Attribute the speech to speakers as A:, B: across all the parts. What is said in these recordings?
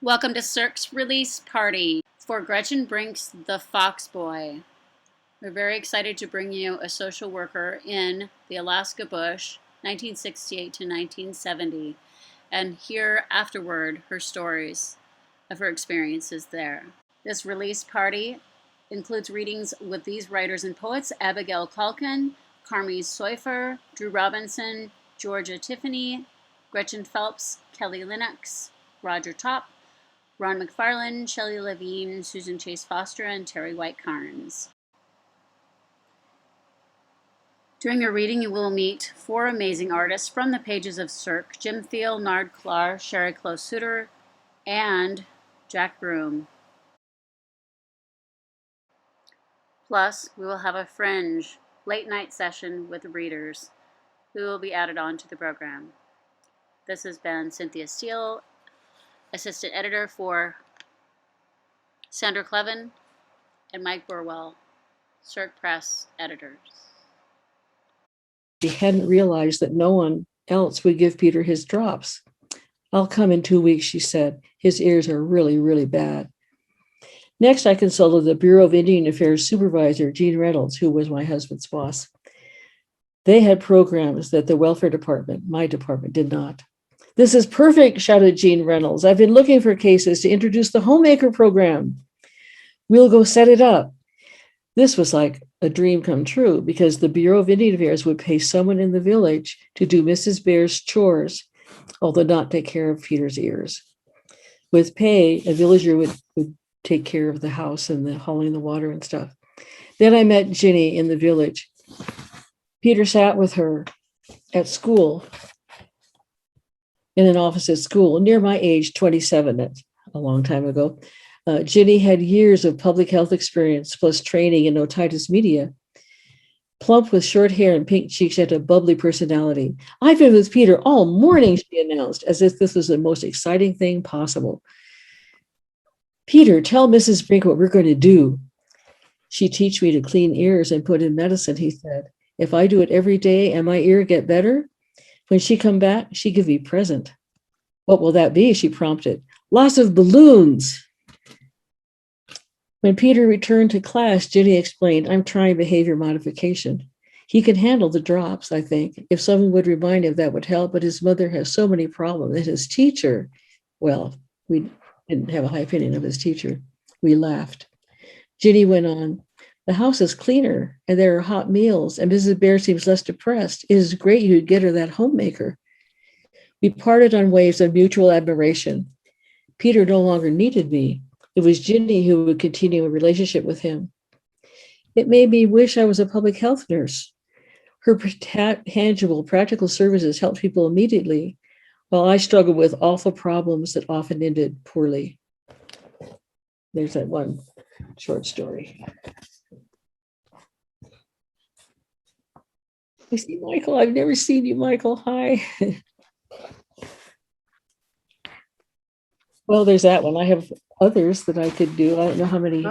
A: Welcome to Cirque's release party for Gretchen Brinck's The Fox Boy. We're very excited to bring you a social worker in the Alaska bush, 1968 to 1970, and hear afterward her stories of her experiences there. This release party includes readings with these writers and poets: Abigail Calkin, Carmi Seufer, Drew Robinson, Georgia Tiffany, Gretchen Phelps, Kelly Lennox, Roger Topp, Ron McFarlane, Shelley Levine, Susan Chase Foster, and Terry White Carnes. During your reading, you will meet four amazing artists from the pages of Cirque: Jim Thiel, Nard Klar, Sherry Close-Suter, and Jack Broom. Plus, we will have a fringe late-night session with readers who will be added on to the program. This has been Cynthia Steele, assistant editor for Sandra Clevin, and Mike Burwell, Cirque Press editors.
B: She hadn't realized that no one else would give Peter his drops. "I'll come in 2 weeks," she said. "His ears are really, really bad." Next, I consulted the Bureau of Indian Affairs supervisor, Gene Reynolds, who was my husband's boss. They had programs that the welfare department, my department, did not. "This is perfect," shouted Gene Reynolds. "I've been looking for cases to introduce the homemaker program. We'll go set it up." This was like a dream come true, because the Bureau of Indian Affairs would pay someone in the village to do Mrs. Bear's chores, although not take care of Peter's ears. With pay, a villager would take care of the house and the hauling the water and stuff. Then I met Ginny in the village. Peter sat with her at school, in an office at school, near my age, 27, that's a long time ago. Ginny had years of public health experience, plus training in otitis media. Plump with short hair and pink cheeks, she had a bubbly personality. "I've been with Peter all morning," she announced, as if this was the most exciting thing possible. "Peter, tell Mrs. Brinck what we're going to do." "She teach me to clean ears and put in medicine," he said. "If I do it every day and my ear get better, when she come back, she give me a present." "What will that be?" she prompted. "Lots of balloons." When Peter returned to class, Ginny explained, "I'm trying behavior modification. He can handle the drops, I think. If someone would remind him, that would help, but his mother has so many problems. And his teacher," well, we didn't have a high opinion of his teacher. We laughed. Ginny went on, "The house is cleaner, and there are hot meals, and Mrs. Bear seems less depressed. It is great you'd get her that homemaker." We parted on waves of mutual admiration. Peter no longer needed me. It was Ginny who would continue a relationship with him. It made me wish I was a public health nurse. Her tangible, practical services helped people immediately, while I struggled with awful problems that often ended poorly. There's that one short story. I see Michael. I've never seen you, Michael. Hi. Well, there's that one. I have others that I could do. I don't know how many.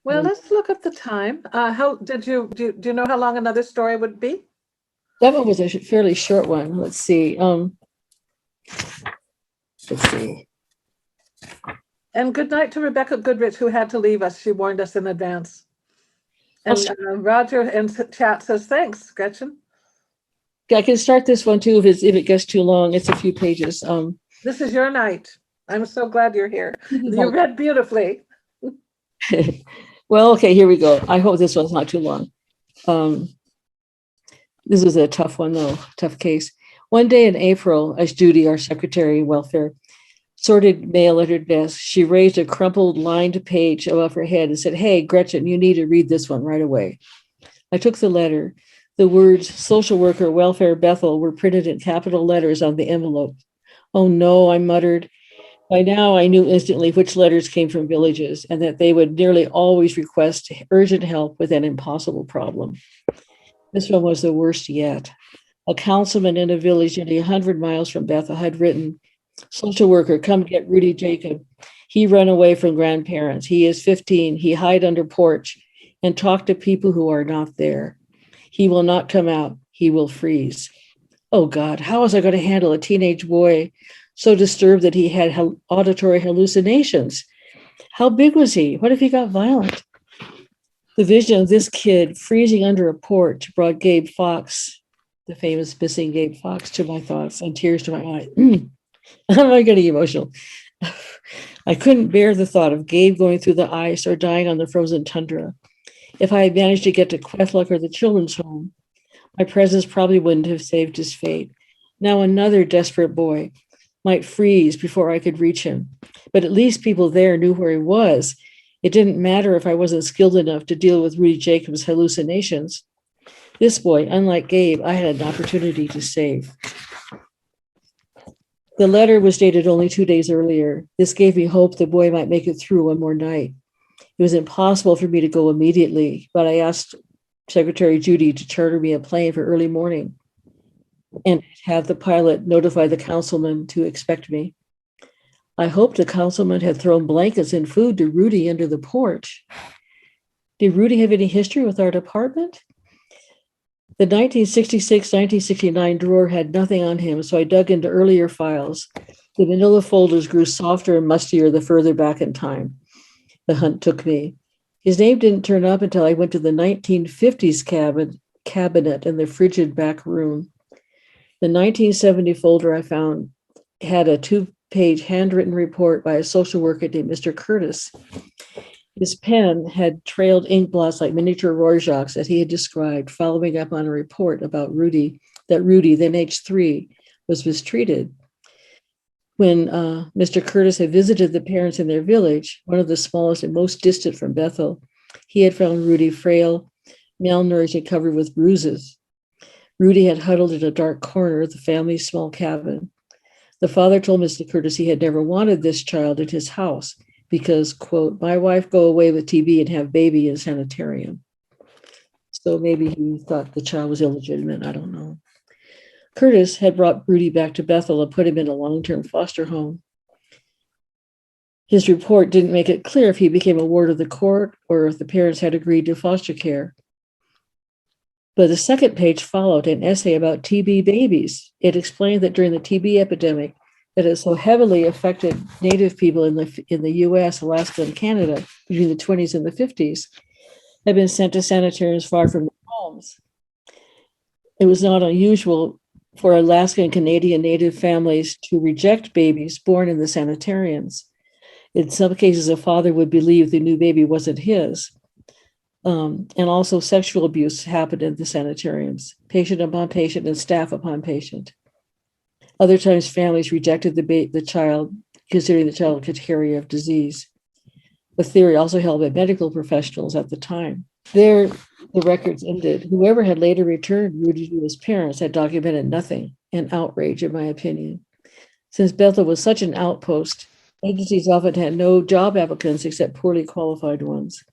C: Well, let's look at the time. How did you do you know how long another story would be?
B: That one was a fairly short one. Let's see. Let's see.
C: And good night to Rebecca Goodrich, who had to leave us. She warned us in advance. And Roger in chat says, "Thanks, Gretchen."
B: I can start this one too if it gets too long. It's a few pages.
C: This is your night. I'm so glad you're here. You read beautifully.
B: Well, okay, here we go. I hope this one's not too long. This is a tough one, though, tough case. One day in April, as Judy, our secretary of welfare, sorted mail at her desk, she raised a crumpled, lined page above her head and said, "Hey, Gretchen, you need to read this one right away." I took the letter. The words "social worker, welfare, Bethel" were printed in capital letters on the envelope. "Oh no," I muttered. By now, I knew instantly which letters came from villages and that they would nearly always request urgent help with an impossible problem. This one was the worst yet. A councilman in a village nearly 100 miles from Bethel had written, "Social worker, come get Rudy Jacob. He run away from grandparents. He is 15. He hide under porch and talk to people who are not there. He will not come out. He will freeze." Oh God, how was I going to handle a teenage boy so disturbed that he had auditory hallucinations. How big was he? What if he got violent? The vision of this kid freezing under a porch brought Gabe Fox, the famous missing Gabe Fox, to my thoughts and tears to my eyes. I'm getting emotional. I couldn't bear the thought of Gabe going through the ice or dying on the frozen tundra. If I had managed to get to Kwethluk or the children's home, my presence probably wouldn't have saved his fate. Now another desperate boy might freeze before I could reach him. But at least people there knew where he was. It didn't matter if I wasn't skilled enough to deal with Rudy Jacobs' hallucinations. This boy, unlike Gabe, I had an opportunity to save. The letter was dated only 2 days earlier. This gave me hope the boy might make it through one more night. It was impossible for me to go immediately, but I asked Secretary Judy to charter me a plane for early morning and have the pilot notify the councilman to expect me. I hoped the councilman had thrown blankets and food to Rudy under the porch. Did Rudy have any history with our department? The 1966-1969 drawer had nothing on him, so I dug into earlier files. The manila folders grew softer and mustier the further back in time the hunt took me. His name didn't turn up until I went to the 1950s cabinet in the frigid back room. The 1970 folder I found had a 2-page handwritten report by a social worker named Mr. Curtis. His pen had trailed ink blots like miniature Rorschachs that he had described, following up on a report about Rudy, then age 3, was mistreated. When Mr. Curtis had visited the parents in their village, one of the smallest and most distant from Bethel, he had found Rudy frail, malnourished, and covered with bruises. Rudy had huddled in a dark corner of the family's small cabin. The father told Mr. Curtis he had never wanted this child in his house because, quote, my wife go away with TB and have baby in sanitarium. So maybe he thought the child was illegitimate. I don't know. Curtis had brought Rudy back to Bethel and put him in a long-term foster home. His report didn't make it clear if he became a ward of the court or if the parents had agreed to foster care. But the second page followed an essay about TB babies. It explained that during the TB epidemic that had so heavily affected Native people in the U.S., Alaska, and Canada between the 20s and the 50s, had been sent to sanitariums far from their homes. It was not unusual for Alaska and Canadian Native families to reject babies born in the sanitariums. In some cases, a father would believe the new baby wasn't his. And also sexual abuse happened in the sanitariums, patient upon patient and staff upon patient. Other times, families rejected the child, considering the child could carry a disease. A theory also held by medical professionals at the time. There, the records ended. Whoever had later returned Rudy to his parents had documented nothing, an outrage, in my opinion. Since Bethel was such an outpost, agencies often had no job applicants except poorly qualified ones.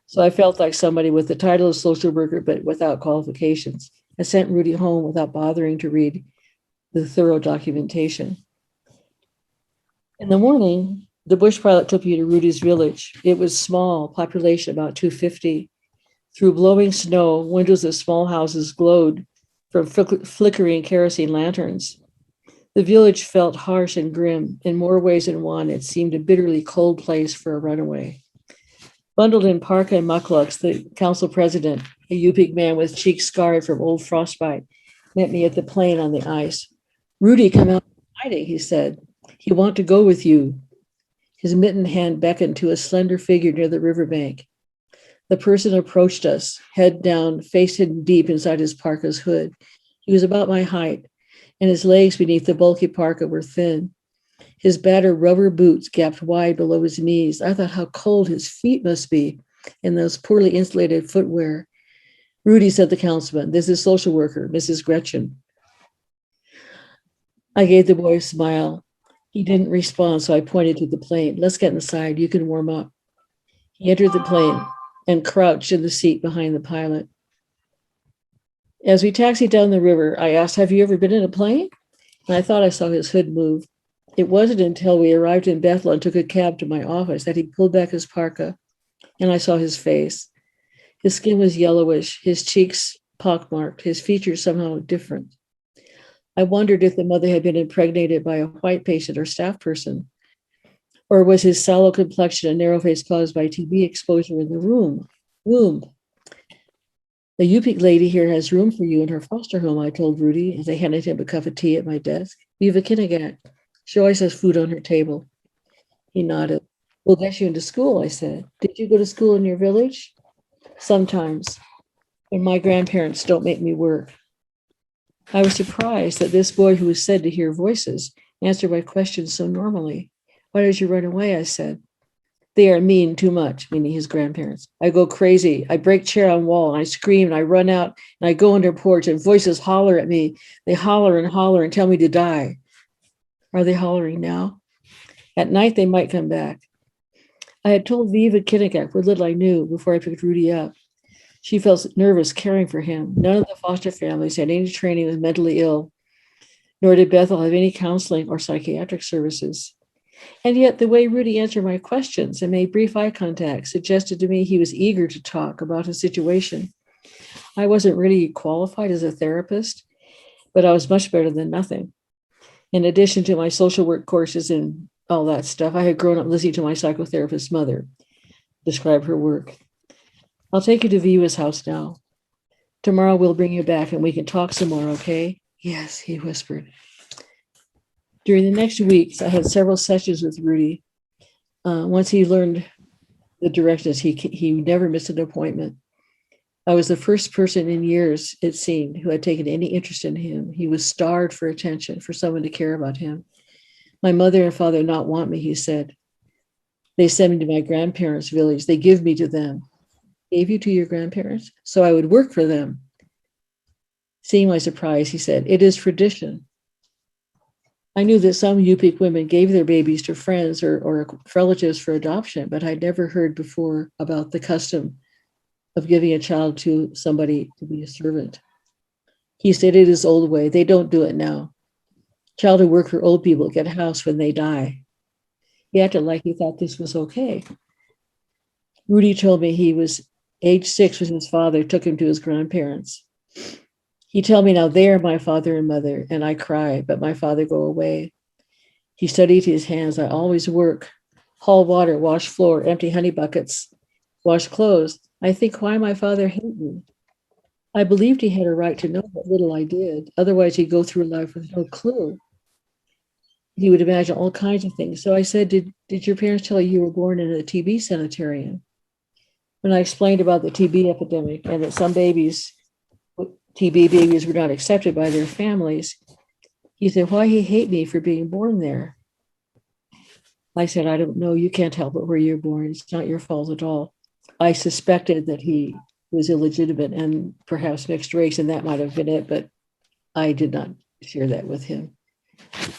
B: So I felt like somebody with the title of social worker, but without qualifications. I sent Rudy home without bothering to read the thorough documentation. In the morning, the bush pilot took me to Rudy's village. It was small, population about 250. Through blowing snow, windows of small houses glowed from flickering kerosene lanterns. The village felt harsh and grim. In more ways than one, it seemed a bitterly cold place for a runaway. Bundled in parka and mucklucks, the council president, a Yupik man with cheeks scarred from old frostbite, met me at the plane on the ice. Rudy, come out hiding, he said. He want to go with you. His mittened hand beckoned to a slender figure near the riverbank. The person approached us, head down, face hidden deep inside his parka's hood. He was about my height, and his legs beneath the bulky parka were thin. His battered rubber boots gapped wide below his knees. I thought how cold his feet must be in those poorly insulated footwear. Rudy, said the councilman, this is social worker, Mrs. Gretchen. I gave the boy a smile. He didn't respond, so I pointed to the plane. Let's get inside. You can warm up. He entered the plane and crouched in the seat behind the pilot. As we taxied down the river, I asked, have you ever been in a plane? And I thought I saw his hood move. It wasn't until we arrived in Bethel and took a cab to my office that he pulled back his parka, and I saw his face. His skin was yellowish, his cheeks pockmarked, his features somehow different. I wondered if the mother had been impregnated by a white patient or staff person, or was his sallow complexion and narrow face caused by TB exposure in the womb? The Yupik lady here has room for you in her foster home, I told Rudy as I handed him a cup of tea at my desk. Viva Kinnigat. She always has food on her table. He nodded. We'll get you into school, I said. Did you go to school in your village? Sometimes, when my grandparents don't make me work. I was surprised that this boy who was said to hear voices answered my questions so normally. Why did you run away? I said. They are mean too much, meaning his grandparents. I go crazy. I break chair on wall and I scream and I run out and I go under porch and voices holler at me. They holler and tell me to die. Are they hollering now? At night, they might come back. I had told Viva Kinnigat what little I knew before I picked Rudy up. She felt nervous caring for him. None of the foster families had any training with mentally ill, nor did Bethel have any counseling or psychiatric services. And yet the way Rudy answered my questions and made brief eye contact suggested to me he was eager to talk about his situation. I wasn't really qualified as a therapist, but I was much better than nothing. In addition to my social work courses and all that stuff, I had grown up listening to my psychotherapist's mother describe her work. I'll take you to Viva's house now. Tomorrow we'll bring you back and we can talk some more, okay? Yes, he whispered. During the next weeks, I had several sessions with Rudy. Once he learned the directives, he never missed an appointment. I was the first person in years, it seemed, who had taken any interest in him. He was starved for attention, for someone to care about him. My mother and father not want me, he said. They send me to my grandparents' village. They give me to them. Gave you to your grandparents? So I would work for them. Seeing my surprise, he said, it is tradition. I knew that some Yupik women gave their babies to friends or relatives for adoption, but I'd never heard before about the custom of giving a child to somebody to be a servant. He said it is old way. They don't do it now. Child who work for old people get a house when they die. He acted like he thought this was okay. Rudy told me he was age 6 when his father took him to his grandparents. He told me now they are my father and mother, and I cry, but my father go away. He studied his hands. I always work, haul water, wash floor, empty honey buckets, wash clothes. I think why my father hate me. I believed he had a right to know what little I did. Otherwise, he'd go through life with no clue. He would imagine all kinds of things. So I said, did your parents tell you were born in a TB sanitarium? When I explained about the TB epidemic and that some TB babies were not accepted by their families, he said, why he hate me for being born there? I said, I don't know. You can't help it where you're born. It's not your fault at all. I suspected that he was illegitimate and perhaps mixed race, and that might have been it, but I did not share that with him.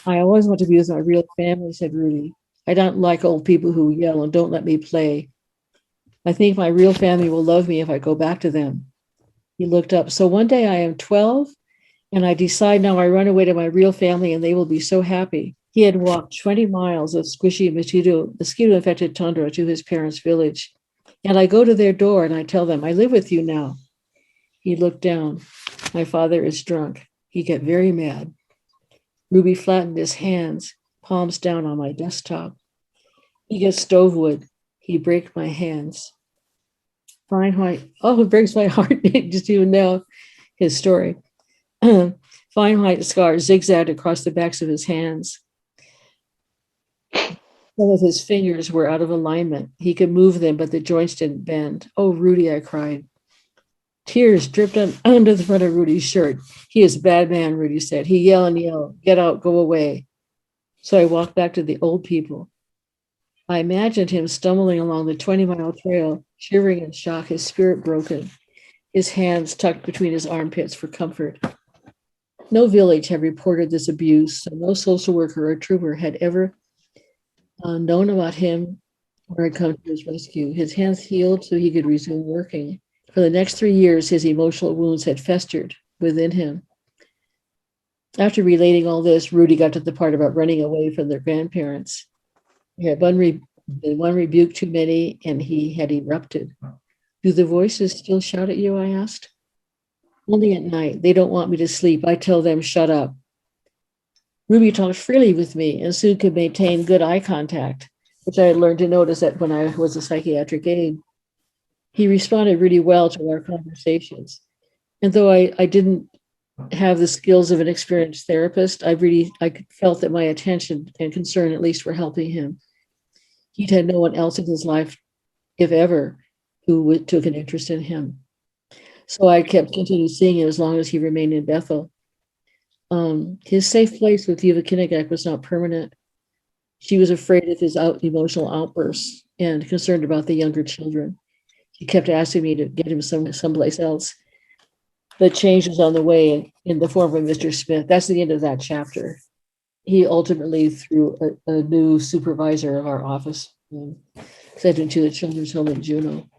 B: I always want to be with my real family, said Rudy. I don't like old people who yell and don't let me play. I think my real family will love me if I go back to them. He looked up. So one day I am 12 and I decide now I run away to my real family and they will be so happy. He had walked 20 miles of squishy mosquito-infected tundra to his parents' village. And I go to their door and I tell them, I live with you now. He looked down. My father is drunk. He get very mad. Ruby flattened his hands, palms down on my desktop. He gets stove wood. He breaks my hands. Fine white. Oh, it breaks my heart just even know his story. Fine white scars zigzagged across the backs of his hands. Some of his fingers were out of alignment. He could move them, but the joints didn't bend. Oh, Rudy, I cried. Tears dripped under the front of Rudy's shirt. He is a bad man, Rudy said. He yelled and yelled, get out, go away. So I walked back to the old people. I imagined him stumbling along the 20-mile trail, shivering in shock, his spirit broken, his hands tucked between his armpits for comfort. No village had reported this abuse, so no social worker or trooper had ever known about him or had come to his rescue. His hands healed so he could resume working. For the next 3 years, his emotional wounds had festered within him. After relating all this, Rudy got to the part about running away from their grandparents. He had been one rebuke too many, and he had erupted. Do the voices still shout at you, I asked. Only at night. They don't want me to sleep. I tell them, shut up. Ruby talked freely with me, and Sue could maintain good eye contact, which I had learned to notice that when I was a psychiatric aide. He responded really well to our conversations. And though I didn't have the skills of an experienced therapist, I felt that my attention and concern at least were helping him. He'd had no one else in his life, if ever, who took an interest in him. So I continued seeing him as long as he remained in Bethel. His safe place with Eva Kinnegak was not permanent. She was afraid of his emotional outbursts and concerned about the younger children. She kept asking me to get him someplace else. But change was on the way in the form of Mr. Smith. That's the end of that chapter. He ultimately, through a new supervisor of our office, sent him to the children's home in Juneau.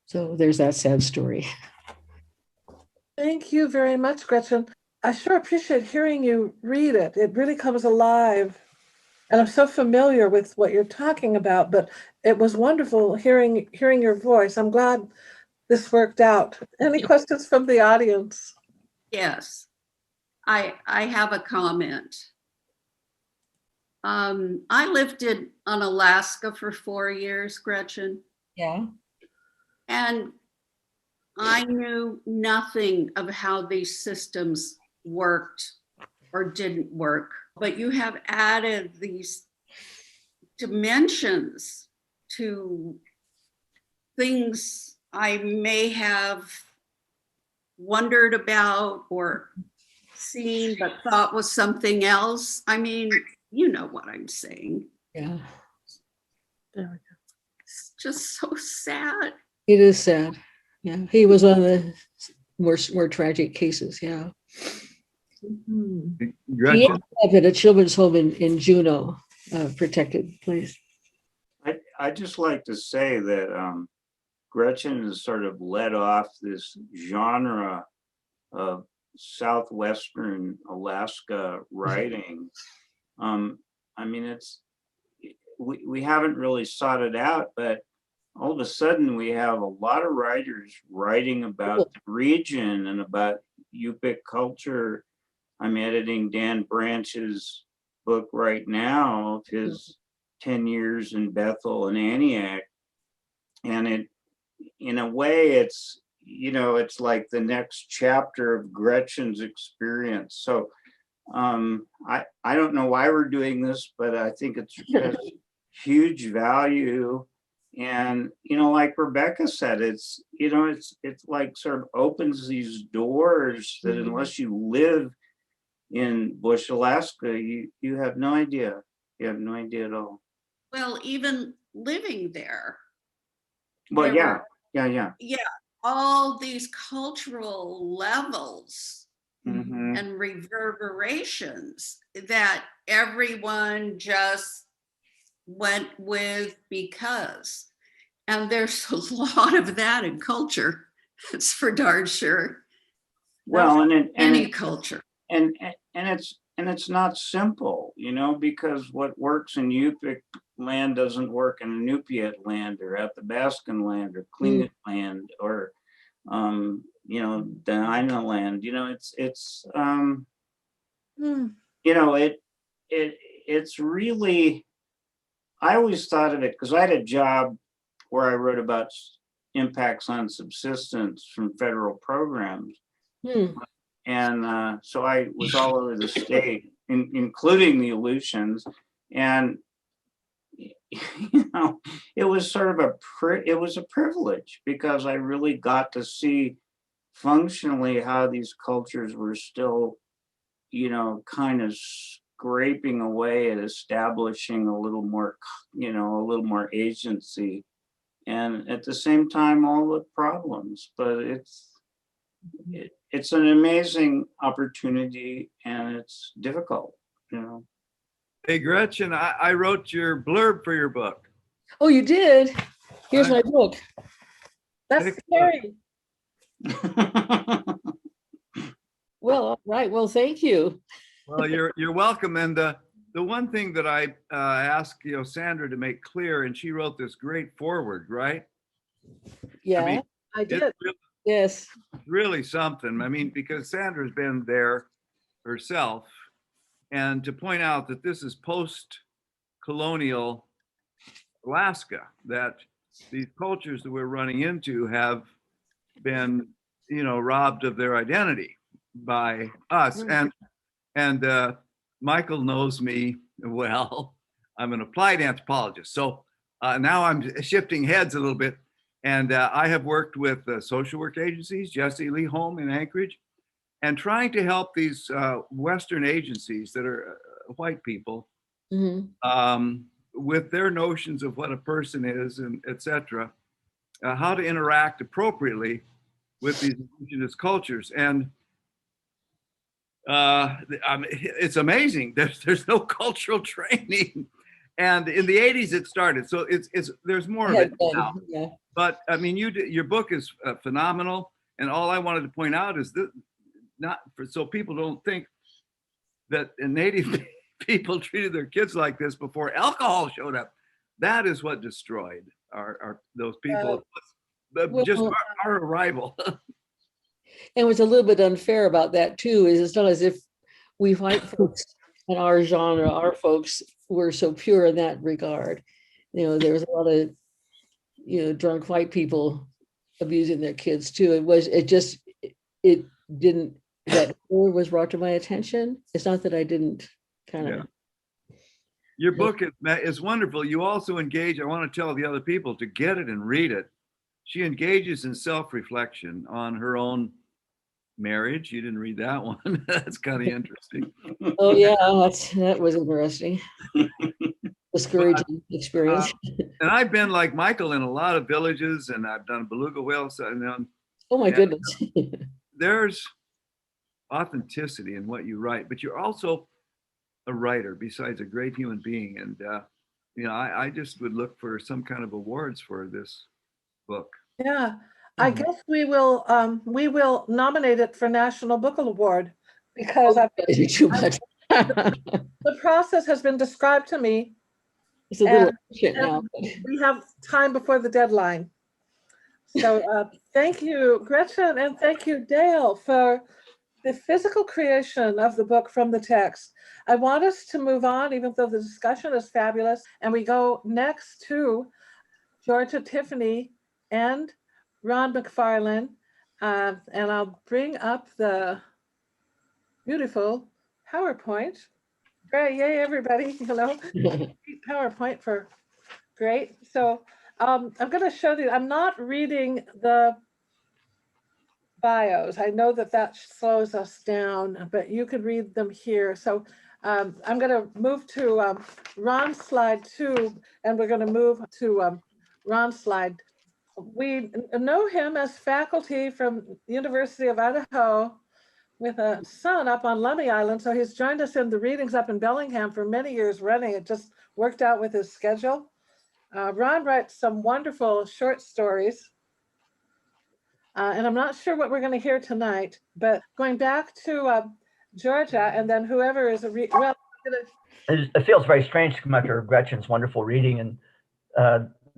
B: So there's that sad story.
C: Thank you very much, Gretchen. I sure appreciate hearing you read it. It really comes alive. And I'm so familiar with what you're talking about, but it was wonderful hearing your voice. I'm glad this worked out. Any questions from the audience?
D: Yes, I have a comment. I lived in Alaska for 4 years, Gretchen.
B: Yeah.
D: And I knew nothing of how these systems worked or didn't work, but you have added these dimensions to things I may have wondered about or seen but thought was something else. I mean, you know what I'm saying.
B: Yeah.
C: There we go.
D: It's just so sad.
B: It is sad. Yeah. He was one of the more tragic cases. Yeah.
C: Mm-hmm.
B: He ended up at a children's home in Juneau, protected place.
E: I just like to say that Gretchen has sort of led off this genre of Southwestern Alaska writing. I mean, we haven't really sought it out, but all of a sudden we have a lot of writers writing about the region and about Yupik culture. I'm editing Dan Branch's book right now of his 10 years in Bethel and Antioch. And it, in a way, it's, it's like the next chapter of Gretchen's experience. So I don't know why we're doing this, but I think it's has huge value. And, like Rebecca said, it's like sort of opens these doors that unless you live in Bush, Alaska, you have no idea. You have no idea at all.
D: Well, even living there.
E: Well, yeah.
D: Yeah, all these cultural levels and reverberations that everyone just went with because. And there's a lot of that in culture. It's for darn sure.
E: Well,
D: any culture.
E: And it's not simple, because what works in Yupik land doesn't work in Inupiat land or Athabaskan land or Tlingit land or Dena'ina land. It's really, I always thought of it because I had a job where I wrote about impacts on subsistence from federal programs. And so I was all over the state, including the Aleutians. And, it was sort of it was a privilege because I really got to see functionally how these cultures were still, kind of scraping away at establishing a little more agency. And at the same time, all the problems, but it's an amazing opportunity and it's difficult,
F: Hey, Gretchen, I wrote your blurb for your book.
B: Oh, you did? Here's my book.
C: That's scary.
B: Well, all right. Well, thank you.
F: Well, you're welcome. And the one thing that I asked, Sandra to make clear, and she wrote this great foreword, right?
B: Yeah,
C: I did.
F: It's
B: yes.
F: really something. I mean, because Sandra's been there herself, and to point out that this is post-colonial Alaska, that these cultures that we're running into have been, robbed of their identity by us. And Michael knows me well. I'm an applied anthropologist. So now I'm shifting heads a little bit. And I have worked with social work agencies, Jesse Lee Home in Anchorage, and trying to help these Western agencies that are white people with their notions of what a person is, and et cetera, how to interact appropriately with these indigenous cultures. And it's amazing. There's no cultural training. And in the 80s it started. So there's more of it now.
B: Yeah.
F: But I mean, your book is phenomenal. And all I wanted to point out is that so people don't think that Native people treated their kids like this before alcohol showed up. That is what destroyed those people. Just our arrival.
B: And what's a little bit unfair about that too is it's not as if we white folks in our genre, our folks were so pure in that regard. There was a lot of, drunk white people abusing their kids too. It didn't, that was brought to my attention. It's not that I didn't kind of.
F: Your book is wonderful. You also engage, I want to tell the other people to get it and read it. She engages in self-reflection on her own marriage. You didn't read that one. That's kind of interesting.
B: Oh yeah, that was interesting. Discouraging experience.
F: And I've been like Michael in a lot of villages, and I've done beluga whales.
B: Oh my goodness.
F: There's authenticity in what you write, but you're also a writer besides a great human being. And I just would look for some kind of awards for this book.
C: Yeah, I guess we will nominate it for National Book Award because
B: Too much.
C: the process has been described to me.
B: It's a little shit now.
C: We have time before the deadline. So thank you, Gretchen, and thank you, Dale, for the physical creation of the book from the text. I want us to move on, even though the discussion is fabulous, and we go next to Georgia Tiffany and Ron McFarlane, and I'll bring up the beautiful PowerPoint. Great, yay, everybody, PowerPoint for great. So I'm going to show you, I'm not reading the bios. I know that slows us down, but you could read them here. So I'm going to move to Ron's slide 2, and we're going to move to Ron's slide. We know him as faculty from the University of Idaho with a son up on Lummi Island. So he's joined us in the readings up in Bellingham for many years running. It just worked out with his schedule. Ron writes some wonderful short stories. And I'm not sure what we're going to hear tonight, but going back to Georgia, and then whoever is
G: It feels very strange to come after Gretchen's wonderful reading, and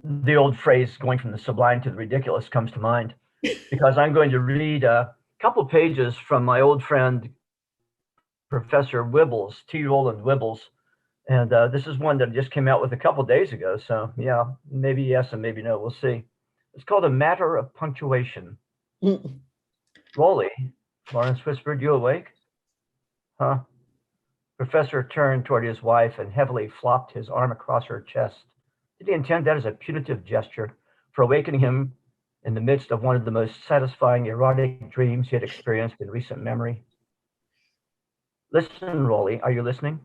G: the old phrase "going from the sublime to the ridiculous" comes to mind, because I'm going to read a couple pages from my old friend Professor Wibbles, T. Roland Wibbles, and this is one that just came out with a couple days ago. So yeah, maybe yes and maybe no. We'll see. It's called A Matter of Punctuation. Rolly, Lawrence whispered, "You awake?" Huh? Professor turned toward his wife and heavily flopped his arm across her chest. Did he intend that as a punitive gesture for awakening him in the midst of one of the most satisfying erotic dreams he had experienced in recent memory? Listen, Rolly, are you listening?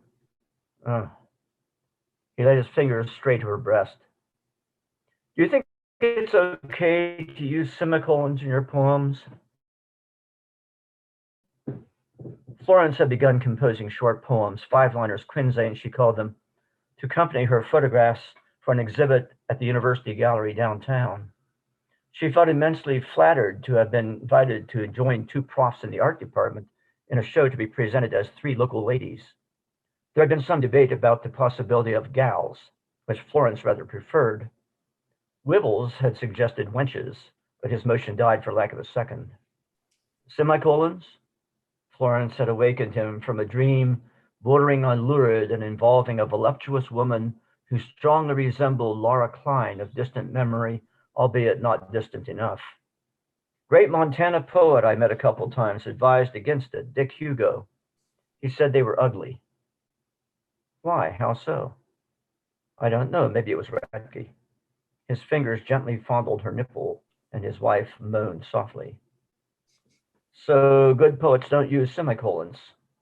G: He laid his fingers straight to her breast. Do you think it's okay to use semicolons in your poems? Florence had begun composing short poems, 5-liners, quinzaines she called them, to accompany her photographs for an exhibit at the University Gallery downtown. She felt immensely flattered to have been invited to join 2 profs in the art department in a show to be presented as 3 local ladies. There had been some debate about the possibility of gals, which Florence rather preferred. Wibbles had suggested wenches, but his motion died for lack of a second. Semicolons? Florence had awakened him from a dream bordering on lurid and involving a voluptuous woman who strongly resembled Laura Klein of distant memory, albeit not distant enough. Great Montana poet I met a couple times advised against it, Dick Hugo. He said they were ugly. Why? How so? I don't know. Maybe it was Radke. His fingers gently fondled her nipple, and his wife moaned softly. So good poets don't use semicolons,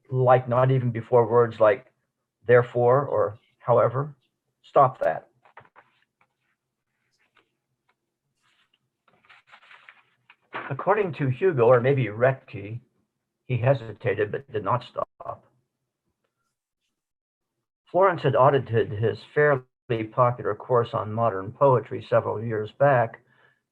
G: like not even before words like therefore or however. Stop that. According to Hugo, or maybe Radke, he hesitated but did not stop. Florence had audited his fairly popular course on modern poetry several years back,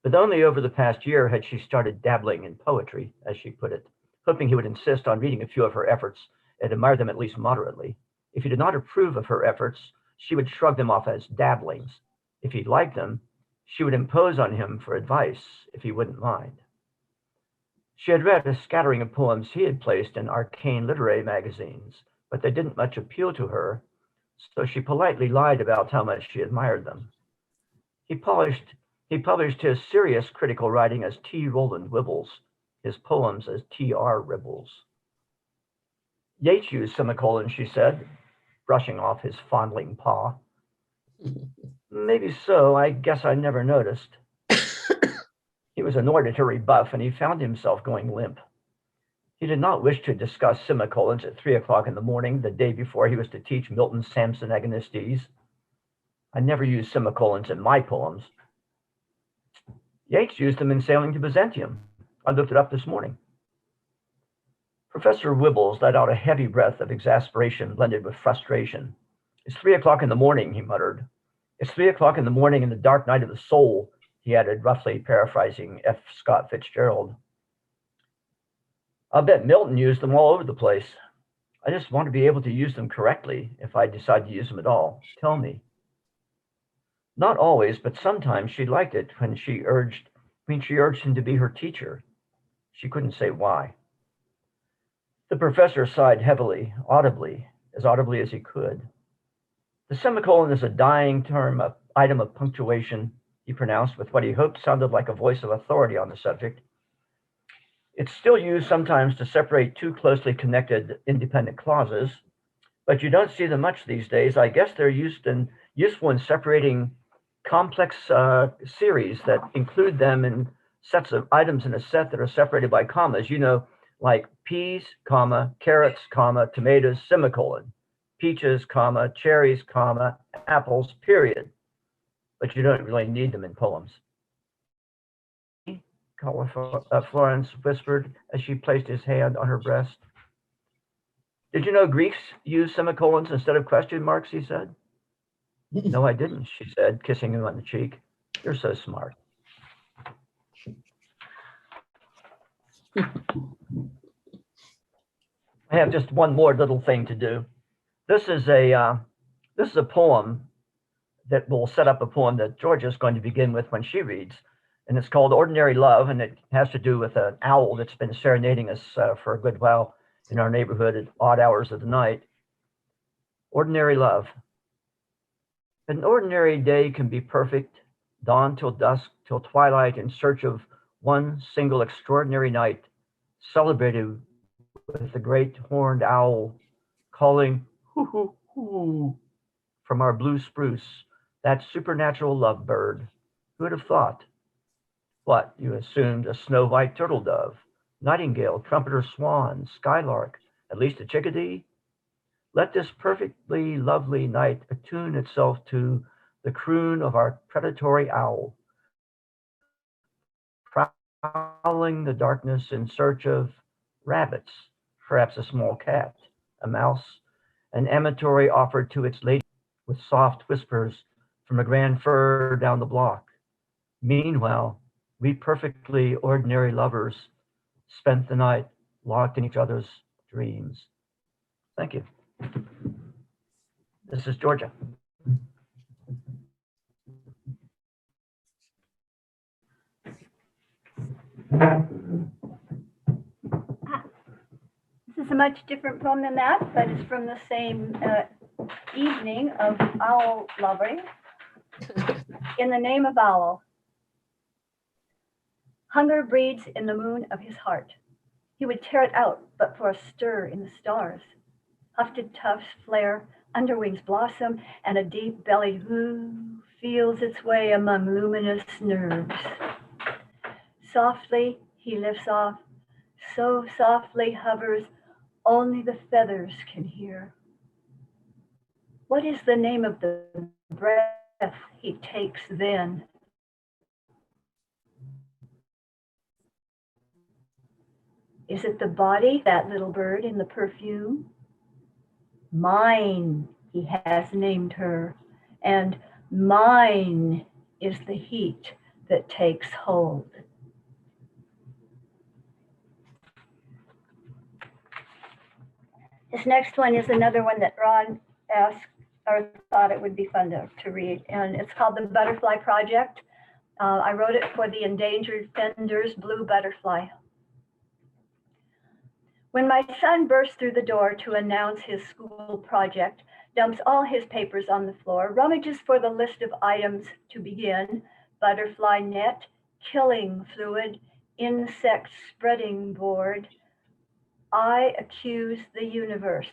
G: but only over the past year had she started dabbling in poetry, as she put it, hoping he would insist on reading a few of her efforts and admire them at least moderately. If he did not approve of her efforts, she would shrug them off as dabblings. If he liked them, she would impose on him for advice if he wouldn't mind. She had read a scattering of poems he had placed in arcane literary magazines, but they didn't much appeal to her, so she politely lied about how much she admired them. He published his serious critical writing as T. Roland Wibbles, his poems as T.R. Ribbles. Yeats used semicolons, she said, brushing off his fondling paw. Maybe so, I guess I never noticed. He was annoyed at her rebuff, and he found himself going limp. He did not wish to discuss semicolons at 3 o'clock in the morning, the day before he was to teach Milton's Samson Agonistes. I never use semicolons in my poems. Yeats used them in Sailing to Byzantium. I looked it up this morning. Professor Wibbles let out a heavy breath of exasperation blended with frustration. It's 3 o'clock in the morning, he muttered. It's 3 o'clock in the morning in the dark night of the soul, he added, roughly paraphrasing F. Scott Fitzgerald. I'll bet Milton used them all over the place. I just want to be able to use them correctly if I decide to use them at all. Tell me. Not always, but sometimes she liked it when she urged him to be her teacher. She couldn't say why. The professor sighed heavily, as audibly as he could. The semicolon is a dying item of punctuation, he pronounced with what he hoped sounded like a voice of authority on the subject. It's still used sometimes to separate two closely connected independent clauses, but you don't see them much these days. I guess they're useful in separating complex series that include them in sets of items in a set that are separated by commas, like peas, comma, carrots, comma, tomatoes, semicolon, peaches, comma, cherries, comma, apples, period. But you don't really need them in poems. Florence whispered as she placed his hand on her breast. Did you know Greeks use semicolons instead of question marks, he said. No, I didn't, she said, kissing him on the cheek. You're so smart. I have just one more little thing to do. This is a poem that will set up a poem that Georgia is going to begin with when she reads. And it's called Ordinary Love, and it has to do with an owl that's been serenading us for a good while in our neighborhood at odd hours of the night. Ordinary Love. An ordinary day can be perfect, dawn till dusk, till twilight, in search of one single extraordinary night, celebrated with the great horned owl calling hoo hoo hoo from our blue spruce, that supernatural lovebird. Who would have thought? What, you assumed a snow-white turtle dove, nightingale, trumpeter swan, skylark, at least a chickadee? Let this perfectly lovely night attune itself to the croon of our predatory owl, prowling the darkness in search of rabbits, perhaps a small cat, a mouse, an amatory offered to its lady with soft whispers from a grand fir down the block. Meanwhile, we perfectly ordinary lovers spent the night locked in each other's dreams. Thank you. This is Georgia.
H: This a much different poem than that, but it's from the same evening of owl loving. In the name of owl. Hunger breeds in the moon of his heart. He would tear it out, but for a stir in the stars. Tufted tufts flare, underwings blossom, and a deep-bellied woo feels its way among luminous nerves. Softly he lifts off, so softly hovers, only the feathers can hear. What is the name of the breath he takes then? Is it the body, that little bird in the perfume? Mine, he has named her, and mine is the heat that takes hold. This next one is another one that Ron asked or thought it would be fun to read, and it's called The Butterfly Project. I wrote it for the Endangered Fender's Blue Butterfly. When my son bursts through the door to announce his school project, dumps all his papers on the floor, rummages for the list of items to begin, butterfly net, killing fluid, insect spreading board, I accuse the universe,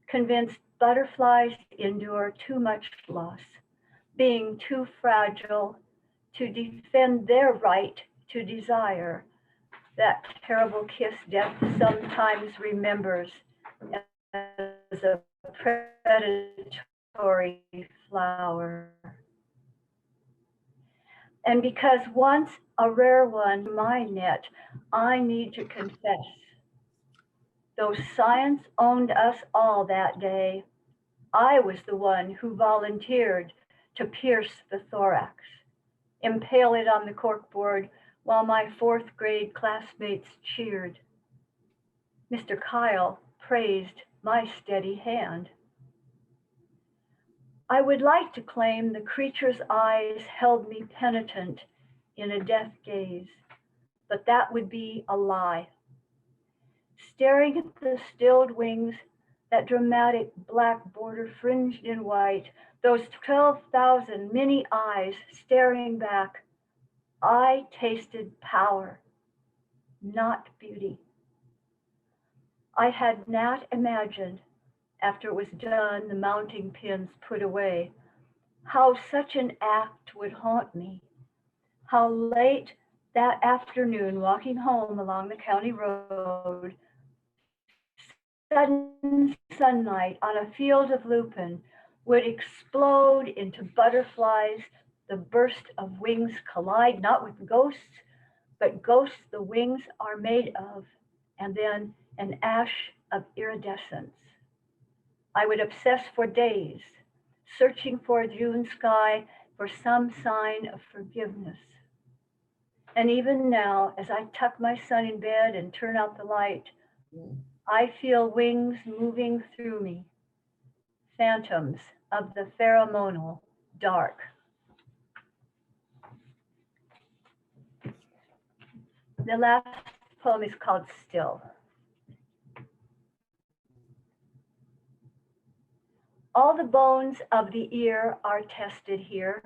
H: convinced butterflies endure too much loss, being too fragile to defend their right to desire. That terrible kiss death sometimes remembers as a predatory flower. And because once a rare one, my net, I need to confess, though science owned us all that day, I was the one who volunteered to pierce the thorax, impale it on the corkboard while my fourth grade classmates cheered. Mr. Kyle praised my steady hand. I would like to claim the creature's eyes held me penitent in a death gaze, but that would be a lie. Staring at the stilled wings, that dramatic black border fringed in white, those 12,000 mini eyes staring back, I tasted power, not beauty. I had not imagined, after it was done, the mounting pins put away, how such an act would haunt me, how late that afternoon, walking home along the county road, sudden sunlight on a field of lupin would explode into butterflies. The burst of wings collide not with ghosts, but ghosts the wings are made of, and then an ash of iridescence. I would obsess for days, searching for a June sky for some sign of forgiveness. And even now, as I tuck my son in bed and turn out the light, I feel wings moving through me, phantoms of the pheromonal dark. The last poem is called Still. All the bones of the ear are tested here.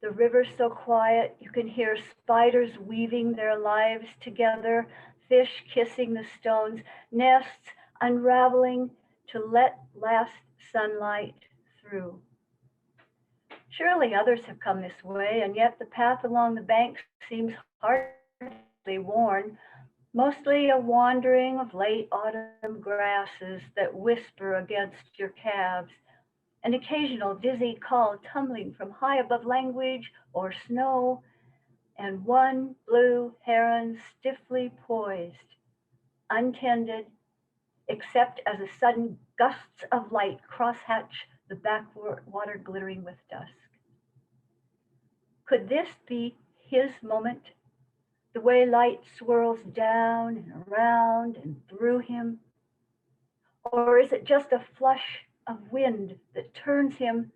H: The river so quiet, you can hear spiders weaving their lives together, fish kissing the stones, nests unraveling to let last sunlight through. Surely others have come this way, and yet the path along the bank seems hardly worn, mostly a wandering of late autumn grasses that whisper against your calves, an occasional dizzy call tumbling from high above language or snow, and one blue heron stiffly poised, untended, except as a sudden gusts of light crosshatch the backwater glittering with dusk. Could this be his moment? The way light swirls down and around and through him? Or is it just a flush of wind that turns him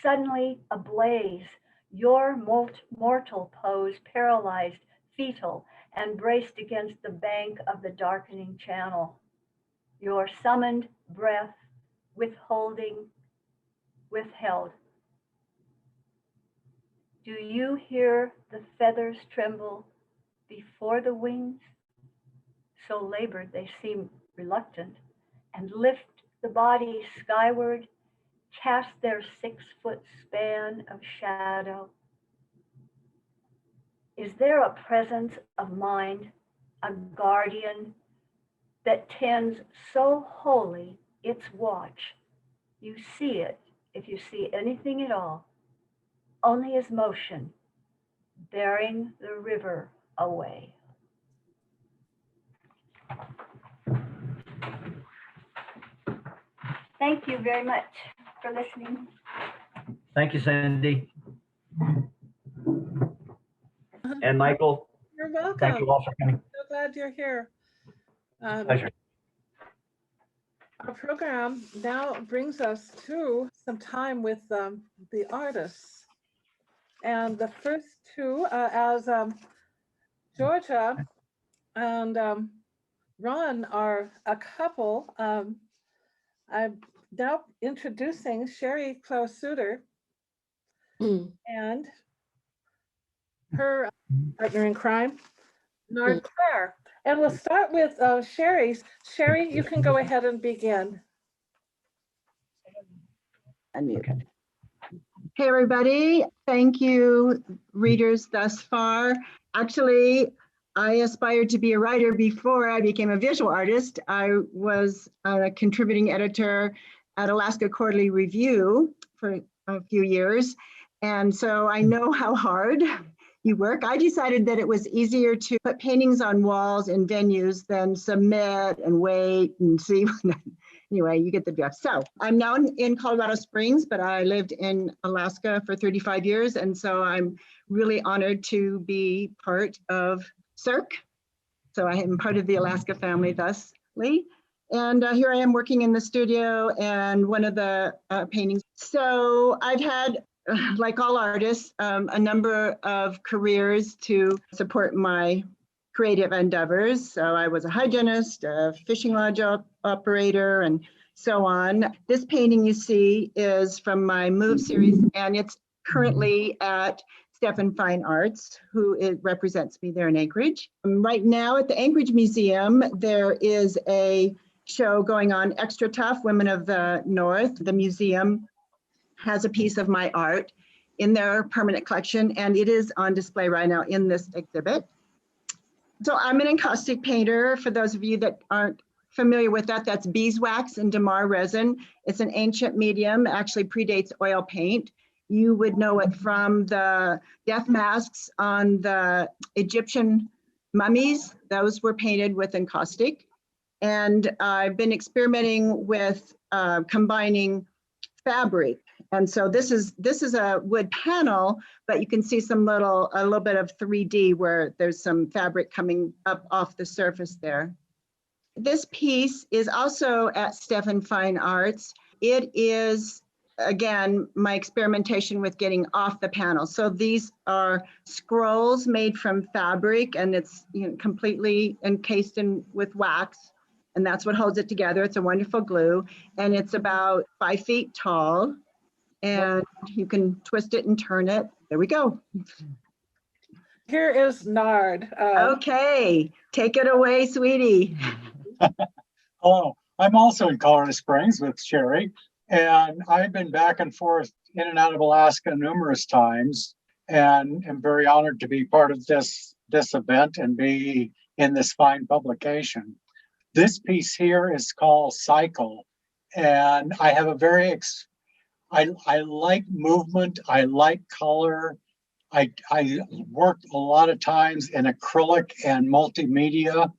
H: suddenly ablaze, your mortal pose paralyzed, fetal, and braced against the bank of the darkening channel? your summoned breath, withholding, withheld. Do you hear the feathers tremble before the wings? So labored they seem reluctant, and lift the body skyward, cast their 6-foot span of shadow. Is there a presence of mind, a guardian that tends so wholly its watch? You see it, if you see anything at all, only as motion, bearing the river away. Thank you very much for listening.
G: Thank you, Sandy. And Michael,
C: You're welcome.
G: thank you all for coming.
C: So glad you're here.
G: Pleasure.
C: Our program now brings us to some time with the artists. And the first two, as Georgia and Ron are a couple, I'm now introducing Sherry Klaus-Suter and her partner in crime, Nard Claire. And we'll start with Sherry's. Sherry, you can go ahead and begin.
I: Unmute. Hey, everybody. Thank you, readers thus far. Actually, I aspired to be a writer before I became a visual artist. I was a contributing editor at Alaska Quarterly Review for a few years. And so I know how hard you work. I decided that it was easier to put paintings on walls in venues than submit and wait and see. Anyway, you get the drift. So I'm now in Colorado Springs, but I lived in Alaska for 35 years. And so I'm really honored to be part of Cirque. So I am part of the Alaska family thusly. And here I am working in the studio and one of the paintings. So I've had, like all artists, a number of careers to support my creative endeavors. So I was a hygienist, a fishing lodge operator, and so on. This painting you see is from my Move series, and it's currently at Stephan Fine Arts, who represents me there in Anchorage. Right now at the Anchorage Museum, there is a show going on, Extra Tough, Women of the North. The museum has a piece of my art in their permanent collection, and it is on display right now in this exhibit. So I'm an encaustic painter. For those of you that aren't familiar with that, that's beeswax and damar resin. It's an ancient medium, actually predates oil paint. You would know it from the death masks on the Egyptian mummies. Those were painted with encaustic. And I've been experimenting with combining fabric. And so this is a wood panel, but you can see a little bit of 3D where there's some fabric coming up off the surface there. This piece is also at Stephan Fine Arts. It is, again, my experimentation with getting off the panel. So these are scrolls made from fabric, and it's completely encased with wax. And that's what holds it together. It's a wonderful glue, and it's about 5 feet tall. And you can twist it and turn it. There we go.
C: Here is Nard.
I: Okay, take it away, sweetie.
J: Hello, I'm also in Colorado Springs with Sherry, and I've been back and forth in and out of Alaska numerous times, and am very honored to be part of this event and be in this fine publication. This piece here is called Cycle, and I have a very I like movement. I like color. I worked a lot of times in acrylic and multimedia,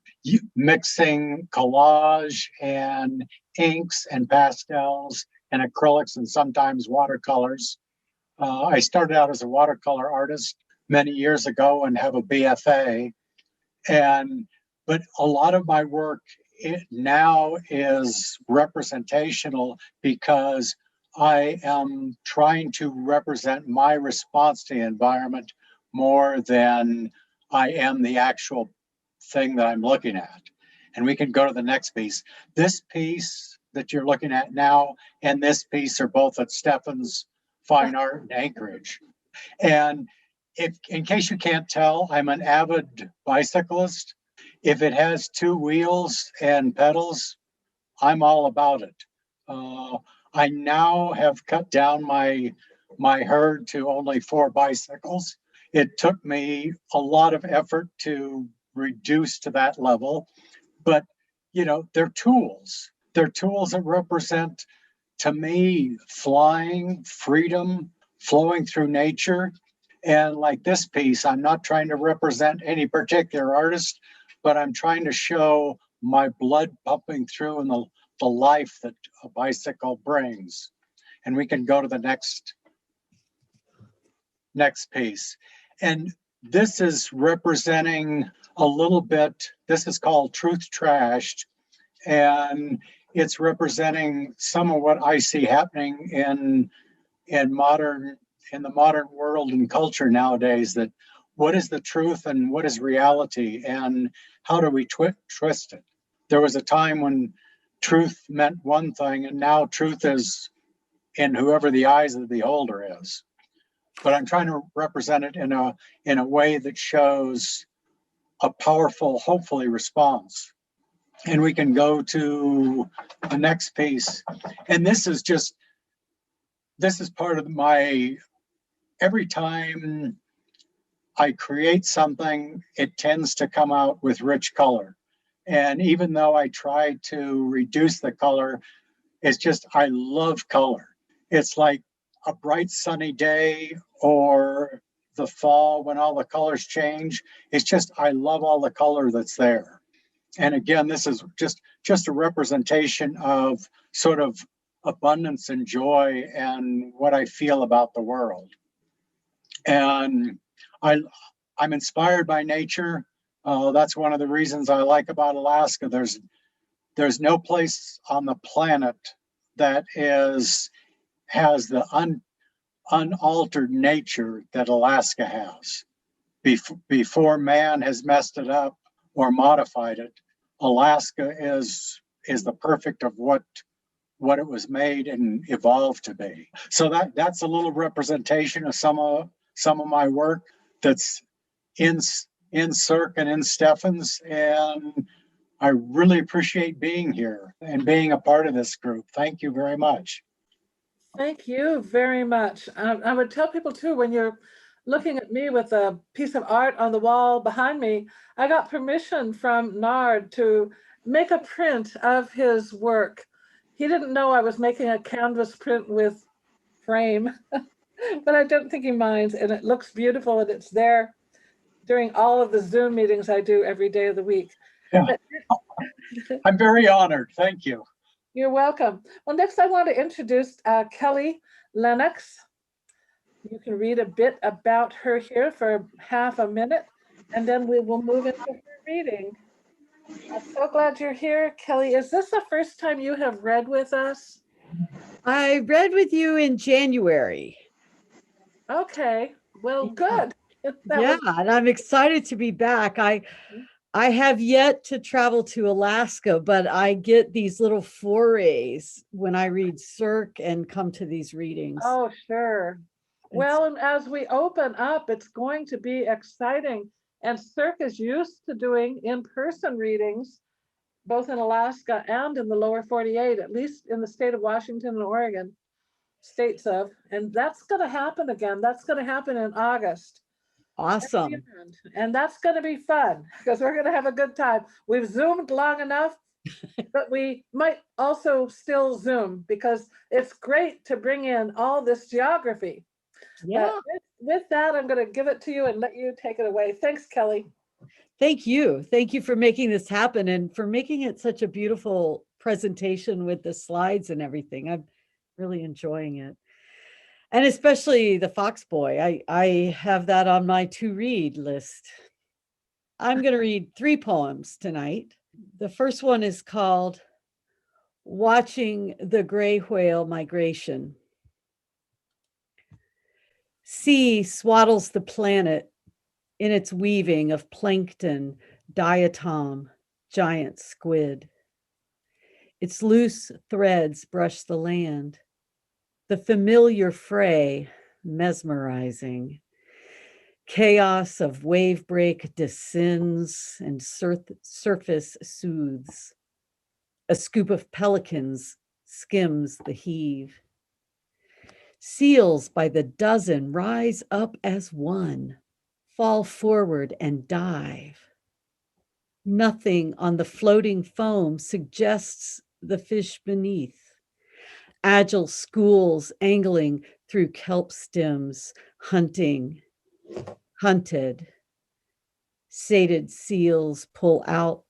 J: mixing collage and inks and pastels and acrylics and sometimes watercolors. I started out as a watercolor artist many years ago and have a BFA. But a lot of my work now is representational because I am trying to represent my response to the environment more than I am the actual thing that I'm looking at. And we can go to the next piece. This piece that you're looking at now and this piece are both at Stephen's Fine Art in Anchorage. And if, in case you can't tell, I'm an avid bicyclist. If it has two wheels and pedals, I'm all about it. I now have cut down my herd to only 4 bicycles. It took me a lot of effort to reduce to that level, but you know, they're tools. They're tools that represent, to me, flying, freedom, flowing through nature. And like this piece, I'm not trying to represent any particular artist, but I'm trying to show my blood pumping through and the life that a bicycle brings. And we can go to the next piece. And this is representing a little bit, this is called Truth Trashed. And it's representing some of what I see happening in the modern world and culture nowadays, that what is the truth and what is reality and how do we twist it? There was a time when truth meant one thing and now truth is in whoever the eyes of the beholder is. But I'm trying to represent it in a way that shows a powerful, hopefully, response. And we can go to the next piece. And this is part of every time I create something, it tends to come out with rich color. And even though I try to reduce the color, it's just, I love color. It's like a bright sunny day or the fall when all the colors change. It's just, I love all the color that's there. And again, this is just a representation of sort of abundance and joy and what I feel about the world. And I'm inspired by nature. That's one of the reasons I like about Alaska. There's no place on the planet that has the unaltered nature that Alaska has. Before man has messed it up or modified it, Alaska is the perfect of what it was made and evolved to be. So that's a little representation of some of my work that's in Cirque and in Stephen's, and I really appreciate being here and being a part of this group. Thank you very much.
C: Thank you very much. I would tell people too, when you're looking at me with a piece of art on the wall behind me, I got permission from Nard to make a print of his work. He didn't know I was making a canvas print with frame, but I don't think he minds, and it looks beautiful, and it's there during all of the Zoom meetings I do every day of the week.
J: Yeah. I'm very honored. Thank you.
C: You're welcome. Well, next I want to introduce Kelly Lennox. You can read a bit about her here for half a minute, and then we will move into her reading. I'm so glad you're here, Kelly. Is this the first time you have read with us?
K: I read with you in January.
C: Okay, well, good.
K: Yeah, and I'm excited to be back. I have yet to travel to Alaska, but I get these little forays when I read Cirque and come to these readings.
C: Oh, sure. Well, and as we open up, it's going to be exciting. And Cirque is used to doing in-person readings, both in Alaska and in the lower 48, at least in the state of Washington and Oregon, states of. And that's going to happen again. That's going to happen in August.
K: Awesome.
C: And that's going to be fun because we're going to have a good time. We've Zoomed long enough, but we might also still Zoom because it's great to bring in all this geography.
K: Yeah.
C: With that, I'm going to give it to you and let you take it away. Thanks, Kelly.
K: Thank you. Thank you for making this happen and for making it such a beautiful presentation with the slides and everything. I'm really enjoying it. And especially the Fox Boy. I have that on my to read list. I'm going to read 3 poems tonight. The first one is called Watching the Gray Whale Migration. Sea swaddles the planet in its weaving of plankton, diatom, giant squid. Its loose threads brush the land. The familiar fray, mesmerizing. Chaos of wave break descends and surface soothes. A scoop of pelicans skims the heave. Seals by the dozen rise up as one, fall forward and dive. Nothing on the floating foam suggests the fish beneath. Agile schools angling through kelp stems, hunting, hunted. Sated seals pull out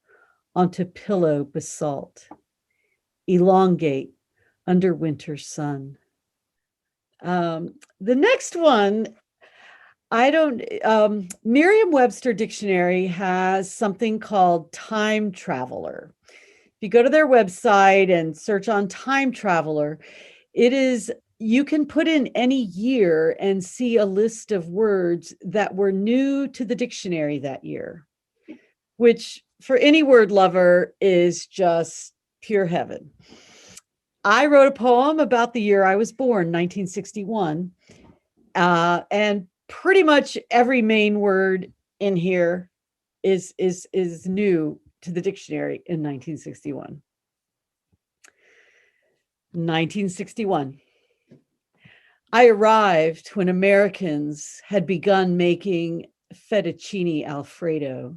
K: onto pillow basalt, elongate under winter sun. The next one, Merriam-Webster dictionary has something called time traveler. If you go to their website and search on time traveler, you can put in any year and see a list of words that were new to the dictionary that year, which for any word lover is just pure heaven. I wrote a poem about the year I was born, 1961, and pretty much every main word in here is new to the dictionary in 1961. 1961. I arrived when Americans had begun making fettuccine Alfredo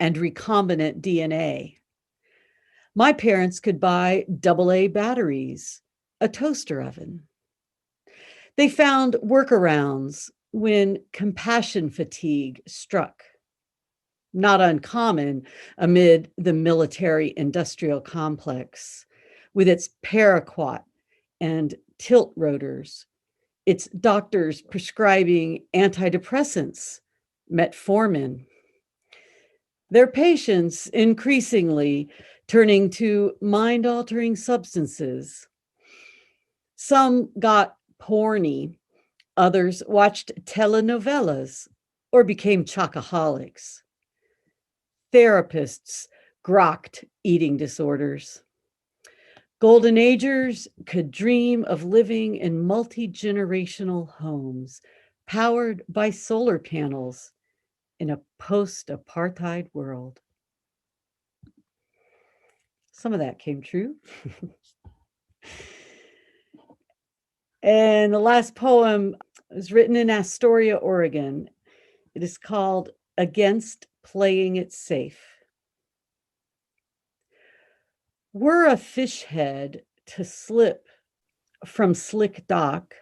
K: and recombinant DNA. My parents could buy AA batteries, a toaster oven. They found workarounds when compassion fatigue struck, not uncommon amid the military-industrial complex, with its paraquat and tilt rotors, its doctors prescribing antidepressants, metformin. Their patients increasingly turning to mind-altering substances. Some got porny, others watched telenovelas or became chocoholics. Therapists grokked eating disorders. Golden Agers could dream of living in multi-generational homes powered by solar panels in a post-apartheid world. Some of that came true. And the last poem was written in Astoria, Oregon. It is called Against Playing It Safe. Were a fish head to slip from slick dock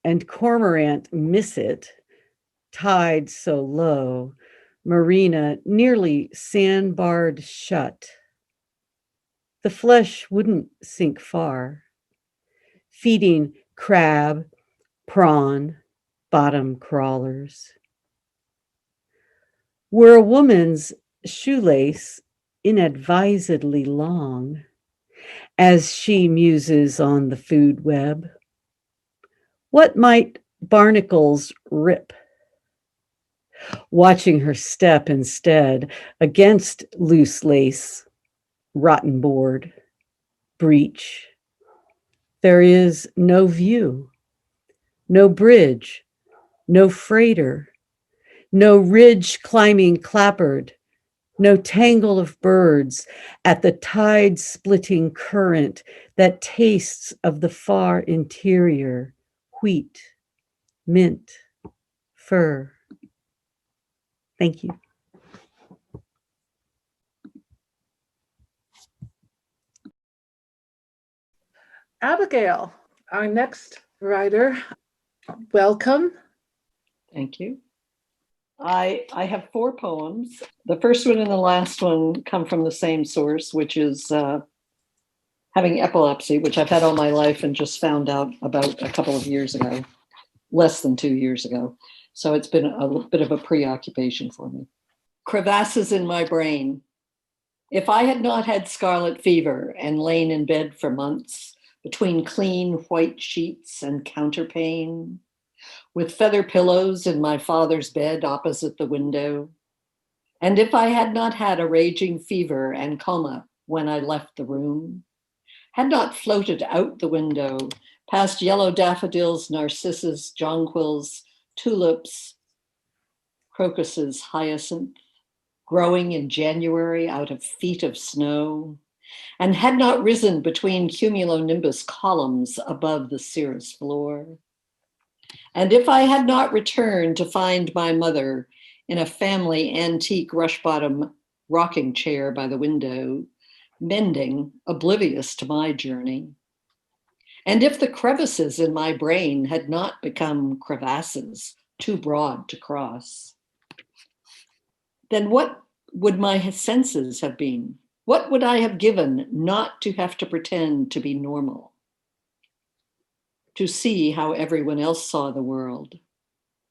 K: and cormorant miss it, tide so low, marina nearly sandbarred shut, the flesh wouldn't sink far, feeding crab, prawn, bottom crawlers. Were a woman's shoelace inadvisedly long, as she muses on the food web, what might barnacles rip? Watching her step instead against loose lace, rotten board, breach. There is no view, no bridge, no freighter, no ridge climbing clapboard, no tangle of birds at the tide-splitting current that tastes of the far interior, wheat, mint, fur. Thank you.
C: Abigail, our next writer, welcome.
L: Thank you. I have 4 poems. The first one and the last one come from the same source, which is having epilepsy, which I've had all my life and just found out about a couple of years ago, less than 2 years ago. So it's been a bit of a preoccupation for me. Crevasses in my brain. If I had not had scarlet fever and lain in bed for months between clean white sheets and counterpane, with feather pillows in my father's bed opposite the window, And if I had not had a raging fever and coma when I left the room, had not floated out the window past yellow daffodils, narcissus, jonquils, tulips, crocuses, hyacinth, growing in January out of feet of snow, and had not risen between cumulonimbus columns above the cirrus floor. And if I had not returned to find my mother in a family antique rush-bottom rocking chair by the window, mending, oblivious to my journey. And if the crevices in my brain had not become crevasses too broad to cross, then what would my senses have been? What would I have given not to have to pretend to be normal? To see how everyone else saw the world.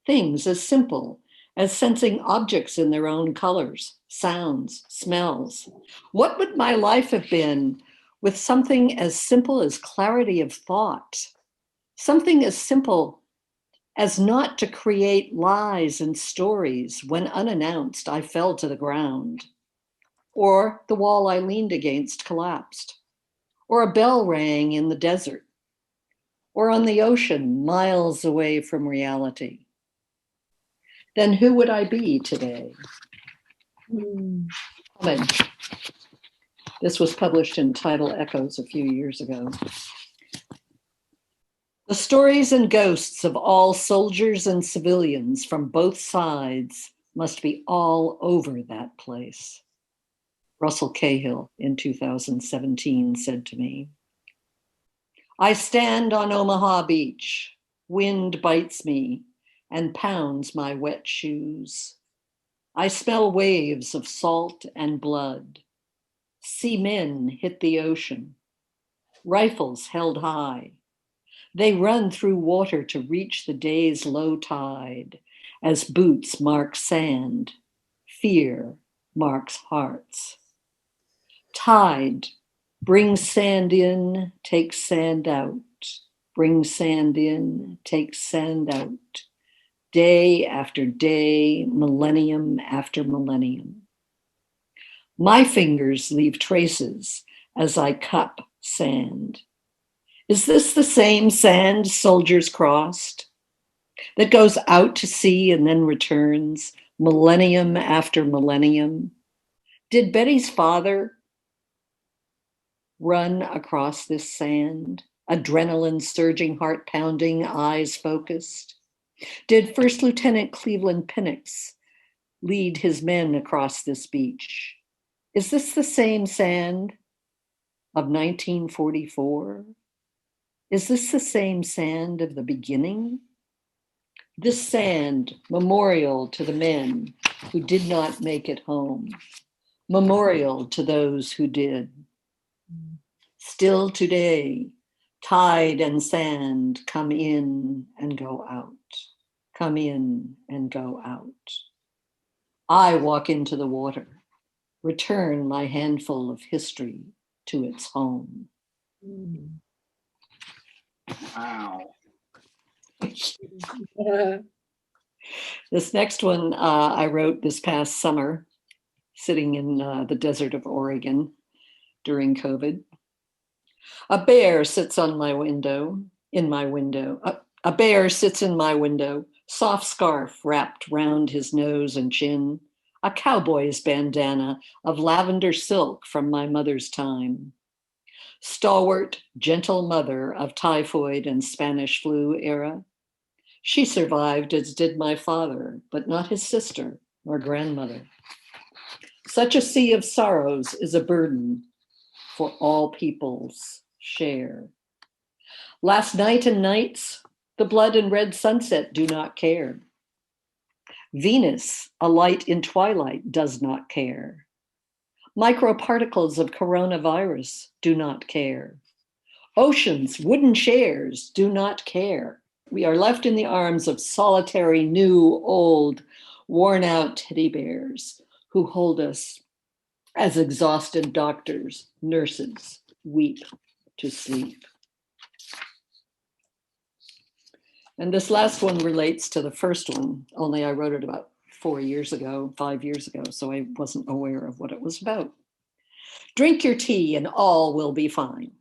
L: Things as simple as sensing objects in their own colors, sounds, smells. What would my life have been with something as simple as clarity of thought? Something as simple as not to create lies and stories when unannounced I fell to the ground, or the wall I leaned against collapsed, or a bell rang in the desert, or on the ocean miles away from reality. Then who would I be today? Homage. This was published in Tidal Echoes a few years ago. The stories and ghosts of all soldiers and civilians from both sides must be all over that place. Russell Cahill in 2017 said to me, I stand on Omaha Beach, wind bites me and pounds my wet shoes. I smell waves of salt and blood, see men hit the ocean, rifles held high. They run through water to reach the day's low tide as boots mark sand, fear marks hearts. Tide brings sand in, takes sand out, brings sand in, takes sand out, day after day, millennium after millennium. My fingers leave traces as I cup sand. Is this the same sand soldiers crossed that goes out to sea and then returns millennium after millennium? Did Betty's father run across this sand, adrenaline surging, heart pounding, eyes focused? Did First Lieutenant Cleveland Penix lead his men across this beach? Is this the same sand of 1944? Is this the same sand of the beginning? This sand, memorial to the men who did not make it home, memorial to those who did. Still today, tide and sand come in and go out, come in and go out. I walk into the water, return my handful of history to its home.
E: Wow.
L: This next one I wrote this past summer, sitting in the desert of Oregon during COVID. A bear sits on my window, in my window. A bear sits in my window, soft scarf wrapped round his nose and chin, a cowboy's bandana of lavender silk from my mother's time. Stalwart, gentle mother of typhoid and Spanish flu era. She survived, as did my father, but not his sister or grandmother. Such a sea of sorrows is a burden for all peoples share. Last night and nights, the blood and red sunset do not care. Venus, a light in twilight, does not care. Microparticles of coronavirus do not care. Oceans, wooden chairs do not care. We are left in the arms of solitary, new, old, worn out teddy bears who hold us as exhausted doctors, nurses weep to sleep. And this last one relates to the first one, only I wrote it about 4 years ago, 5 years ago, so I wasn't aware of what it was about. Drink your tea and all will be fine.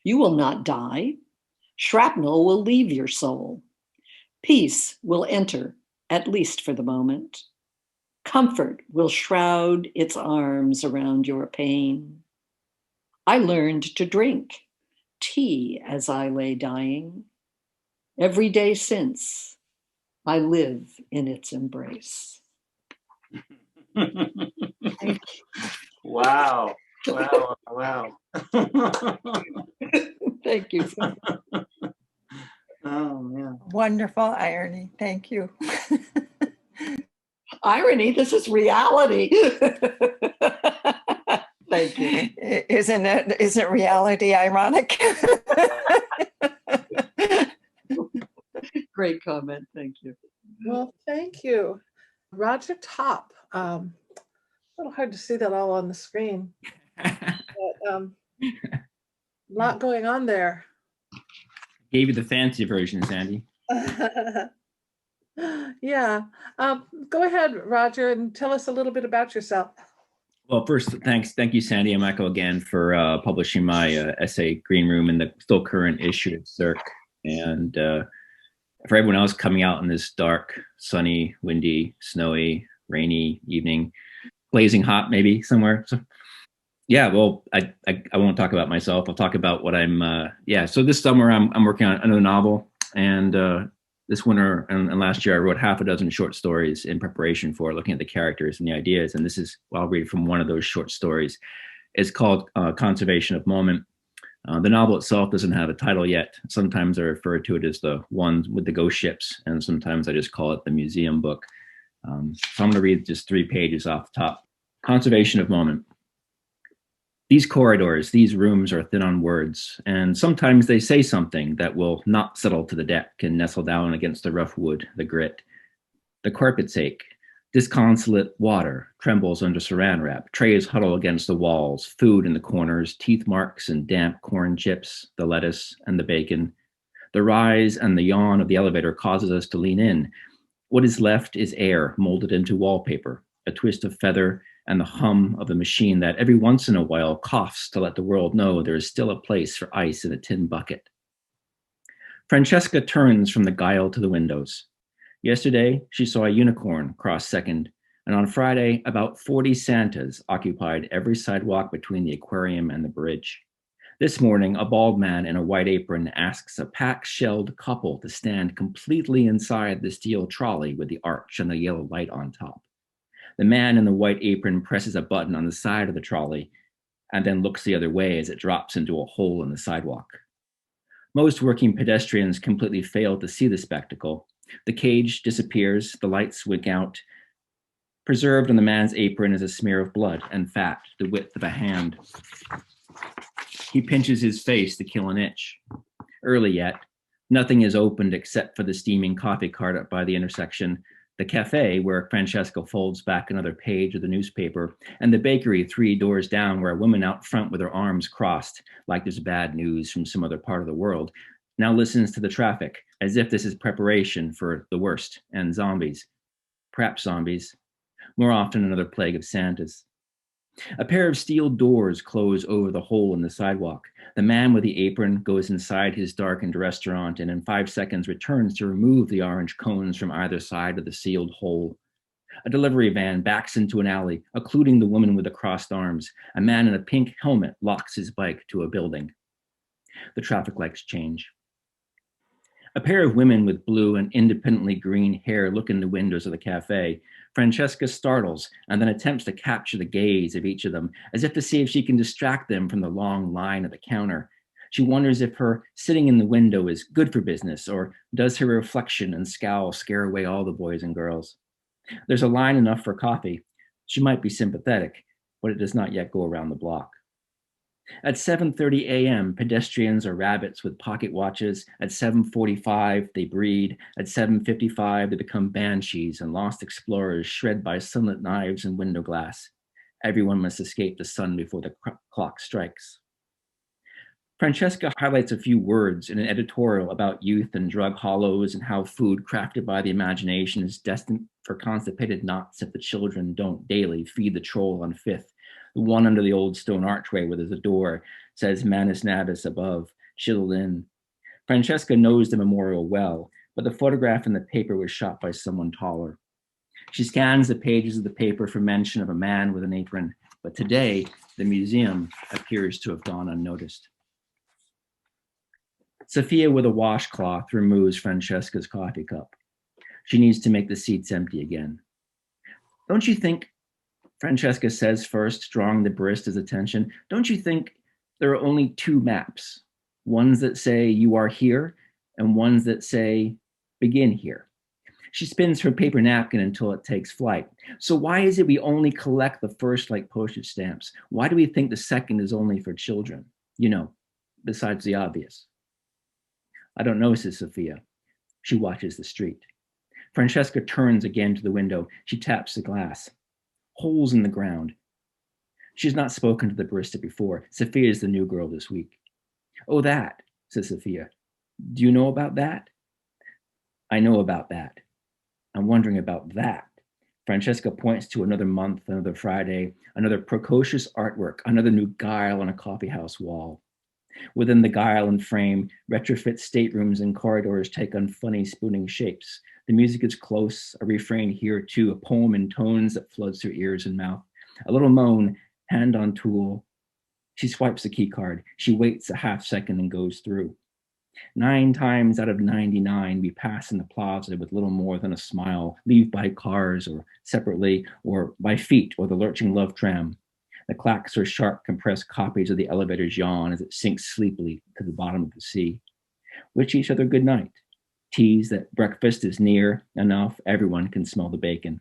L: You will not die. Shrapnel will leave your soul. Peace will enter, at least for the moment. Comfort will shroud its arms around your pain. I learned to drink tea as I lay dying. Every day since, I live in its embrace.
E: Wow. Wow. Wow.
L: Thank you.
E: Oh, man.
M: Wonderful irony. Thank you.
L: Irony, this is reality. Thank you.
M: Isn't reality ironic?
L: Great comment. Thank you.
C: Well, thank you. Roger Top. A little hard to see that all on the screen. But, lot going on there.
N: Gave you the fancy version, Sandy.
C: Yeah. Go ahead, Roger, and tell us a little bit about yourself.
N: Well, first, thank you, Sandy and Michael, again for publishing my essay, Green Room, in the still current issue of Cirque. And for everyone else coming out in this dark, sunny, windy, snowy, rainy evening, blazing hot maybe somewhere. So, yeah, well, I won't talk about myself. I'll talk about what I'm, so this summer I'm working on another novel. And this winter and last year, I wrote half a dozen short stories in preparation for looking at the characters and the ideas. And this is, well, I'll read from one of those short stories. It's called Conservation of Moment. The novel itself doesn't have a title yet. Sometimes I refer to it as the one with the ghost ships, and sometimes I just call it the museum book. So I'm going to read just 3 pages off the top. Conservation of Moment. These corridors, these rooms are thin on words, and sometimes they say something that will not settle to the deck and nestle down against the rough wood, the grit. The carpets ache. Disconsolate water trembles under saran wrap. Trays huddle against the walls, food in the corners, teeth marks and damp corn chips, the lettuce and the bacon. The rise and the yawn of the elevator causes us to lean in. What is left is air molded into wallpaper, a twist of feather, and the hum of the machine that every once in a while coughs to let the world know there is still a place for ice in a tin bucket. Francesca turns from the guile to the windows. Yesterday, she saw a unicorn cross second, and on Friday, about 40 Santas occupied every sidewalk between the aquarium and the bridge. This morning, a bald man in a white apron asks a pack-shelled couple to stand completely inside the steel trolley with the arch and the yellow light on top. The man in the white apron presses a button on the side of the trolley and then looks the other way as it drops into a hole in the sidewalk. Most working pedestrians completely fail to see the spectacle. The cage disappears, the lights wink out. Preserved on the man's apron is a smear of blood and fat, the width of a hand. He pinches his face to kill an itch. Early yet, nothing is opened except for the steaming coffee cart up by the intersection, the cafe where Francesca folds back another page of the newspaper, and the bakery 3 doors down where a woman out front with her arms crossed, like there's bad news from some other part of the world, now listens to the traffic as if this is preparation for the worst and zombies. Perhaps zombies. More often another plague of Santas. A pair of steel doors close over the hole in the sidewalk. The man with the apron goes inside his darkened restaurant and in 5 seconds returns to remove the orange cones from either side of the sealed hole. A delivery van backs into an alley, occluding the woman with the crossed arms. A man in a pink helmet locks his bike to a building. The traffic lights change. A pair of women with blue and independently green hair look in the windows of the cafe. Francesca startles and then attempts to capture the gaze of each of them, as if to see if she can distract them from the long line at the counter. She wonders if her sitting in the window is good for business, or does her reflection and scowl scare away all the boys and girls. There's a line enough for coffee. She might be sympathetic, but it does not yet go around the block. At 7:30 a.m., pedestrians are rabbits with pocket watches. At 7:45, they breed. At 7:55, they become banshees and lost explorers shred by sunlit knives and window glass. Everyone must escape the sun before the clock strikes. Francesca highlights a few words in an editorial about youth and drug hollows and how food crafted by the imagination is destined for constipated knots if the children don't daily feed the troll on Fifth. The one under the old stone archway where there's a door says Manus Natus above, chiseled in. Francesca knows the memorial well, but the photograph in the paper was shot by someone taller. She scans the pages of the paper for mention of a man with an apron, but today the museum appears to have gone unnoticed. Sophia with a washcloth removes Francesca's coffee cup. She needs to make the seats empty again. Don't you think, Francesca says first, drawing the barista's attention, don't you think there are only two maps? Ones that say you are here and ones that say begin here. She spins her paper napkin until it takes flight. So why is it we only collect the first like postage stamps? Why do we think the second is only for children? You know, besides the obvious. I don't know, says Sophia. She watches the street. Francesca turns again to the window. She taps the glass. Holes in the ground. She's not spoken to the barista before. Sophia is the new girl this week. Oh, that, says Sophia. Do you know about that? I know about that. I'm wondering about that. Francesca points to another month, another Friday, another precocious artwork, another new guile on a coffeehouse wall. Within the guile and frame, retrofit staterooms and corridors take on funny spooning shapes. The music is close, a refrain here too, a poem in tones that floods her ears and mouth. A little moan, hand on tool. She swipes the key card. She waits a half second and goes through. 9 times out of 99, we pass in the plaza with little more than a smile, leave by cars or separately, or by feet or the lurching love tram. The clacks are sharp, compressed copies of the elevator's yawn as it sinks sleepily to the bottom of the sea. Wish each other good night. Tease that breakfast is near enough, everyone can smell the bacon.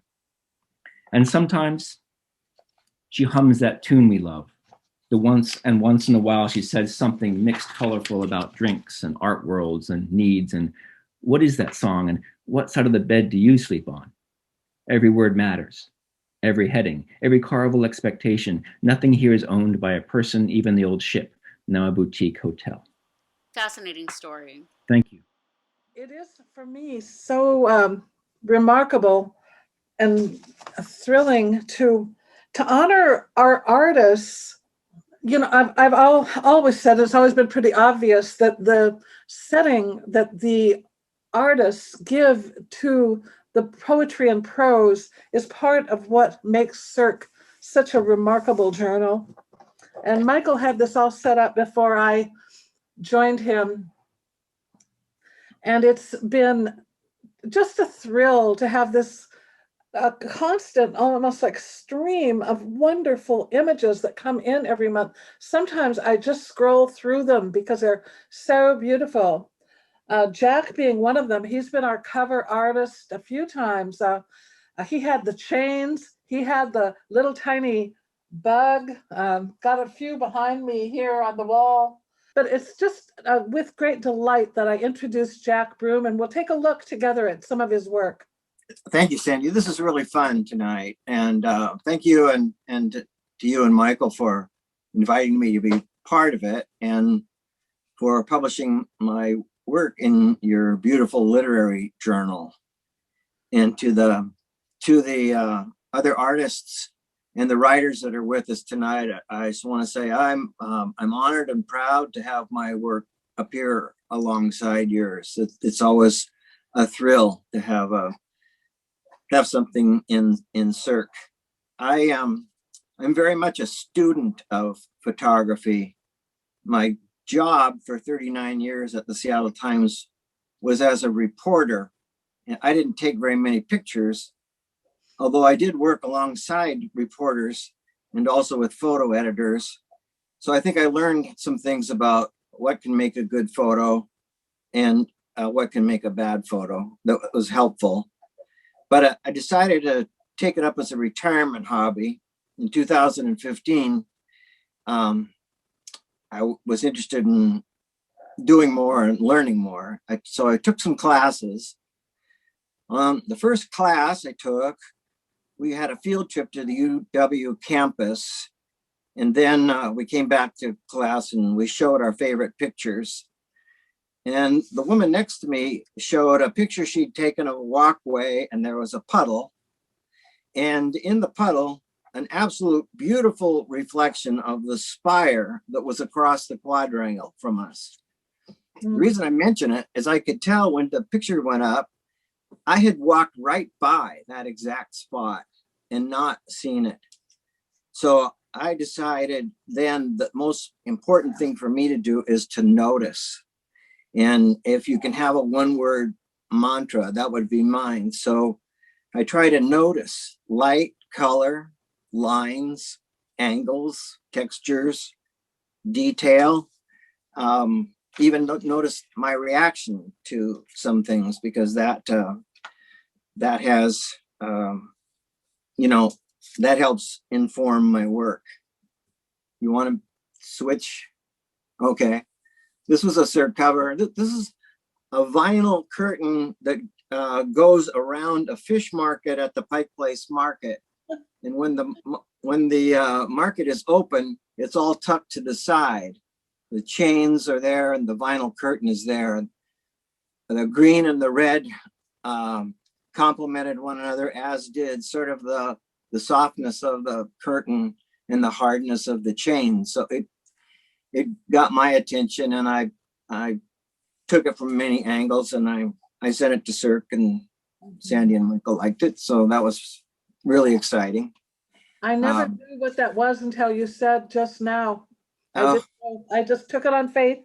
N: And sometimes she hums that tune we love. Once in a while she says something mixed colorful about drinks and art worlds and needs and what is that song and what side of the bed do you sleep on? Every word matters. Every heading, every carnival expectation. Nothing here is owned by a person, even the old ship, now a boutique hotel.
A: Fascinating story.
N: Thank you.
C: It is, for me, so remarkable and thrilling to honor our artists. You know, I've always said, it's always been pretty obvious that the setting that the artists give to the poetry and prose is part of what makes Cirque such a remarkable journal. And Michael had this all set up before I joined him. And it's been just a thrill to have this constant, almost like stream of wonderful images that come in every month. Sometimes I just scroll through them because they're so beautiful. Jack being one of them, he's been our cover artist a few times. He had the chains, he had the little tiny bug, got a few behind me here on the wall. But it's just with great delight that I introduced Jack Broom, and we'll take a look together at some of his work.
O: Thank you, Sandy. This is really fun tonight. And thank you and to you and Michael for inviting me to be part of it and for publishing my work in your beautiful literary journal. And to the other artists and the writers that are with us tonight, I just want to say I'm honored and proud to have my work appear alongside yours. It's always a thrill to have something in Cirque. I'm very much a student of photography. My job for 39 years at the Seattle Times was as a reporter. And I didn't take very many pictures, although I did work alongside reporters and also with photo editors. So I think I learned some things about what can make a good photo and what can make a bad photo. That was helpful. But I decided to take it up as a retirement hobby. In 2015, I was interested in doing more and learning more. So I took some classes. The first class I took, we had a field trip to the UW campus And then we came back to class and we showed our favorite pictures. And the woman next to me showed a picture she'd taken of a walkway, and there was a puddle. And in the puddle, an absolute beautiful reflection of the spire that was across the quadrangle from us. The reason I mention it is I could tell when the picture went up, I had walked right by that exact spot and not seen it. So I decided then the most important thing for me to do is to notice. And if you can have a one-word mantra, that would be mine. So I try to notice light, color, lines, angles, textures, detail, even notice my reaction to some things, because that has, that helps inform my work. You want to switch? Okay. This was a Cirque cover. This is a vinyl curtain that goes around a fish market at the Pike Place Market. And when the market is open, it's all tucked to the side. The chains are there and the vinyl curtain is there. The green and the red complemented one another, as did sort of the softness of the curtain and the hardness of the chain. So it got my attention, and I took it from many angles, and I sent it to Cirque, and Sandy and Michael liked it. So that was really exciting.
C: I never knew what that was until you said just now. I just took it on faith.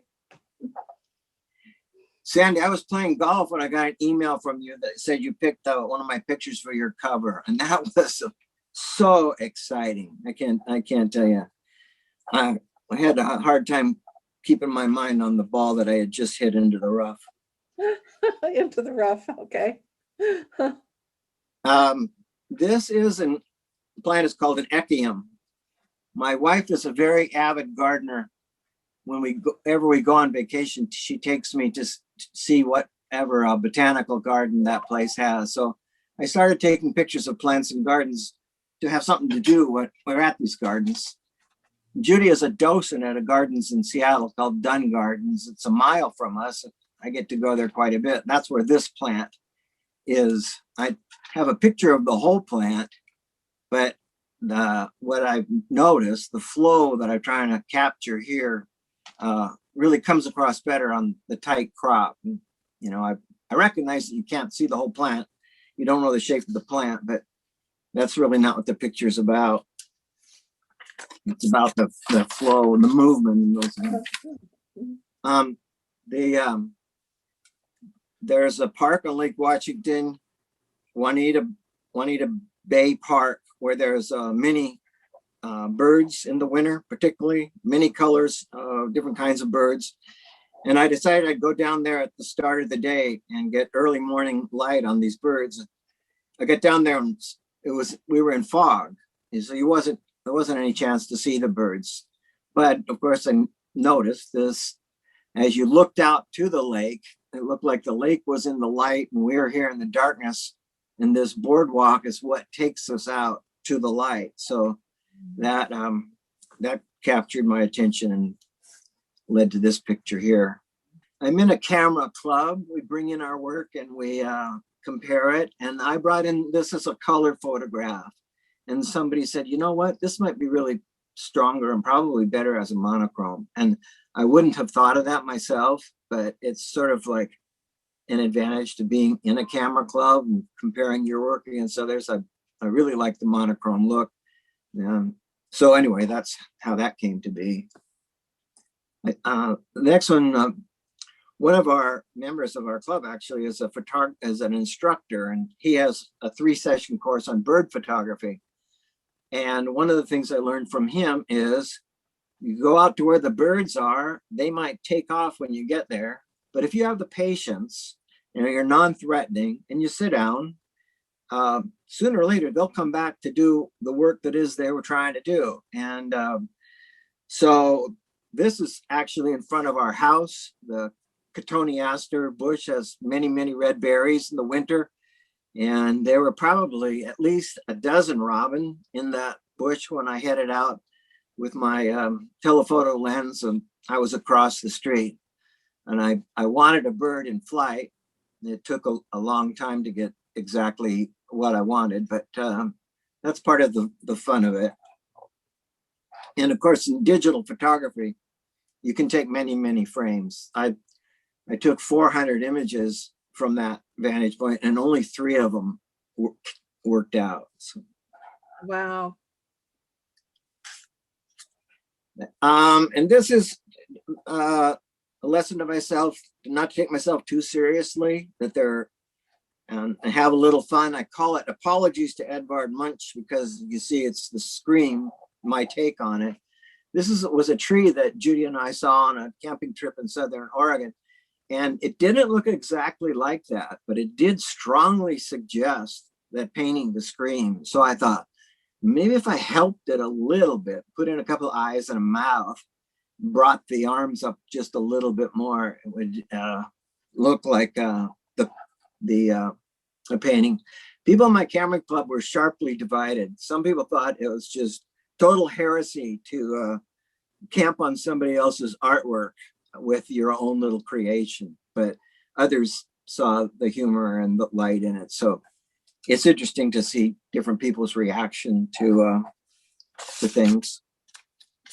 O: Sandy, I was playing golf when I got an email from you that said you picked out one of my pictures for your cover, and that was so exciting. I can't tell you. I had a hard time keeping my mind on the ball that I had just hit into the rough.
C: Into the rough, okay.
O: This is a plant is called an echium. My wife is a very avid gardener. When we go on vacation, she takes me to see whatever botanical garden that place has. So I started taking pictures of plants and gardens to have something to do when we're at these gardens. Judy is a docent at a gardens in Seattle called Dunn Gardens. It's a mile from us. I get to go there quite a bit. That's where this plant is. I have a picture of the whole plant, but what I've noticed, the flow that I'm trying to capture here really comes across better on the tight crop. And, I recognize that you can't see the whole plant. You don't know the shape of the plant, but that's really not what the picture is about. It's about the flow and the movement and those things. There's a park on Lake Washington, Juanita Bay Park, where there's many birds in the winter, particularly many colors, different kinds of birds. And I decided I'd go down there at the start of the day and get early morning light on these birds. I got down there and we were in fog, so there wasn't any chance to see the birds. But of course, I noticed this as you looked out to the lake. It looked like the lake was in the light and we were here in the darkness. And this boardwalk is what takes us out to the light. So that captured my attention and led to this picture here. I'm in a camera club. We bring in our work and we compare it. And I brought in this as a color photograph. And somebody said, you know what, this might be really stronger and probably better as a monochrome. And I wouldn't have thought of that myself, but it's sort of like an advantage to being in a camera club and comparing your work against others. I really like the monochrome look. So anyway, that's how that came to be. The next one of our members of our club actually is an instructor, and he has a 3-session course on bird photography. And one of the things I learned from him is you go out to where the birds are, they might take off when you get there. But if you have the patience, you're non-threatening and you sit down, sooner or later, they'll come back to do the work that is they were trying to do. And so this is actually in front of our house. The cotoneaster bush has many, many red berries in the winter. And there were probably at least a dozen robin in that bush when I headed out with my telephoto lens, and I was across the street, and I wanted a bird in flight. It took a long time to get exactly what I wanted, but that's part of the fun of it. And of course, in digital photography, you can take many, many frames. I took 400 images from that vantage point, and only 3 of them worked out. So.
C: Wow.
O: And this is a lesson to myself, not to take myself too seriously, that they're and have a little fun. I call it Apologies to Edvard Munch, because you see it's the scream, my take on it. This was a tree that Judy and I saw on a camping trip in Southern Oregon. And it didn't look exactly like that, but it did strongly suggest that painting the scream. So I thought, maybe if I helped it a little bit, put in a couple of eyes and a mouth, brought the arms up just a little bit more, it would look like the painting. People in my camera club were sharply divided. Some people thought it was just total heresy to camp on somebody else's artwork with your own little creation, but others saw the humor and the light in it. So it's interesting to see different people's reaction to things.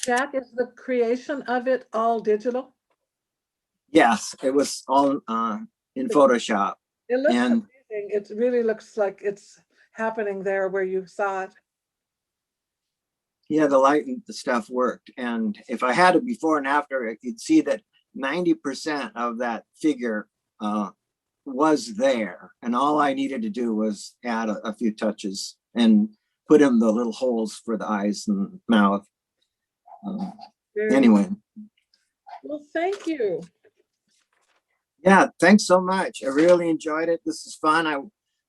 C: Jack, is the creation of it all digital?
O: Yes, it was all in Photoshop.
C: It looks amazing. It really looks like it's happening there where you saw it.
O: Yeah, the light and the stuff worked. And if I had it before and after, you'd see that 90% of that figure was there. And all I needed to do was add a few touches and put in the little holes for the eyes and mouth. Anyway.
C: Well, thank you.
O: Yeah, thanks so much. I really enjoyed it. This is fun. I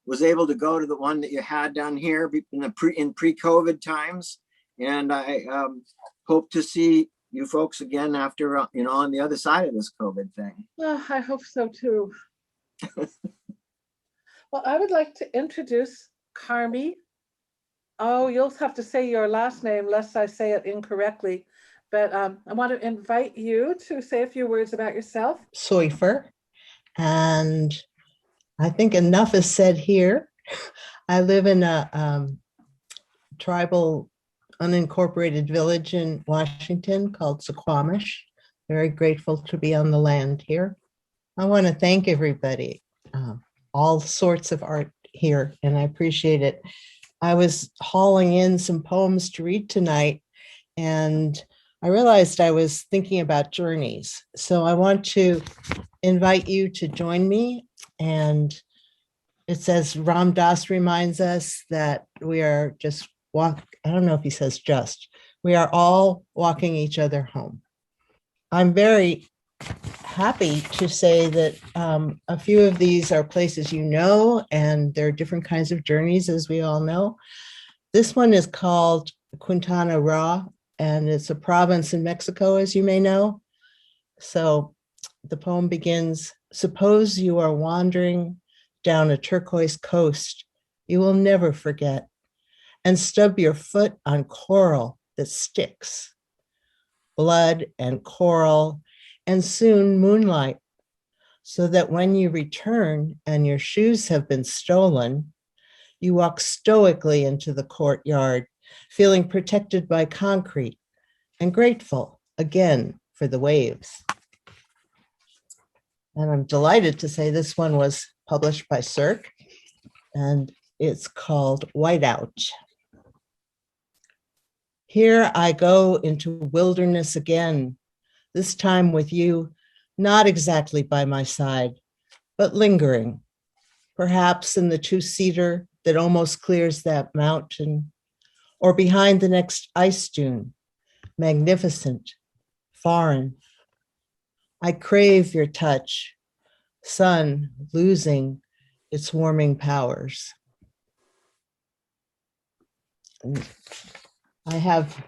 O: was able to go to the one that you had down here in pre-COVID times. And I hope to see you folks again after, on the other side of this COVID thing.
C: Oh, I hope so too. Well, I would like to introduce Carmi. Oh, you'll have to say your last name lest I say it incorrectly. But I want to invite you to say a few words about yourself.
P: Soifer. And I think enough is said here. I live in a tribal unincorporated village in Washington called Suquamish. Very grateful to be on the land here. I want to thank everybody, all sorts of art here, and I appreciate it. I was hauling in some poems to read tonight, and I realized I was thinking about journeys. So I want to invite you to join me. And it says, Ram Dass reminds us that we are just I don't know if he says just, we are all walking each other home. I'm very happy to say that a few of these are places and there are different kinds of journeys, as we all know. This one is called Quintana Roo, and it's a province in Mexico, as you may know. So the poem begins, suppose you are wandering down a turquoise coast you will never forget, and stub your foot on coral that sticks. Blood and coral, and soon moonlight, so that when you return and your shoes have been stolen, you walk stoically into the courtyard, feeling protected by concrete and grateful again for the waves. And I'm delighted to say this one was published by Cirque, and it's called Whiteout. Here I go into wilderness again, this time with you, not exactly by my side, but lingering, perhaps in the two-seater that almost clears that mountain, or behind the next ice dune, magnificent, foreign. I crave your touch, sun losing its warming powers. And I have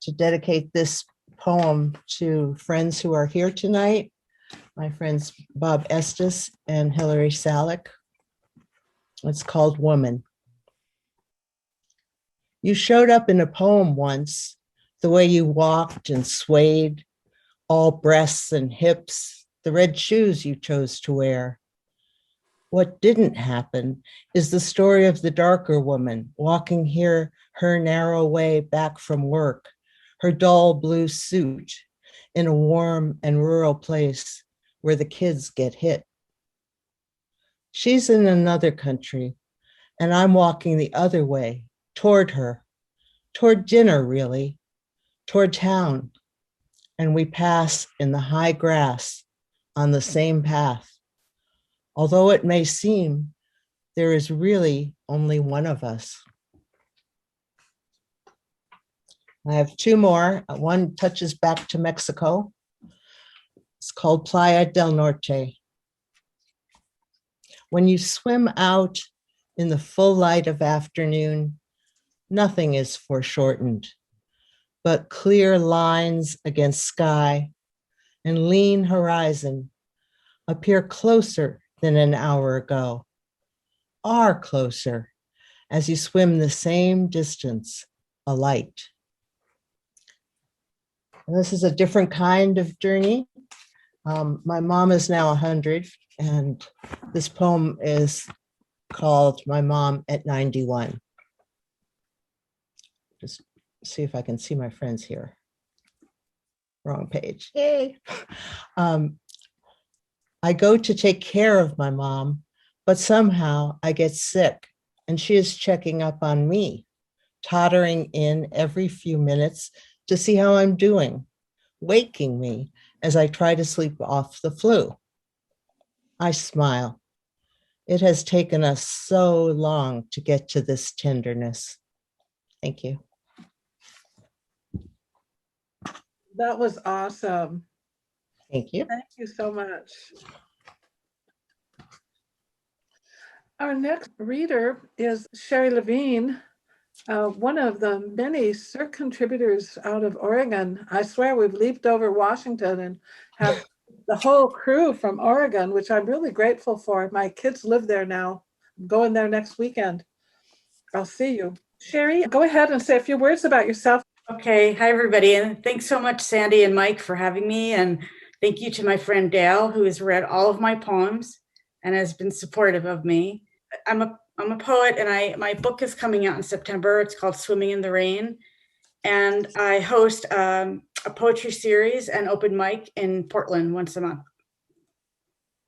P: to dedicate this poem to friends who are here tonight, my friends Bob Estes and Hilary Salick. It's called Woman. You showed up in a poem once, the way you walked and swayed, all breasts and hips, the red shoes you chose to wear. What didn't happen is the story of the darker woman walking here her narrow way back from work, her dull blue suit in a warm and rural place where the kids get hit. She's in another country, and I'm walking the other way, toward her, toward dinner, really, toward town. And we pass in the high grass on the same path. Although it may seem there is really only one of us. I have two more. One touches back to Mexico. It's called Playa del Norte. When you swim out in the full light of afternoon, nothing is foreshortened, but clear lines against sky and lean horizon appear closer than an hour ago, are closer as you swim the same distance, alight. And this is a different kind of journey. My mom is now 100, and this poem is called My Mom at 91. Just see if I can see my friends here. Wrong page. Yay. I go to take care of my mom, but somehow I get sick, and she is checking up on me, tottering in every few minutes to see how I'm doing, waking me as I try to sleep off the flu. I smile. It has taken us so long to get to this tenderness. Thank you.
C: That was awesome.
P: Thank you.
C: Thank you so much. Our next reader is Sherry Levine, one of the many Cirque contributors out of Oregon. I swear we've leaped over Washington and have the whole crew from Oregon, which I'm really grateful for. My kids live there now. I'm going there next weekend. I'll see you. Sherry, go ahead and say a few words about yourself.
Q: Okay, hi everybody, and thanks so much Sandy and Mike for having me, and thank you to my friend Dale who has read all of my poems and has been supportive of me. I'm a poet, and my book is coming out in September. It's called Swimming in the Rain, and I host a poetry series and open mic in Portland once a month.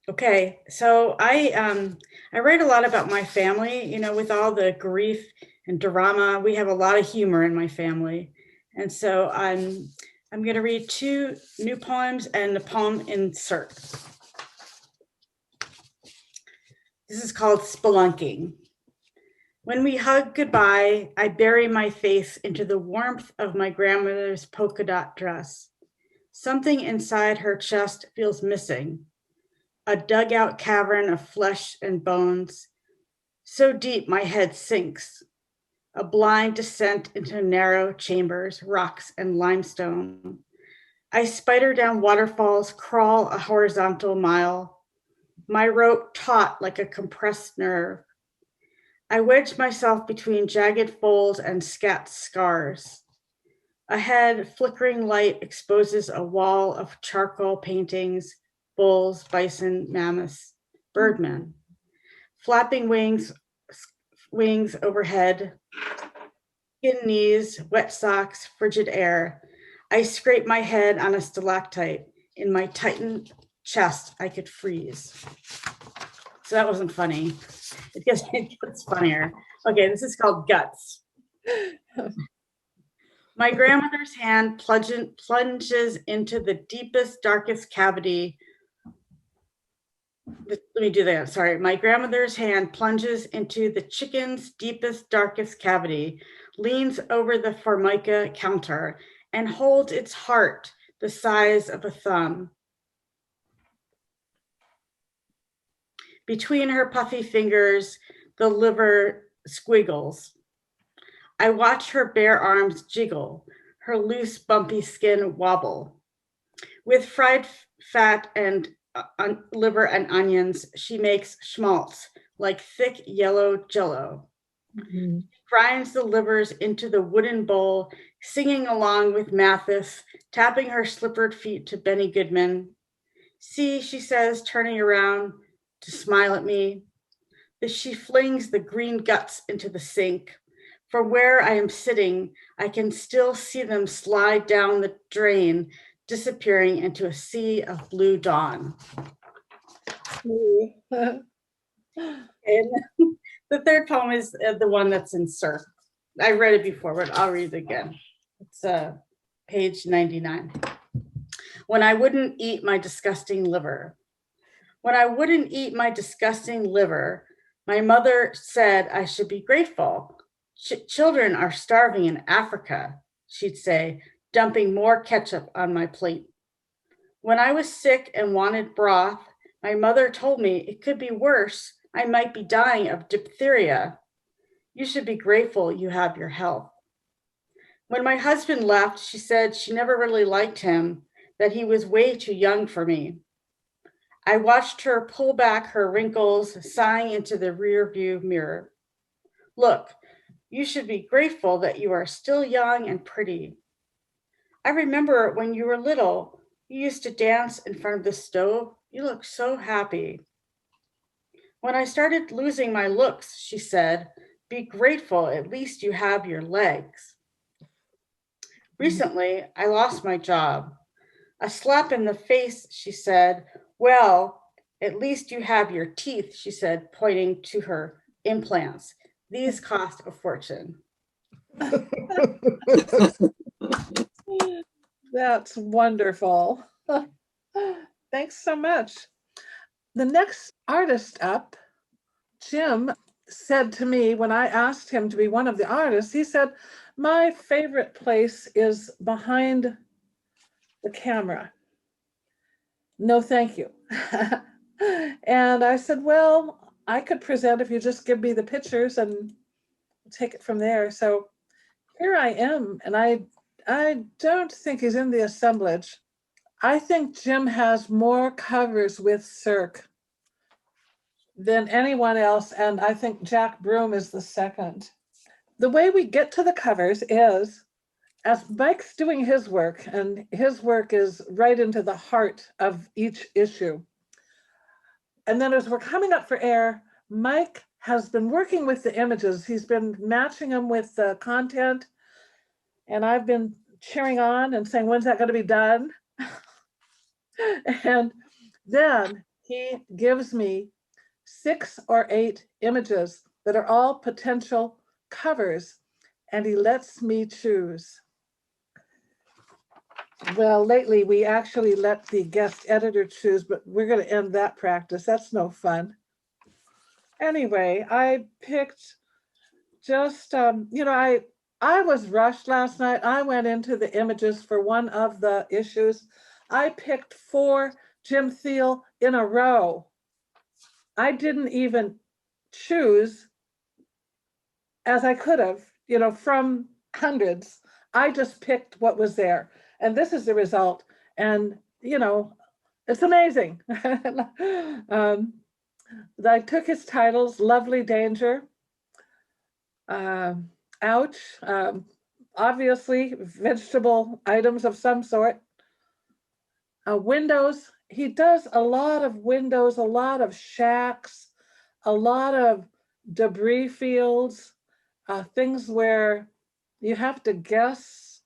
Q: Okay, so I write a lot about my family. You know, with all the grief and drama, we have a lot of humor in my family. And so I'm going to read two new poems and a poem in Cirque. This is called Spelunking. When we hug goodbye, I bury my face into the warmth of my grandmother's polka dot dress. Something inside her chest feels missing, a dugout cavern of flesh and bones. So deep my head sinks. A blind descent into narrow chambers, rocks, and limestone. I spider down waterfalls, crawl a horizontal mile, my rope taut like a compressed nerve. I wedge myself between jagged folds and scat scars. Ahead, flickering light exposes a wall of charcoal paintings, bulls, bison, mammoths, birdmen. Flapping wings overhead, skin knees, wet socks, frigid air. I scrape my head on a stalactite. In my tightened chest, I could freeze. So that wasn't funny. It gets funnier. Okay, this is called Guts. My grandmother's hand plunges into the deepest, darkest cavity. Let me do that. Sorry. My grandmother's hand plunges into the chicken's deepest, darkest cavity, leans over the formica counter, and holds its heart the size of a thumb. Between her puffy fingers, the liver squiggles. I watch her bare arms jiggle, her loose, bumpy skin wobble. With fried fat and liver and onions, she makes schmaltz like thick yellow jello.
B: Mhm.
Q: Grinds the livers into the wooden bowl, singing along with Mathis, tapping her slippered feet to Benny Goodman. See, she says, turning around to smile at me. As she flings the green guts into the sink. From where I am sitting, I can still see them slide down the drain, disappearing into a sea of blue dawn. And the third poem is the one that's in Cirque. I read it before, but I'll read it again. It's page 99. When I wouldn't eat my disgusting liver. When I wouldn't eat my disgusting liver, my mother said I should be grateful. Children are starving in Africa, she'd say, dumping more ketchup on my plate. When I was sick and wanted broth, my mother told me it could be worse. I might be dying of diphtheria. You should be grateful you have your health. When my husband left, she said she never really liked him, that he was way too young for me. I watched her pull back her wrinkles, sighing into the rearview mirror. Look, you should be grateful that you are still young and pretty. I remember when you were little, you used to dance in front of the stove. You look so happy. When I started losing my looks, she said, be grateful, at least you have your legs. Recently, I lost my job. A slap in the face, she said. Well, at least you have your teeth, she said, pointing to her implants. These cost a fortune.
C: That's wonderful. Thanks so much. The next artist up, Jim, said to me when I asked him to be one of the artists, he said, my favorite place is behind the camera. No, thank you. And I said, well, I could present if you just give me the pictures and take it from there. So here I am, and I don't think he's in the assemblage. I think Jim has more covers with Cirque than anyone else, and I think Jack Broom is the second. The way we get to the covers is, as Mike's doing his work, and his work is right into the heart of each issue. And then as we're coming up for air, Mike has been working with the images. He's been matching them with the content, and I've been cheering on and saying, when's that going to be done? And then he gives me 6 or 8 images that are all potential covers, and he lets me choose. Well, lately we actually let the guest editor choose, but we're going to end that practice. That's no fun. Anyway, I picked just, I was rushed last night. I went into the images for one of the issues. I picked 4 Jim Thiel in a row. I didn't even choose as I could have, from hundreds. I just picked what was there. And this is the result. And, it's amazing. I took his titles, Lovely Danger, Ouch, obviously vegetable items of some sort. Windows, he does a lot of windows, a lot of shacks, a lot of debris fields, things where you have to guess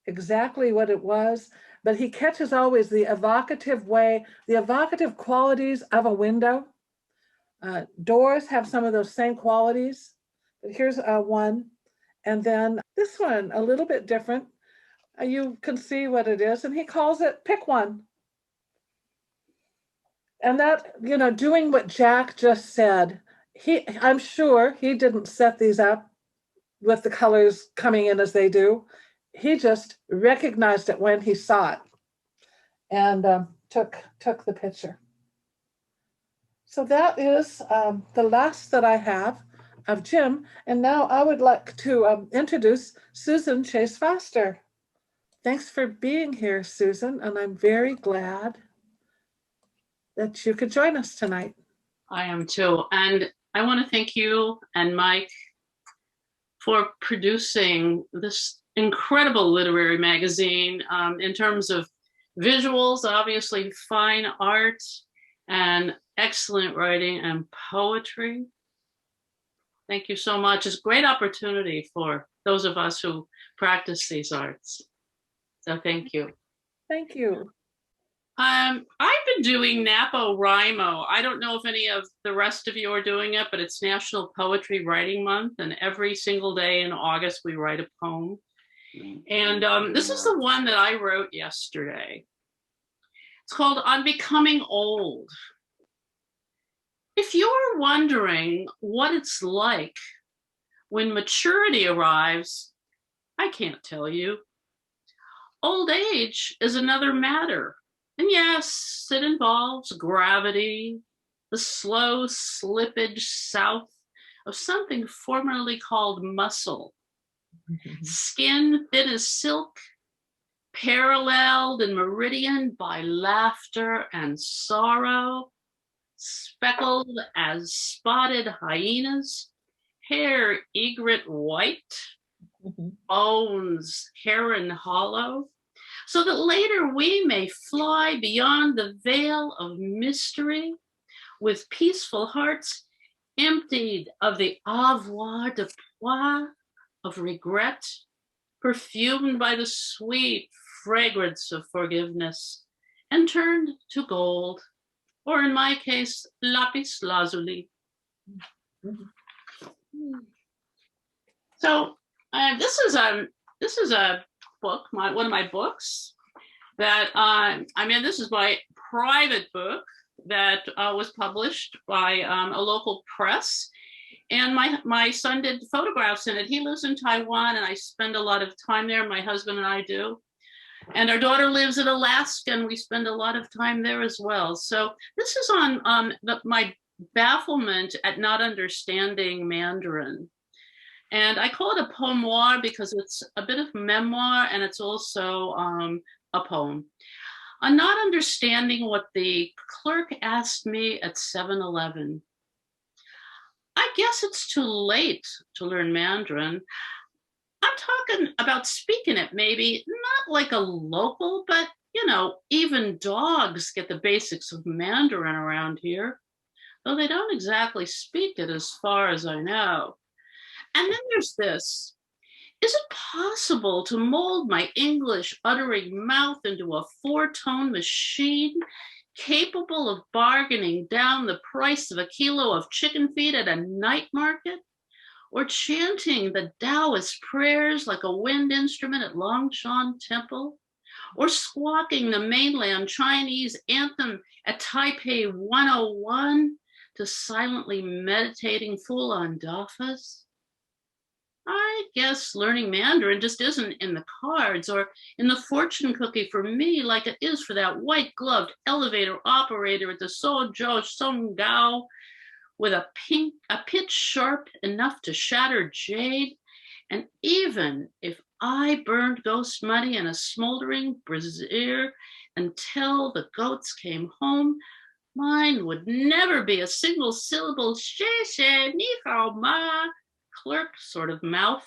C: exactly what it was, but he catches always the evocative way, the evocative qualities of a window. Doors have some of those same qualities, but here's one. And then this one, a little bit different. You can see what it is, and he calls it Pick One. And that, doing what Jack just said, I'm sure he didn't set these up with the colors coming in as they do. He just recognized it when he saw it and took the picture. So that is the last that I have of Jim. And now I would like to introduce Susan Chase Foster. Thanks for being here, Susan, and I'm very glad that you could join us tonight.
R: I am too. And I want to thank you and Mike for producing this incredible literary magazine in terms of visuals, obviously fine art and excellent writing and poetry. Thank you so much. It's a great opportunity for those of us who practice these arts. So thank you.
C: Thank you.
R: I've been doing NaPoWriMo. I don't know if any of the rest of you are doing it, but it's National Poetry Writing Month, and every single day in August we write a poem. And this is the one that I wrote yesterday. It's called On Becoming Old. If you're wondering what it's like when maturity arrives, I can't tell you. Old age is another matter. And yes, it involves gravity, the slow slippage south of something formerly called muscle. Skin thin as silk, paralleled and meridian by laughter and sorrow, speckled as spotted hyenas, hair egret white, bones heron hollow, so that later we may fly beyond the veil of mystery with peaceful hearts emptied of the avoir de pois of regret, perfumed by the sweet fragrance of forgiveness, and turned to gold, or in my case, lapis lazuli. So this is a book, one of my books that this is my private book that was published by a local press, and my son did photographs in it. He lives in Taiwan, and I spend a lot of time there. My husband and I do, and our daughter lives in Alaska, and we spend a lot of time there as well. So this is on my bafflement at not understanding Mandarin. And I call it a poemoir because it's a bit of memoir, and it's also a poem. On not understanding what the clerk asked me at 7-Eleven. I guess it's too late to learn Mandarin. I'm talking about speaking it, maybe not like a local, but even dogs get the basics of Mandarin around here, though they don't exactly speak it as far as I know. And then there's this. Is it possible to mold my English uttering mouth into a four-tone machine capable of bargaining down the price of a kilo of chicken feet at a night market? Or chanting the Taoist prayers like a wind instrument at Longshan Temple? Or squawking the mainland Chinese anthem at Taipei 101 to silently meditating Fulan Dafas? I guess learning Mandarin just isn't in the cards or in the fortune cookie for me like it is for that white-gloved elevator operator at the Sozhou Songgao with a pitch sharp enough to shatter jade. And even if I burned ghost money in a smoldering brazier until the goats came home, mine would never be a single syllable she ni hao ma clerk sort of mouth,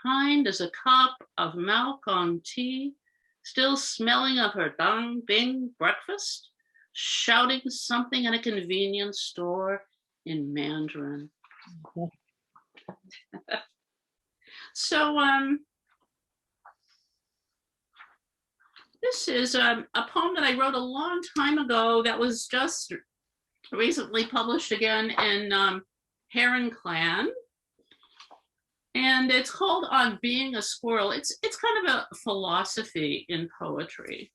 R: kind as a cup of Malkong tea, still smelling of her dang bing breakfast, shouting something in a convenience store in Mandarin. So this is a poem that I wrote a long time ago that was just recently published again in Heron Clan. And it's called On Being a Squirrel. It's kind of a philosophy in poetry.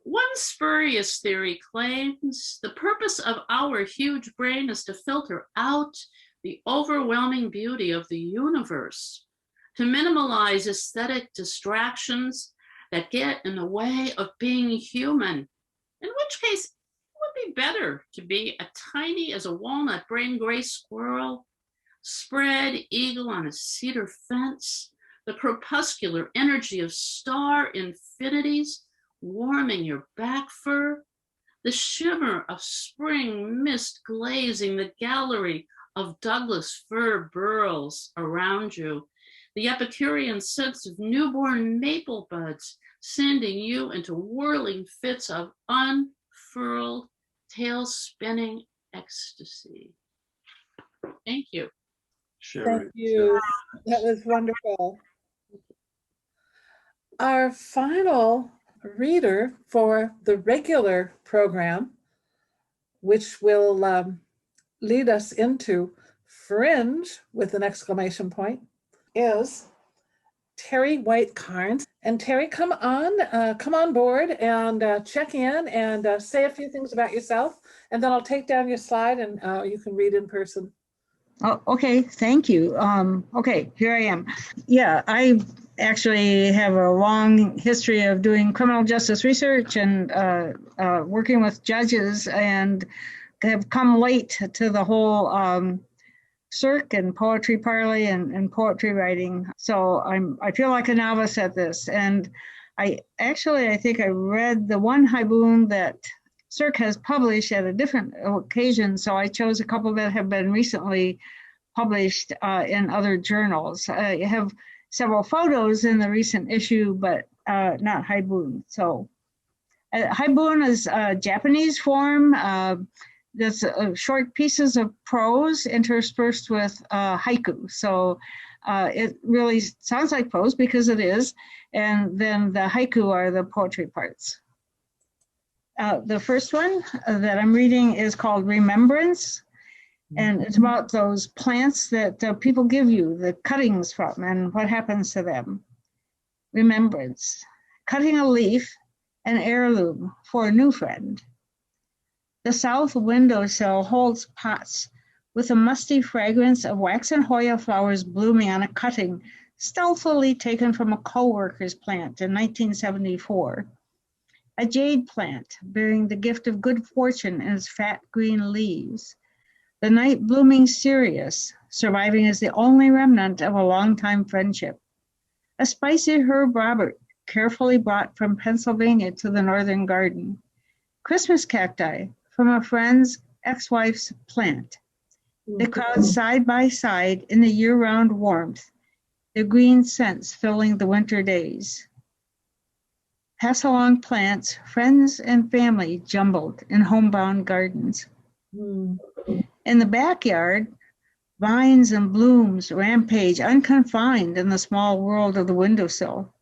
R: One spurious theory claims the purpose of our huge brain is to filter out the overwhelming beauty of the universe, to minimalize aesthetic distractions that get in the way of being human, in which case it would be better to be a tiny as a walnut brain gray squirrel, spread eagle on a cedar fence, the crepuscular energy of star infinities warming your back fur, the shimmer of spring mist glazing the gallery of Douglas fir burls around you, the Epicurean sense of newborn maple buds sending you into whirling fits of unfurled, tail-spinning ecstasy. Thank you.
C: Thank you. That was wonderful. Our final reader for the regular program, which will lead us into Fringe with an exclamation point, is Terry White Carnes. And Terry, come on board and check in and say a few things about yourself, and then I'll take down your slide and you can read in person.
S: Oh, okay, thank you. Okay, here I am. Yeah, I actually have a long history of doing criminal justice research and working with judges, and have come late to the whole Cirque and poetry parley and poetry writing. So I feel like a novice at this. And I think I read the one haibun that Cirque has published at a different occasion. So I chose a couple that have been recently published in other journals. I have several photos in the recent issue, but not haibun. So haibun is a Japanese form. There's short pieces of prose interspersed with haiku. So it really sounds like prose because it is. And then the haiku are the poetry parts. The first one that I'm reading is called Remembrance. And it's about those plants that people give you, the cuttings from, and what happens to them. Remembrance. Cutting a leaf, an heirloom for a new friend. The south windowsill holds pots with a musty fragrance of waxen Hoya flowers blooming on a cutting stealthily taken from a co-worker's plant in 1974. A jade plant bearing the gift of good fortune in its fat green leaves. The night blooming cereus, surviving as the only remnant of a longtime friendship. A spicy herb Robert, carefully brought from Pennsylvania to the northern garden. Christmas cacti, from a friend's ex-wife's plant. They crowd side by side in the year-round warmth, their green scents filling the winter days. Pass along plants, friends and family jumbled in homebound gardens. In the backyard, vines and blooms rampage unconfined in the small world of the windowsill.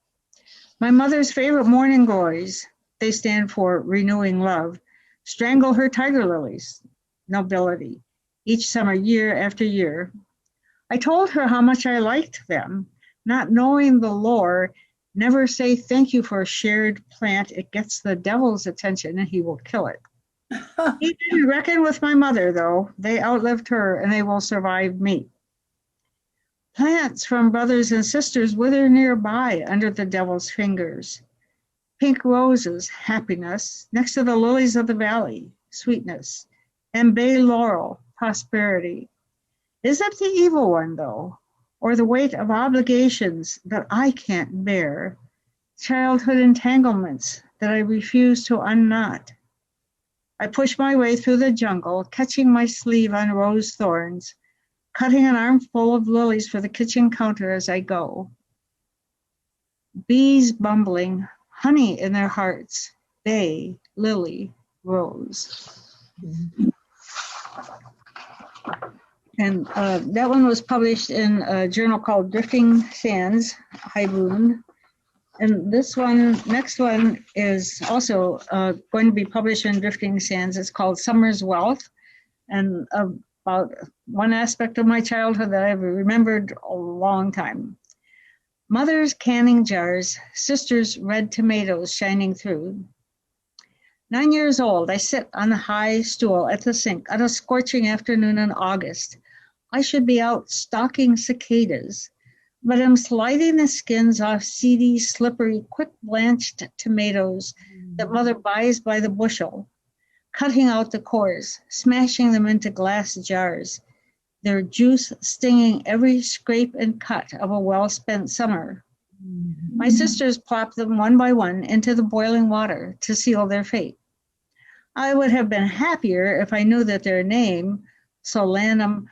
S: My mother's favorite morning glories, they stand for renewing love, strangle her tiger lilies, nobility, each summer year after year. I told her how much I liked them, not knowing the lore. Never say thank you for a shared plant. It gets the devil's attention and he will kill it. He didn't reckon with my mother, though. They outlived her and they will survive me. Plants from brothers and sisters wither nearby under the devil's fingers. Pink roses, happiness, next to the lilies of the valley, sweetness, and bay laurel, prosperity. Is it the evil one, though, or the weight of obligations that I can't bear, childhood entanglements that I refuse to unknot? I push my way through the jungle, catching my sleeve on rose thorns, cutting an armful of lilies for the kitchen counter as I go. Bees bumbling, honey in their hearts, bay, lily, rose. And that one was published in a journal called Drifting Sands, haibun. And this one, next one, is also going to be published in Drifting Sands. It's called Summer's Wealth, and about one aspect of my childhood that I've remembered a long time. Mother's canning jars, sister's red tomatoes shining through. 9 years old, I sit on the high stool at the sink on a scorching afternoon in August. I should be out stalking cicadas, but I'm sliding the skins off seedy, slippery, quick-blanched tomatoes that mother buys by the bushel, cutting out the cores, smashing them into glass jars, their juice stinging every scrape and cut of a well-spent summer. My sisters plop them one by one into the boiling water to seal their fate. I would have been happier if I knew that their name, Solanum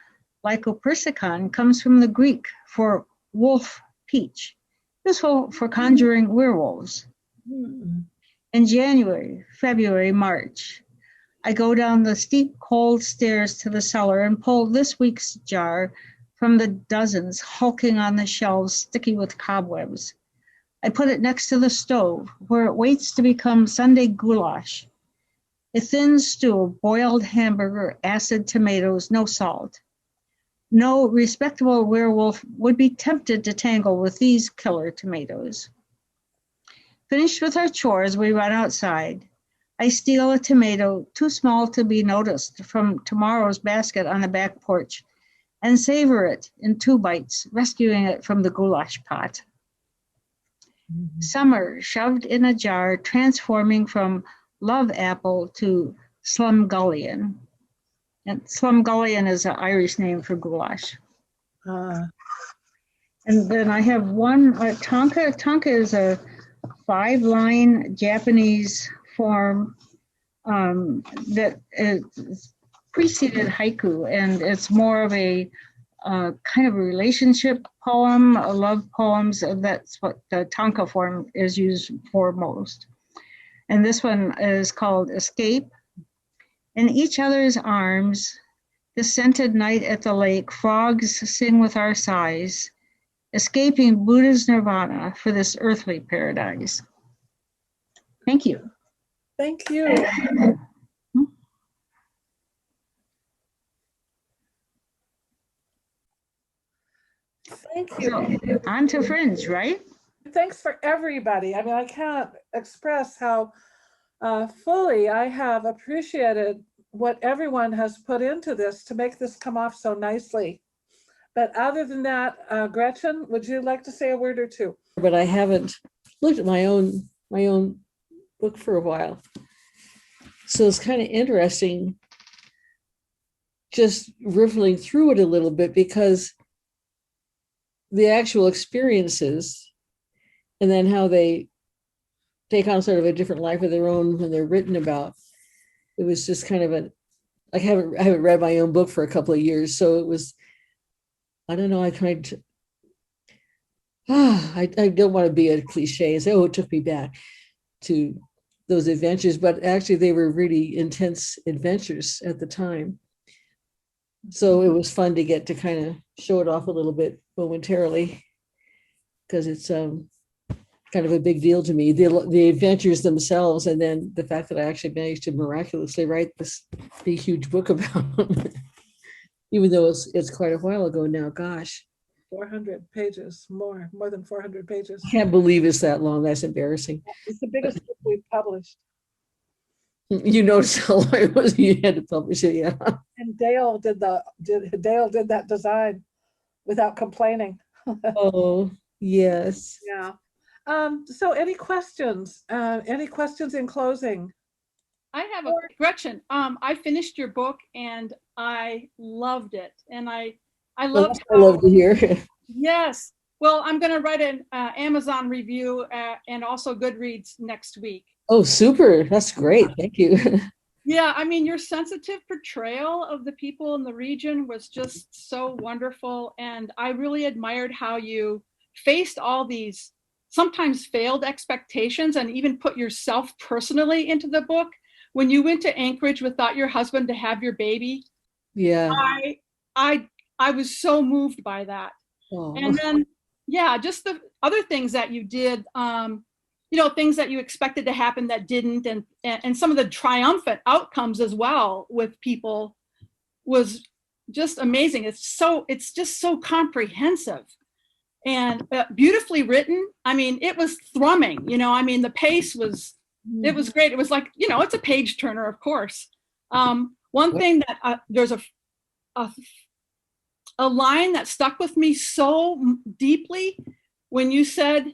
S: Lycopersicon comes from the Greek for wolf peach, useful for conjuring werewolves. In January, February, March, I go down the steep, cold stairs to the cellar and pull this week's jar from the dozens hulking on the shelves, sticky with cobwebs. I put it next to the stove, where it waits to become Sunday goulash, a thin stew of boiled hamburger, acid tomatoes, no salt. No respectable werewolf would be tempted to tangle with these killer tomatoes. Finished with our chores, we run outside. I steal a tomato too small to be noticed from tomorrow's basket on the back porch and savor it in 2 bites, rescuing it from the goulash pot. Summer shoved in a jar, transforming from love apple to slumgullion. And slumgullion is an Irish name for goulash. And then I have one, Tonka. Tonka is a 5-line Japanese form that is preceded haiku, and it's more of a kind of a relationship poem, a love poems. That's what the Tonka form is used for most. And this one is called Escape. In each other's arms, the scented night at the lake, frogs sing with our sighs, escaping Buddha's nirvana for this earthly paradise. Thank you.
C: Thank you. Thank you.
S: So, on to Fringe, right?
C: Thanks for everybody. I mean, I can't express how fully I have appreciated what everyone has put into this to make this come off so nicely. But other than that, Gretchen, would you like to say a word or two?
B: But I haven't looked at my own book for a while. So it's kind of interesting just riffling through it a little bit, because the actual experiences and then how they take on sort of a different life of their own when they're written about. It was just kind of I haven't read my own book for a couple of years, so it was, I don't know, I tried to, I don't want to be a cliche and say, oh, it took me back to those adventures, but actually they were really intense adventures at the time. So it was fun to get to kind of show it off a little bit momentarily, because it's kind of a big deal to me, the adventures themselves, and then the fact that I actually managed to miraculously write this big, huge book about them, even though it's quite a while ago now. Gosh,
C: 400 pages, more than 400 pages.
B: I can't believe it's that long. That's embarrassing.
C: It's the biggest book we've published.
B: You notice how long it was you had to publish it, yeah.
C: And Dale did that design without complaining.
B: Oh, yes.
C: Yeah. So any questions? Any questions in closing?
T: I have a Gretchen. I finished your book and I loved it. And I loved
B: I love to hear.
T: Yes. Well, I'm going to write an Amazon review and also Goodreads next week.
B: Oh, super. That's great. Thank you.
T: Yeah, I mean, your sensitive portrayal of the people in the region was just so wonderful. And I really admired how you faced all these sometimes failed expectations and even put yourself personally into the book. When you went to Anchorage without your husband to have your baby,
B: yeah,
T: I was so moved by that. Oh. And then, yeah, just the other things that you did, things that you expected to happen that didn't, and some of the triumphant outcomes as well with people was just amazing. It's just so comprehensive and beautifully written. I mean, it was thrumming, the pace was, it was great. It was like, it's a page turner, of course. One thing that there's a line that stuck with me so deeply when you said,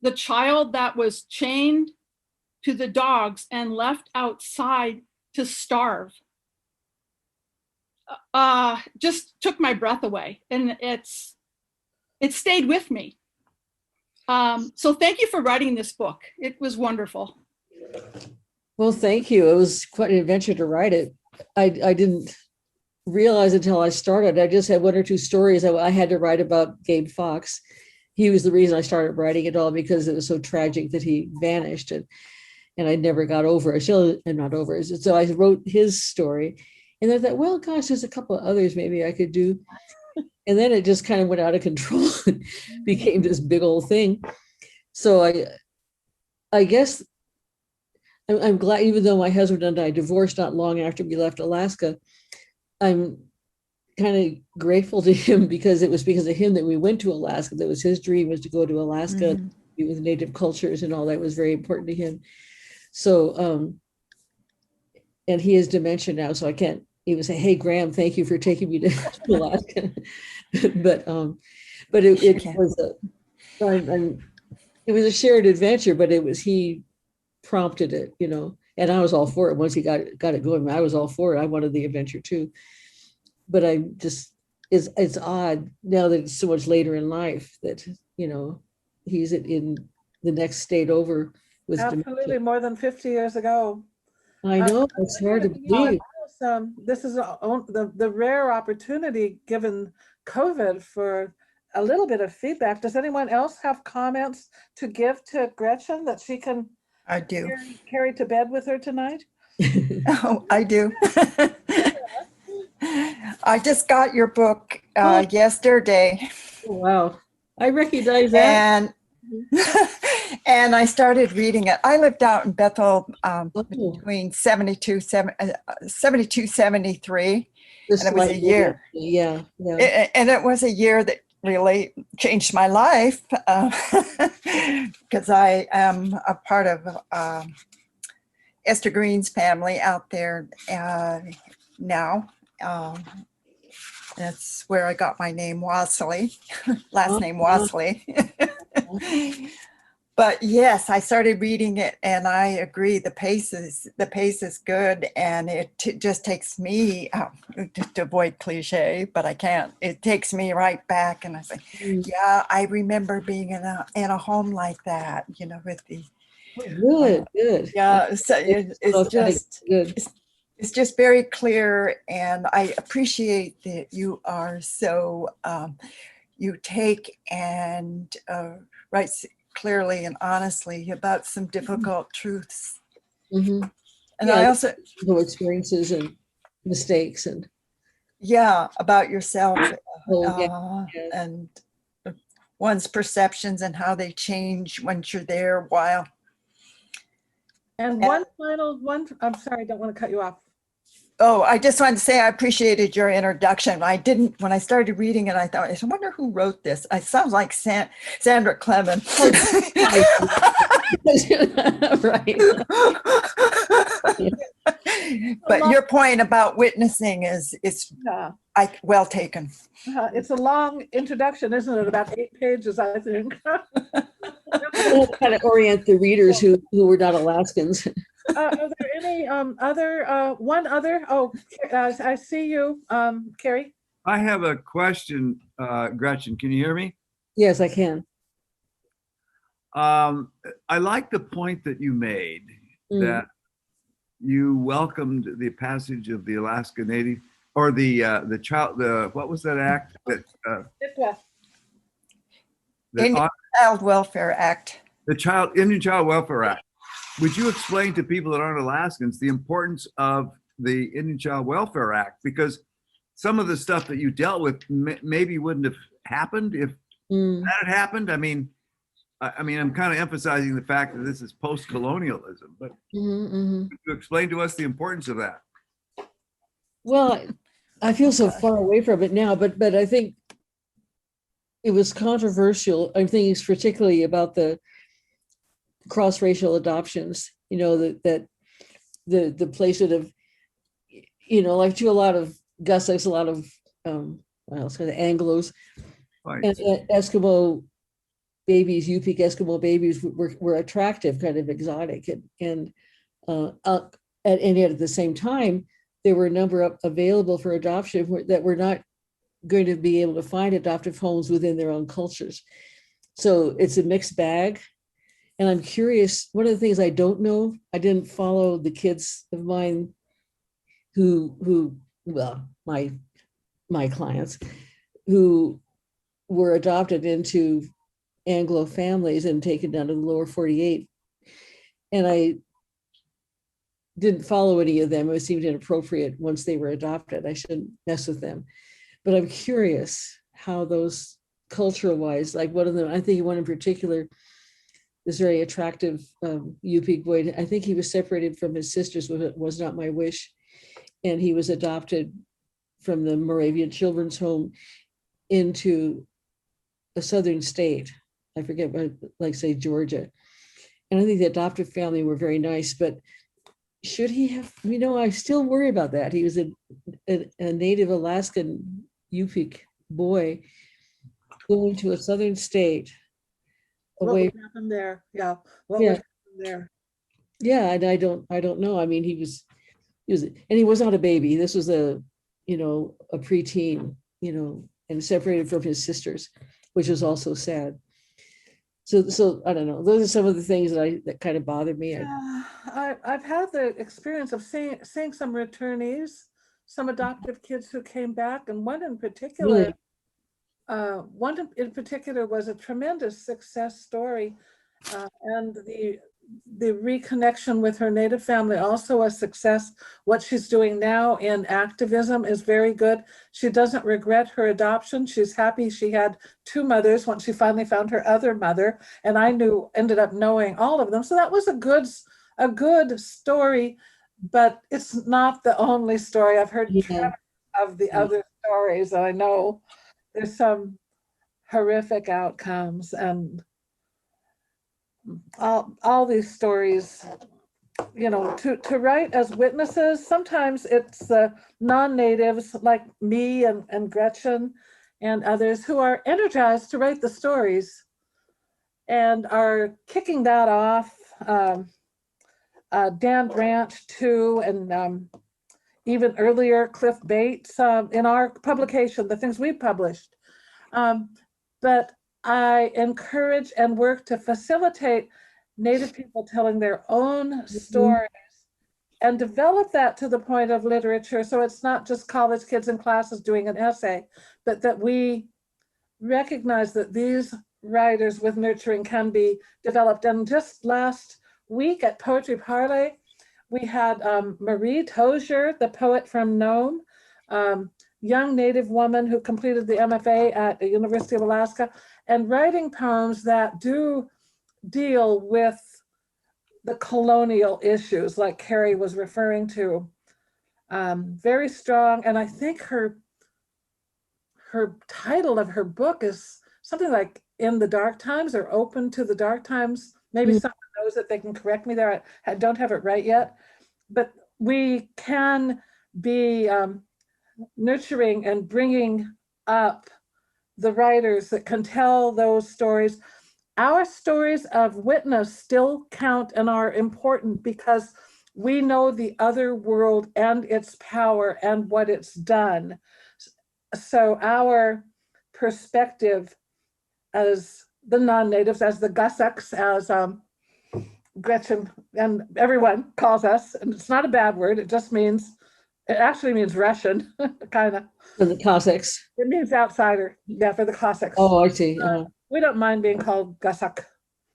T: the child that was chained to the dogs and left outside to starve, just took my breath away, and it stayed with me. So thank you for writing this book. It was wonderful.
B: Well, thank you. It was quite an adventure to write it. I didn't realize until I started. I just had one or two stories I had to write about Gabe Fox. He was the reason I started writing it all, because it was so tragic that he vanished, and I never got over it. Still, I'm not over it. So I wrote his story, and I thought, well, gosh, there's a couple of others maybe I could do. And then it just kind of went out of control and became this big old thing. So I guess I'm glad, even though my husband and I divorced not long after we left Alaska, I'm kind of grateful to him, because it was because of him that we went to Alaska. That was his dream, was to go to Alaska, be with native cultures and all that was very important to him. So, and he has dementia now, so I can't even say, hey, Graham, thank you for taking me to Alaska. but it was a shared adventure, but he prompted it, and I was all for it. Once he got it going, I was all for it. I wanted the adventure too. But I just, it's odd now that it's so much later in life that, he's in the next state over with
C: Absolutely,
B: dementia.
C: more than 50 years ago.
B: I know, it's hard to believe.
C: This is the rare opportunity, given COVID, for a little bit of feedback. Does anyone else have comments to give to Gretchen that she can
M: I do.
C: Carry to bed with her tonight?
M: Oh, I do. I just got your book yesterday.
B: Oh, wow. I recognize that.
M: And I started reading it. I lived out in Bethel between 72, 73. And it was a year.
B: Yeah.
M: And it was a year that really changed my life, because I am a part of Esther Green's family out there now. That's where I got my name, Wasley, last name Wasley. But yes, I started reading it, and I agree. The pace is good, and it just takes me to avoid cliche, but I can't. It takes me right back, and I say, yeah, I remember being in a home like that, with the
B: good.
M: Yeah, so it's just
B: good.
M: It's just very clear, and I appreciate that you are so you take and write clearly and honestly about some difficult truths.
B: Mm-hmm.
M: And I also
B: experiences and mistakes and
M: about yourself
B: yes.
M: and one's perceptions and how they change once you're there a while.
C: And one final one. I'm sorry, I don't want to cut you off.
M: Oh, I just wanted to say I appreciated your introduction. When I started reading it, I thought, I wonder who wrote this. It sounds like Sandra Clement.
B: Right.
M: But your point about witnessing is well taken.
C: It's a long introduction, isn't it? About 8 pages, I think.
B: Kind of orient the readers who were not Alaskans.
C: Are there any one other? Oh, I see you, Carrie.
F: I have a question, Gretchen. Can you hear me?
B: Yes, I can.
F: I like the point that you made that you welcomed the passage of the Alaska Native, or the child. What was that act? That
M: Indian Child Welfare Act.
F: The Indian Child Welfare Act. Would you explain to people that aren't Alaskans the importance of the Indian Child Welfare Act? Because some of the stuff that you dealt with maybe wouldn't have happened if that had happened. I mean, I'm kind of emphasizing the fact that this is post-colonialism, but could you explain to us the importance of that?
B: Well, I feel so far away from it now, but I think it was controversial. I'm thinking particularly about the cross-racial adoptions, that the placement of, like to a lot of Gussies, a lot of Anglos,
F: right.
B: And Eskimo babies, Yupik Eskimo babies were attractive, kind of exotic, and yet at the same time, there were a number available for adoption that were not going to be able to find adoptive homes within their own cultures. So it's a mixed bag. And I'm curious, one of the things I don't know, I didn't follow the kids of mine who well, my clients who were adopted into Anglo families and taken down to the lower 48. And I didn't follow any of them. It seemed inappropriate once they were adopted. I shouldn't mess with them. But I'm curious how those cultural wise, like one of them, I think one in particular, this very attractive Yupik boy. I think he was separated from his sisters, which was not my wish. And he was adopted from the Moravian Children's Home into a southern state. I forget what, like say Georgia. And I think the adoptive family were very nice, but should he have, I still worry about that. He was a native Alaskan Yupik boy going to a southern state.
C: What would happen there? Yeah. What would happen there?
B: Yeah, and I don't know. I mean, he was, and he was not a baby. This was a preteen, and separated from his sisters, which was also sad. So I don't know. Those are some of the things that kind of bothered me.
C: I've had the experience of seeing some returnees, some adoptive kids who came back, and one in particular.
B: Really?
C: One in particular was a tremendous success story, and the reconnection with her native family also a success. What she's doing now in activism is very good. She doesn't regret her adoption. She's happy she had two mothers once she finally found her other mother, and I ended up knowing all of them. So that was a good story, but it's not the only story. I've heard of the other stories, and I know there's some horrific outcomes, and all these stories, to write as witnesses, sometimes it's non-natives like me and Gretchen and others who are energized to write the stories and are kicking that off. Dan Branch too, and even earlier Cliff Bates in our publication, the things we published. But I encourage and work to facilitate Native people telling their own stories and develop that to the point of literature. So it's not just college kids in classes doing an essay, but that we recognize that these writers with nurturing can be developed. And just last week at Poetry Parley, we had Marie Tozier, the poet from Nome, young Native woman who completed the MFA at the University of Alaska, and writing poems that do deal with the colonial issues like Carrie was referring to. Very strong, and I think her title of her book is something like In the Dark Times or Open to the Dark Times. Maybe someone knows it, they can correct me there. I don't have it right yet, but we can be nurturing and bringing up the writers that can tell those stories. Our stories of witness still count and are important because we know the other world and its power and what it's done. So our perspective as the non-natives, as the Gussaks, as Gretchen and everyone calls us, and it's not a bad word, it actually means Russian, kind of.
B: For the Cossacks.
C: It means outsider, yeah, for the Cossacks.
B: Oh, I see.
C: We don't mind being called Gussak,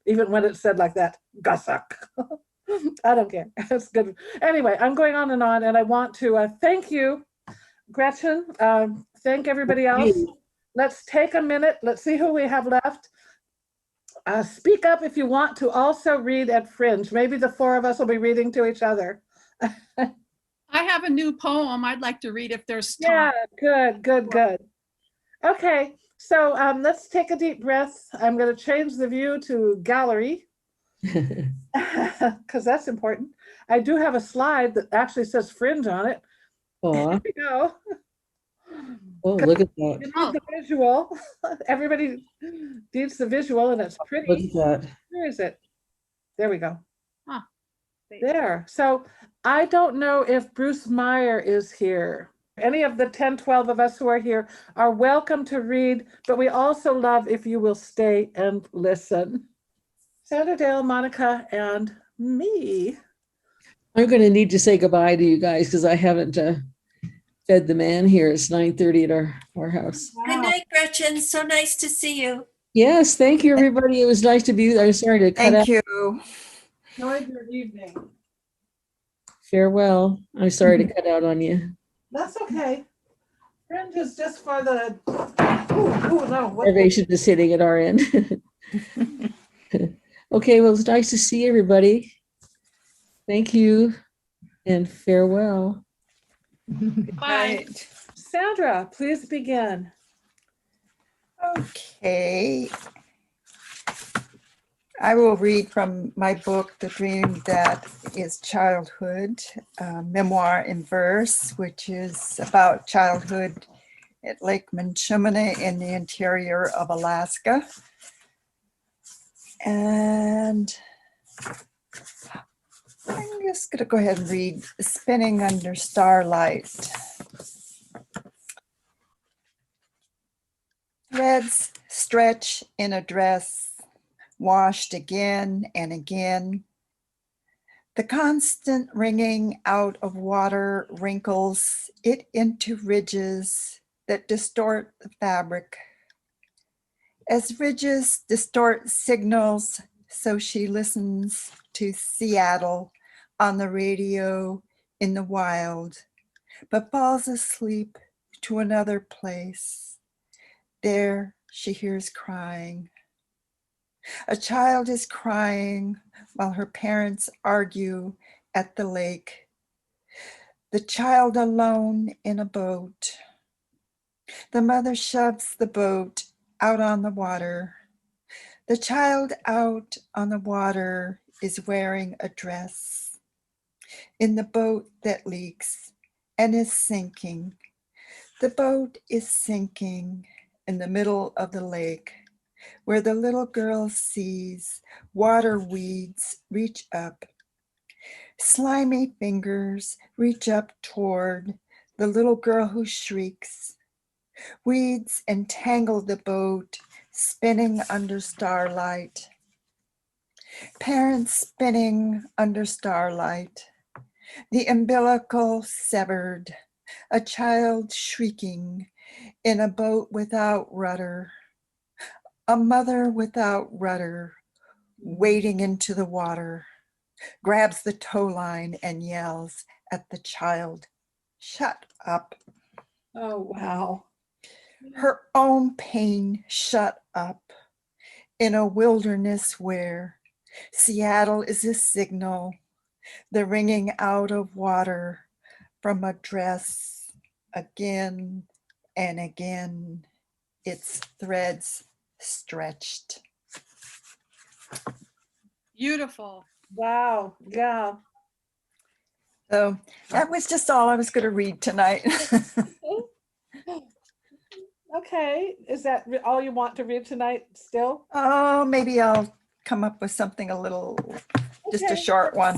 C: even when it's said like that, Gussak. I don't care, it's good. Anyway, I'm going on, and I want to thank you, Gretchen, thank everybody else. Let's take a minute, let's see who we have left. Speak up if you want to also read at Fringe. Maybe the four of us will be reading to each other.
T: I have a new poem I'd like to read if there's time.
C: Yeah, good. Okay, so let's take a deep breath. I'm going to change the view to gallery because that's important. I do have a slide that actually says Fringe on it. Here we go.
B: Oh, look at that.
C: You need the visual. Everybody needs the visual, and it's pretty.
B: Look at that.
C: Where is it? There we go. There. So I don't know if Bruce Meyer is here. Any of the 10, 12 of us who are here are welcome to read, but we also love if you will stay and listen. Sandra Dale, Monica, and me.
B: I'm going to need to say goodbye to you guys because I haven't fed the man here. It's 9:30 at our house.
U: Good night, Gretchen. So nice to see you.
B: Yes, thank you, everybody. It was nice to be there. I'm sorry to cut out.
M: Thank you.
C: Enjoyed your evening.
B: Farewell. I'm sorry to cut out on you.
C: That's okay. Fringe is just for the, ooh, no. What
B: Starvation is hitting at our end. Okay, well, it's nice to see everybody. Thank you and farewell.
C: Bye. Sandra, please begin.
M: Okay. I will read from my book, The Dream That Is Childhood, memoir in verse, which is about childhood at Lake Munchausen in the interior of Alaska. And I'm just going to go ahead and read Spinning Under Starlight. Threads stretch in a dress, washed again and again. The constant wringing out of water wrinkles it into ridges that distort the fabric. As ridges distort signals, so she listens to Seattle on the radio in the wild, but falls asleep to another place. There she hears crying. A child is crying while her parents argue at the lake. The child alone in a boat. The mother shoves the boat out on the water. The child out on the water is wearing a dress. In the boat that leaks and is sinking. The boat is sinking in the middle of the lake, where the little girl sees water weeds reach up. Slimy fingers reach up toward the little girl who shrieks. Weeds entangle the boat, spinning under starlight. Parents spinning under starlight. The umbilical severed, a child shrieking in a boat without rudder. A mother without rudder, wading into the water, grabs the tow line and yells at the child, "Shut up."
C: Oh, wow.
M: Her own pain shut up in a wilderness where Seattle is a signal, the wringing out of water from a dress again and again, its threads stretched.
T: Beautiful.
C: Wow. Yeah.
M: So that was just all I was going to read tonight.
C: Okay. Is that all you want to read tonight still?
M: Oh, maybe I'll come up with something a little, just a short one.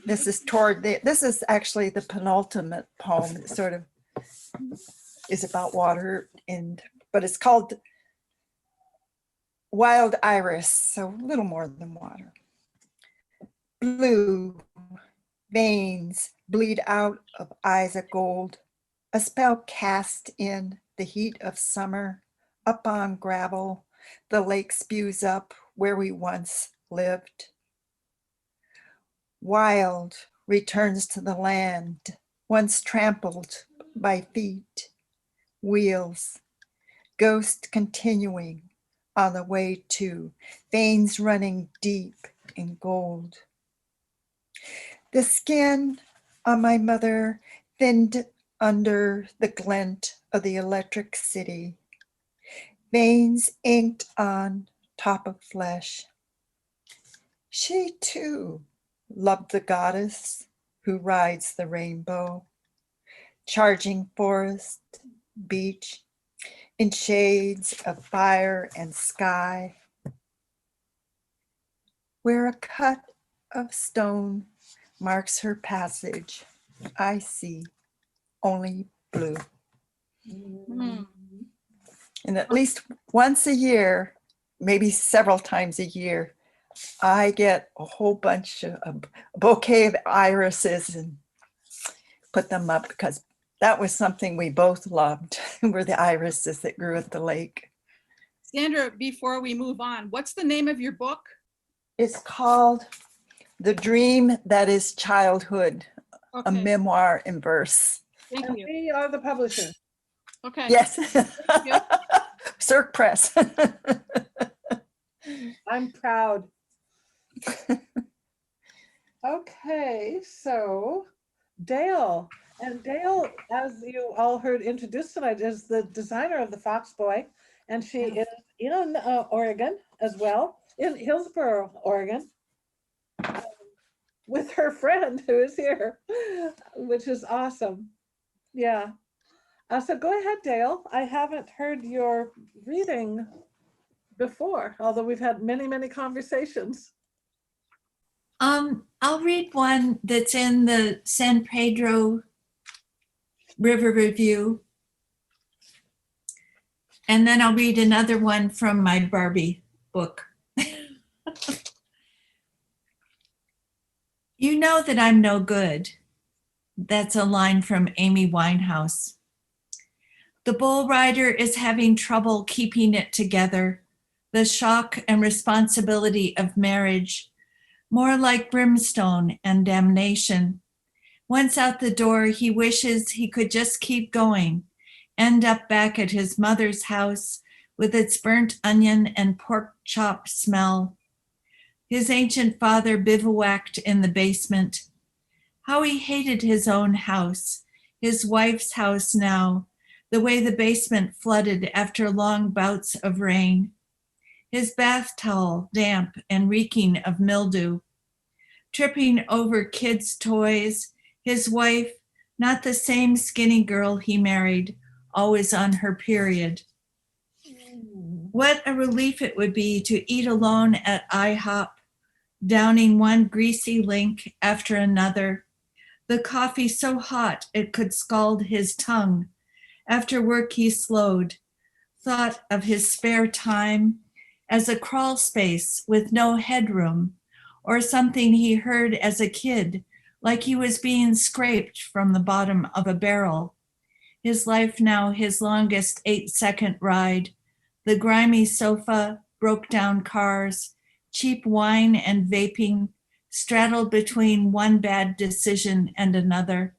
M: This is this is actually the penultimate poem. It sort of is about water, but it's called Wild Iris, so a little more than water. Blue veins bleed out of eyes of gold, a spell cast in the heat of summer. Up on gravel, the lake spews up where we once lived. Wild returns to the land, once trampled by feet, wheels, ghost continuing on the way to, veins running deep in gold. The skin on my mother thinned under the glint of the electric city, veins inked on top of flesh. She too loved the goddess who rides the rainbow, charging forest, beach, in shades of fire and sky, where a cut of stone marks her passage. I see only blue.
T: Mm.
M: And at least once a year, maybe several times a year, I get a whole bunch of a bouquet of irises and put them up because that was something we both loved, were the irises that grew at the lake.
T: Sandra, before we move on, what's the name of your book?
M: It's called The Dream That Is Childhood, a
T: Okay.
M: memoir in verse.
T: Thank
C: And
T: you.
C: we are the publisher.
T: Okay.
M: Yes.
T: Thank you.
M: Cirque Press.
C: I'm proud. Okay, so Dale. And Dale, as you all heard introduced tonight, is the designer of the Fox Boy. And she is in Oregon as well, in Hillsboro, Oregon, with her friend who is here, which is awesome. Yeah. So go ahead, Dale. I haven't heard your reading before, although we've had many, many conversations.
U: I'll read one that's in the San Pedro River Review. And then I'll read another one from my Barbie book. You know that I'm no good. That's a line from Amy Winehouse. The bull rider is having trouble keeping it together. The shock and responsibility of marriage, more like brimstone and damnation. Once out the door, he wishes he could just keep going, end up back at his mother's house with its burnt onion and pork chop smell. His ancient father bivouacked in the basement. How he hated his own house, his wife's house now, the way the basement flooded after long bouts of rain. His bath towel damp and reeking of mildew. Tripping over kids' toys, his wife, not the same skinny girl he married, always on her period. What a relief it would be to eat alone at IHOP, downing one greasy link after another, the coffee so hot it could scald his tongue. After work he slowed, thought of his spare time as a crawl space with no headroom, or something he heard as a kid, like he was being scraped from the bottom of a barrel. His life now his longest 8-second ride, the grimy sofa, broke down cars, cheap wine and vaping, straddled between one bad decision and another.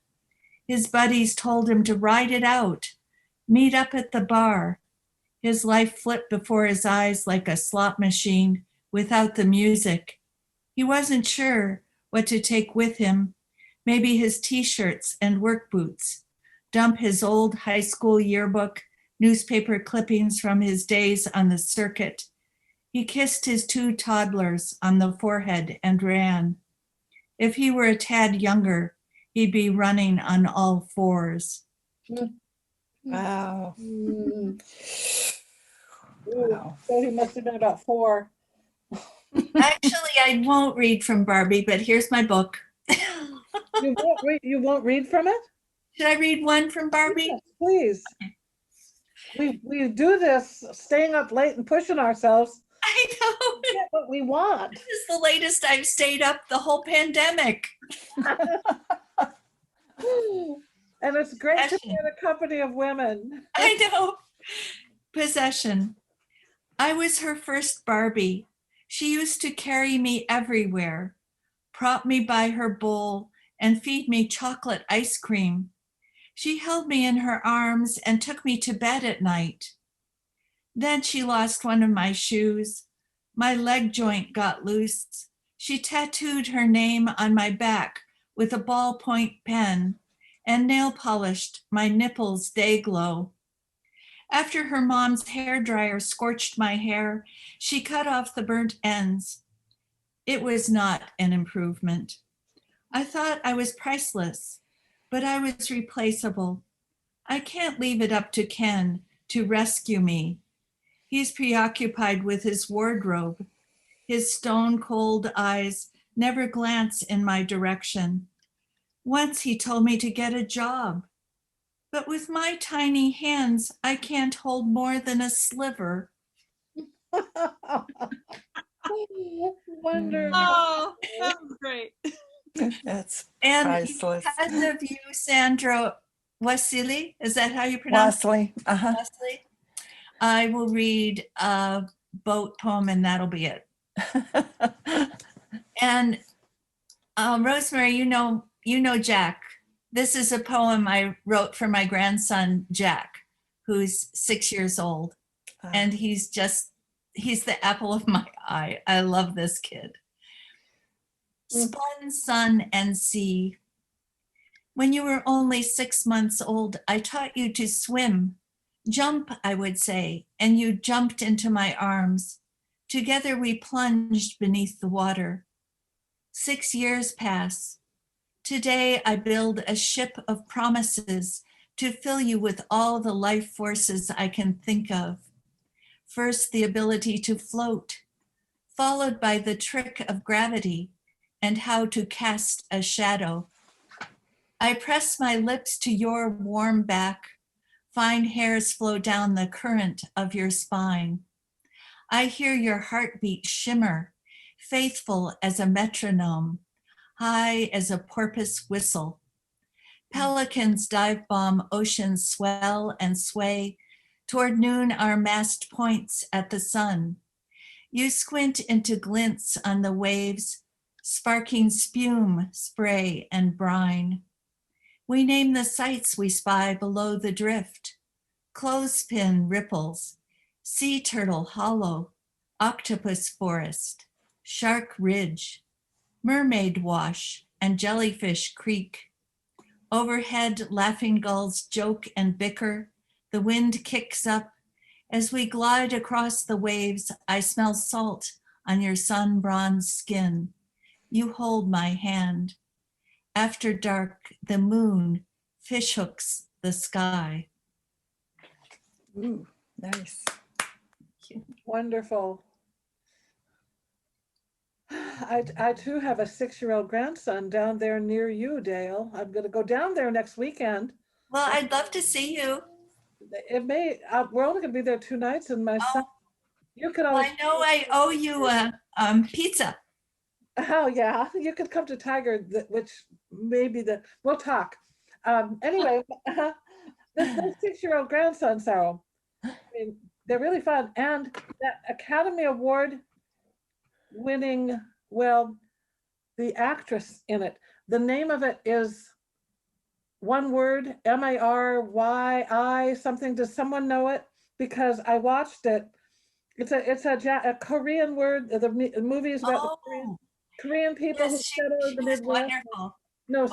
U: His buddies told him to ride it out, meet up at the bar. His life flipped before his eyes like a slot machine without the music. He wasn't sure what to take with him, maybe his t-shirts and work boots, dump his old high school yearbook, newspaper clippings from his days on the circuit. He kissed his 2 toddlers on the forehead and ran. If he were a tad younger, he'd be running on all 4s.
M: Wow.
C: Wow. So he must have been about 4.
U: Actually, I won't read from Barbie, but here's my book.
C: You won't read from it?
U: Should I read one from Barbie?
C: Yes, please. We do this staying up late and pushing ourselves.
U: I know.
C: To get what we want.
U: This is the latest I've stayed up the whole pandemic.
C: And it's great to be in a company of women.
U: I know. Possession. I was her first Barbie. She used to carry me everywhere, prop me by her bowl, and feed me chocolate ice cream. She held me in her arms and took me to bed at night. Then she lost one of my shoes. My leg joint got loose. She tattooed her name on my back with a ballpoint pen and nail polished my nipples day glow. After her mom's hairdryer scorched my hair, she cut off the burnt ends. It was not an improvement. I thought I was priceless, but I was replaceable. I can't leave it up to Ken to rescue me. He's preoccupied with his wardrobe. His stone-cold eyes never glance in my direction. Once he told me to get a job, but with my tiny hands, I can't hold more than a sliver.
C: Wonderful.
T: Oh, that was great.
M: That's
U: And
M: priceless.
U: because of you, Sandra, Wasili, is that how you pronounce it?
M: Wesley. Uh-huh.
U: Wesley. I will read a boat poem and that'll be it. And Rosemary, you know Jack. This is a poem I wrote for my grandson, Jack, who's 6 years old. And he's the apple of my eye. I love this kid. Spun sun and sea. When you were only 6 months old, I taught you to swim. Jump, I would say, and you jumped into my arms. Together we plunged beneath the water. 6 years pass. Today I build a ship of promises to fill you with all the life forces I can think of. First, the ability to float, followed by the trick of gravity and how to cast a shadow. I press my lips to your warm back, fine hairs flow down the current of your spine. I hear your heartbeat shimmer, faithful as a metronome, high as a porpoise whistle. Pelicans dive bomb oceans swell and sway. Toward noon our mast points at the sun. You squint into glints on the waves, sparking spume, spray, and brine. We name the sights we spy below the drift. Clothespin ripples, sea turtle hollow, octopus forest, shark ridge, mermaid wash, and jellyfish creek. Overhead, laughing gulls joke and bicker. The wind kicks up. As we glide across the waves, I smell salt on your sun-bronzed skin. You hold my hand. After dark, the moon fishhooks the sky.
M: Ooh, nice.
C: Wonderful. I too have a 6-year-old grandson down there near you, Dale. I'm going to go down there next weekend.
U: Well, I'd love to see you.
C: It may. We're only going to be there 2 nights, and my son. You could always.
U: I know I owe you a pizza.
C: Oh yeah, you could come to Tiger, which maybe we'll talk. Anyway, the 6-year-old grandson, so I mean, they're really fun, and that Academy Award winning, well, the actress in it, the name of it is one word, Maryi something. Does someone know it? Because I watched it. It's a Korean word. The movie is about the Korean people who settle in the Midwest.
U: Wonderful.
C: No,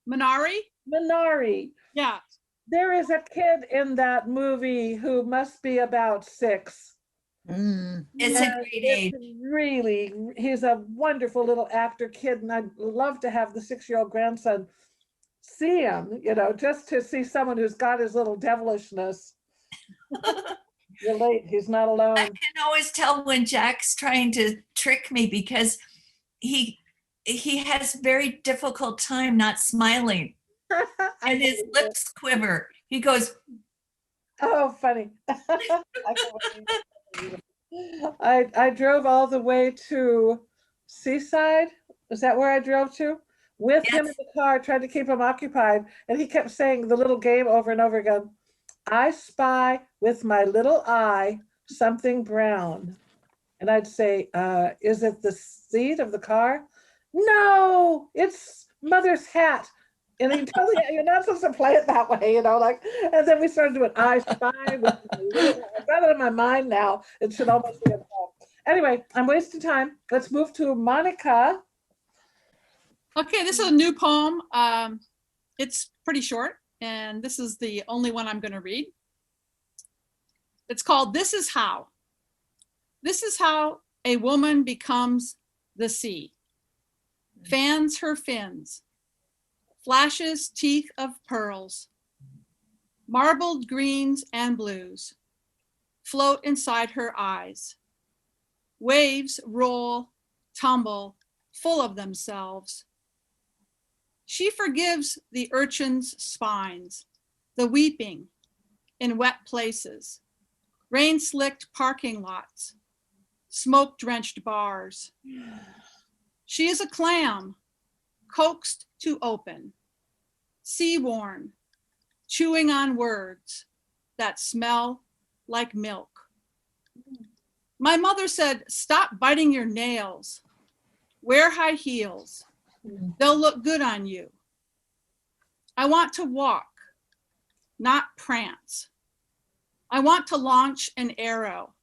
T: Minari.
C: Yeah. There is a kid in that movie who must be about 6.
U: It's a great age.
C: Really, he's a wonderful little actor kid, and I'd love to have the 6-year-old grandson see him, just to see someone who's got his little devilishness. Relate, he's not alone.
U: I can always tell when Jack's trying to trick me because he has very difficult time not smiling. And his lips quiver. He goes,
C: oh, funny. I drove all the way to Seaside. Is that where I drove to? With him in the car, tried to keep him occupied. And he kept saying the little game over and over again. I spy with my little eye something brown. And I'd say, is it the seat of the car? No, it's mother's hat. And he tells you, you're not supposed to play it that way, and then we started doing I spy with my little, I've got it in my mind now. It should almost be a poem. Anyway, I'm wasting time. Let's move to Monica.
T: Okay, this is a new poem. It's pretty short, and this is the only one I'm going to read. It's called This Is How. This is how a woman becomes the sea. Fans her fins. Flashes teeth of pearls. Marbled greens and blues float inside her eyes. Waves roll, tumble, full of themselves. She forgives the urchin's spines, the weeping in wet places, rain-slicked parking lots, smoke-drenched bars. She is a clam, coaxed to open, sea-worn, chewing on words that smell like milk. My mother said, stop biting your nails. Wear high heels. They'll look good on you. I want to walk, not prance. I want to launch an arrow.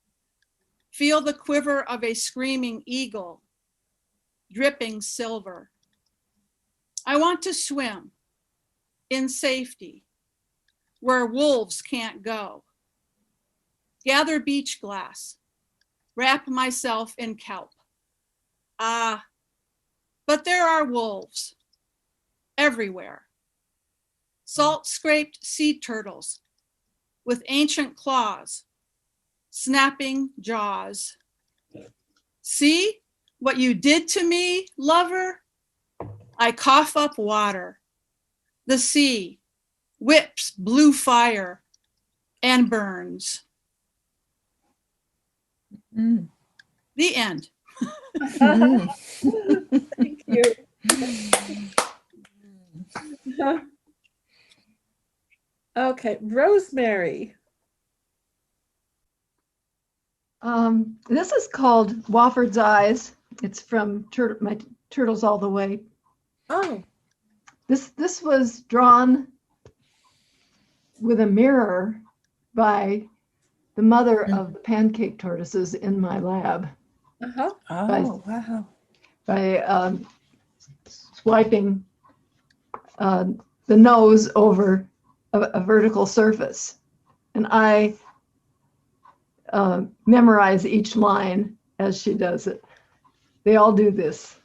T: Feel the quiver of a screaming eagle, dripping silver. I want to swim in safety, where wolves can't go. Gather beach glass, wrap myself in kelp. Ah, but there are wolves everywhere. Salt-scraped sea turtles with ancient claws, snapping jaws. See what you did to me, lover? I cough up water. The sea whips blue fire and burns.
M: Mm.
T: The end.
C: Thank you. Okay, Rosemary.
B: This is called Wofford's Eyes. It's from my Turtles All the Way.
C: Oh.
B: This was drawn with a mirror by the mother of the pancake tortoises in my lab.
C: Uh-huh.
M: Oh, wow.
B: By swiping the nose over a vertical surface. And I memorize each line as she does it. They all do this.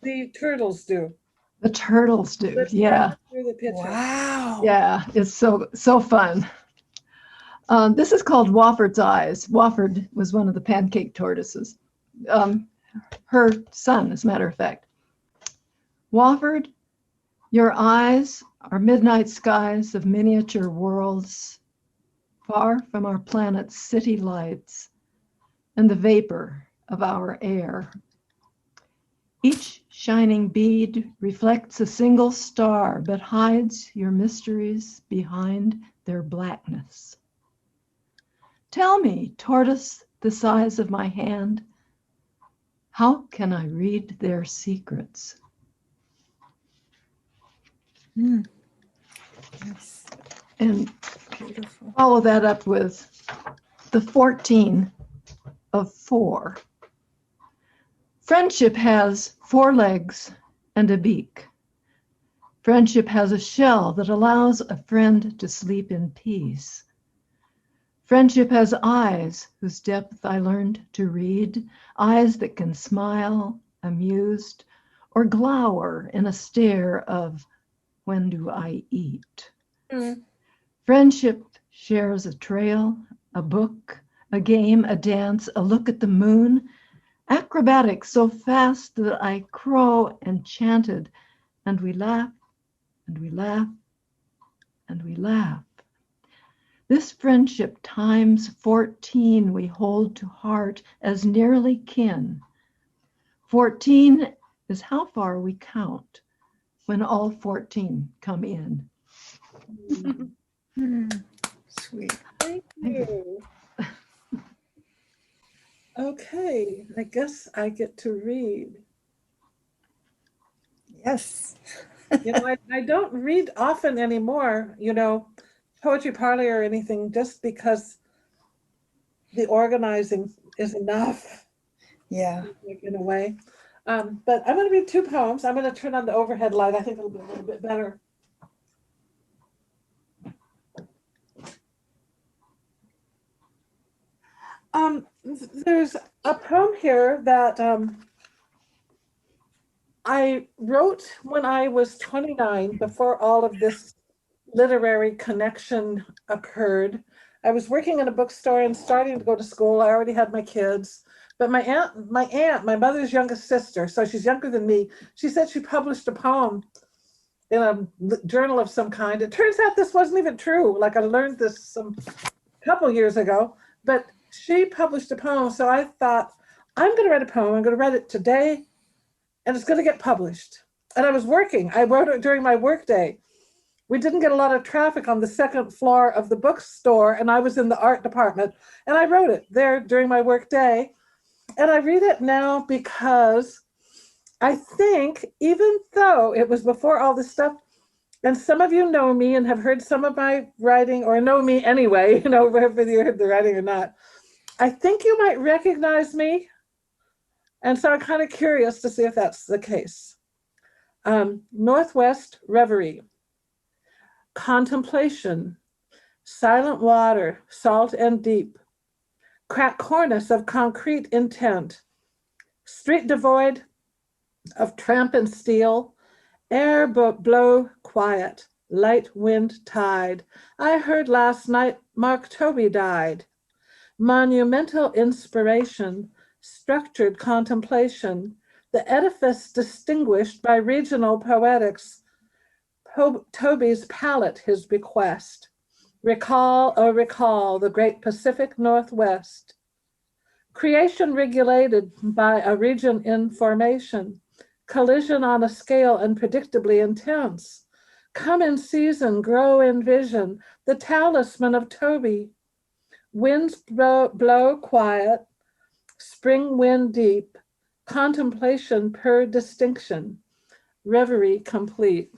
C: The turtles do.
B: The turtles do,
C: Let's
B: yeah.
C: run through the picture.
M: Wow.
B: Yeah, it's so fun. This is called Wofford's Eyes. Wofford was one of the pancake tortoises. Her son, as a matter of fact. Wofford, your eyes are midnight skies of miniature worlds, far from our planet's city lights and the vapor of our air. Each shining bead reflects a single star, but hides your mysteries behind their blackness. Tell me, tortoise the size of my hand, how can I read their secrets?
M: Yes.
B: And
M: Beautiful.
B: follow that up with the 14 of 4. Friendship has 4 legs and a beak. Friendship has a shell that allows a friend to sleep in peace. Friendship has eyes whose depth I learned to read, eyes that can smile, amused, or glower in a stare of, when do I eat? Friendship shares a trail, a book, a game, a dance, a look at the moon, acrobatic so fast that I crow enchanted, and we laugh, and we laugh, and we laugh. This friendship times 14 we hold to heart as nearly kin. 14 is how far we count when all 14 come in.
M: Sweet.
C: Thank you. Okay, I guess I get to read.
M: Yes.
C: I don't read often anymore, poetry parlor or anything, just because the organizing is enough.
M: Yeah.
C: In a way. But I'm going to read 2 poems. I'm going to turn on the overhead light. I think it'll be a little bit better. There's a poem here that I wrote when I was 29, before all of this literary connection occurred. I was working in a bookstore and starting to go to school. I already had my kids, but my aunt, my mother's youngest sister, so she's younger than me, she said she published a poem in a journal of some kind. It turns out this wasn't even true. Like, I learned this some couple years ago, but she published a poem. So I thought, I'm going to write a poem. I'm going to write it today, and it's going to get published. And I was working. I wrote it during my work day. we didn't get a lot of traffic on the second floor of the bookstore, and I was in the art department, and I wrote it there during my work day. And I read it now because I think, even though it was before all this stuff, and some of you know me and have heard some of my writing, or know me anyway, you know, whether you heard the writing or not, I think you might recognize me. And so I'm kind of curious to see if that's the case. Northwest Reverie. Contemplation. Silent water, salt and deep. Cracked cornice of concrete intent. Street devoid of tramp and steel. Air blow quiet. Light wind tide. I heard last night Mark Tobey died. Monumental inspiration. Structured contemplation, the edifice distinguished by regional poetics. Tobey's palette, his bequest. Recall, oh recall, the great Pacific Northwest. Creation regulated by a region in formation. Collision on a scale unpredictably intense. Come in season, grow in vision, the talisman of Tobey. Winds blow quiet, spring wind deep, contemplation per distinction, reverie complete.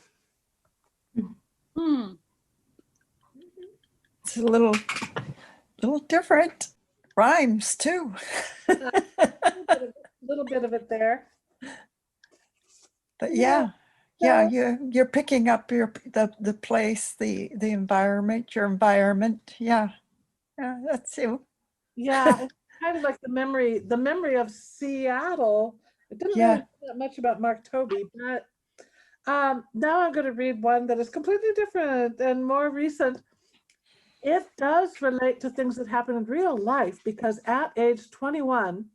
M: It's a little different. Rhymes too.
C: A little bit of it there.
M: But yeah, you're picking up the place, the environment, your environment. Yeah, that's you.
C: Yeah, it's kind of like the memory of Seattle. I didn't really know that much about Mark Tobey, but now I'm going to read one that is completely different and more recent. It does relate to things that happen in real life, because at age 21,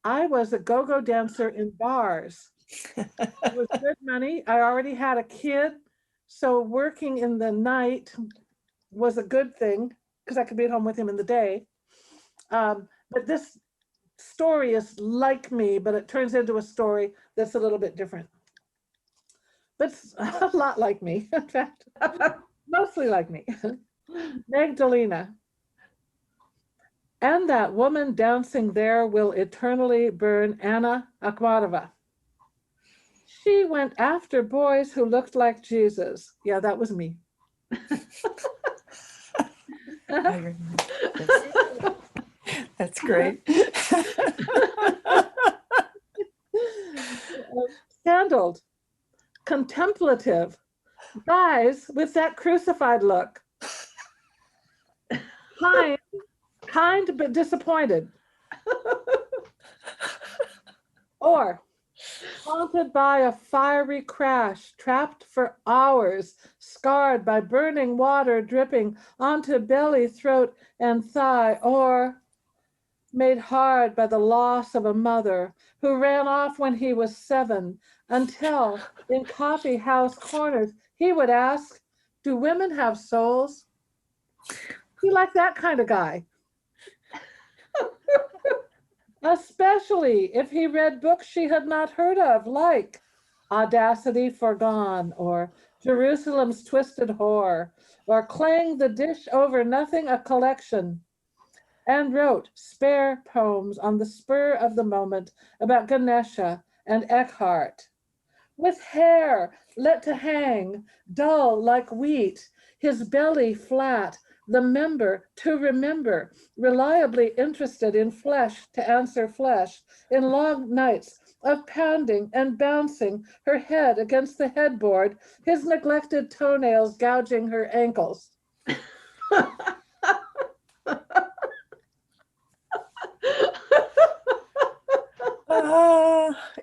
C: I was a go-go dancer in bars. It was good money. I already had a kid, so working in the night was a good thing because I could be at home with him in the day. But this story is like me, but it turns into a story that's a little bit different. But it's a lot like me, in fact, mostly like me. Magdalena. And that woman dancing there will eternally burn Anna Akhmatova. She went after boys who looked like Jesus. Yeah, that was me.
M: That's great.
C: Sandaled, contemplative, guys with that crucified look. Kind but disappointed. Or haunted by a fiery crash, trapped for hours, scarred by burning water dripping onto belly, throat, and thigh, or made hard by the loss of a mother who ran off when he was 7, until in coffee house corners he would ask, "Do women have souls?" You like that kind of guy. Especially if he read books she had not heard of, like Audacity Forgone, or Jerusalem's Twisted Whore, or Clang the Dish Over Nothing, a collection, and wrote spare poems on the spur of the moment about Ganesha and Eckhart. With hair let to hang, dull like wheat, his belly flat, the member to remember, reliably interested in flesh to answer flesh, in long nights of pounding and bouncing her head against the headboard, his neglected toenails gouging her ankles.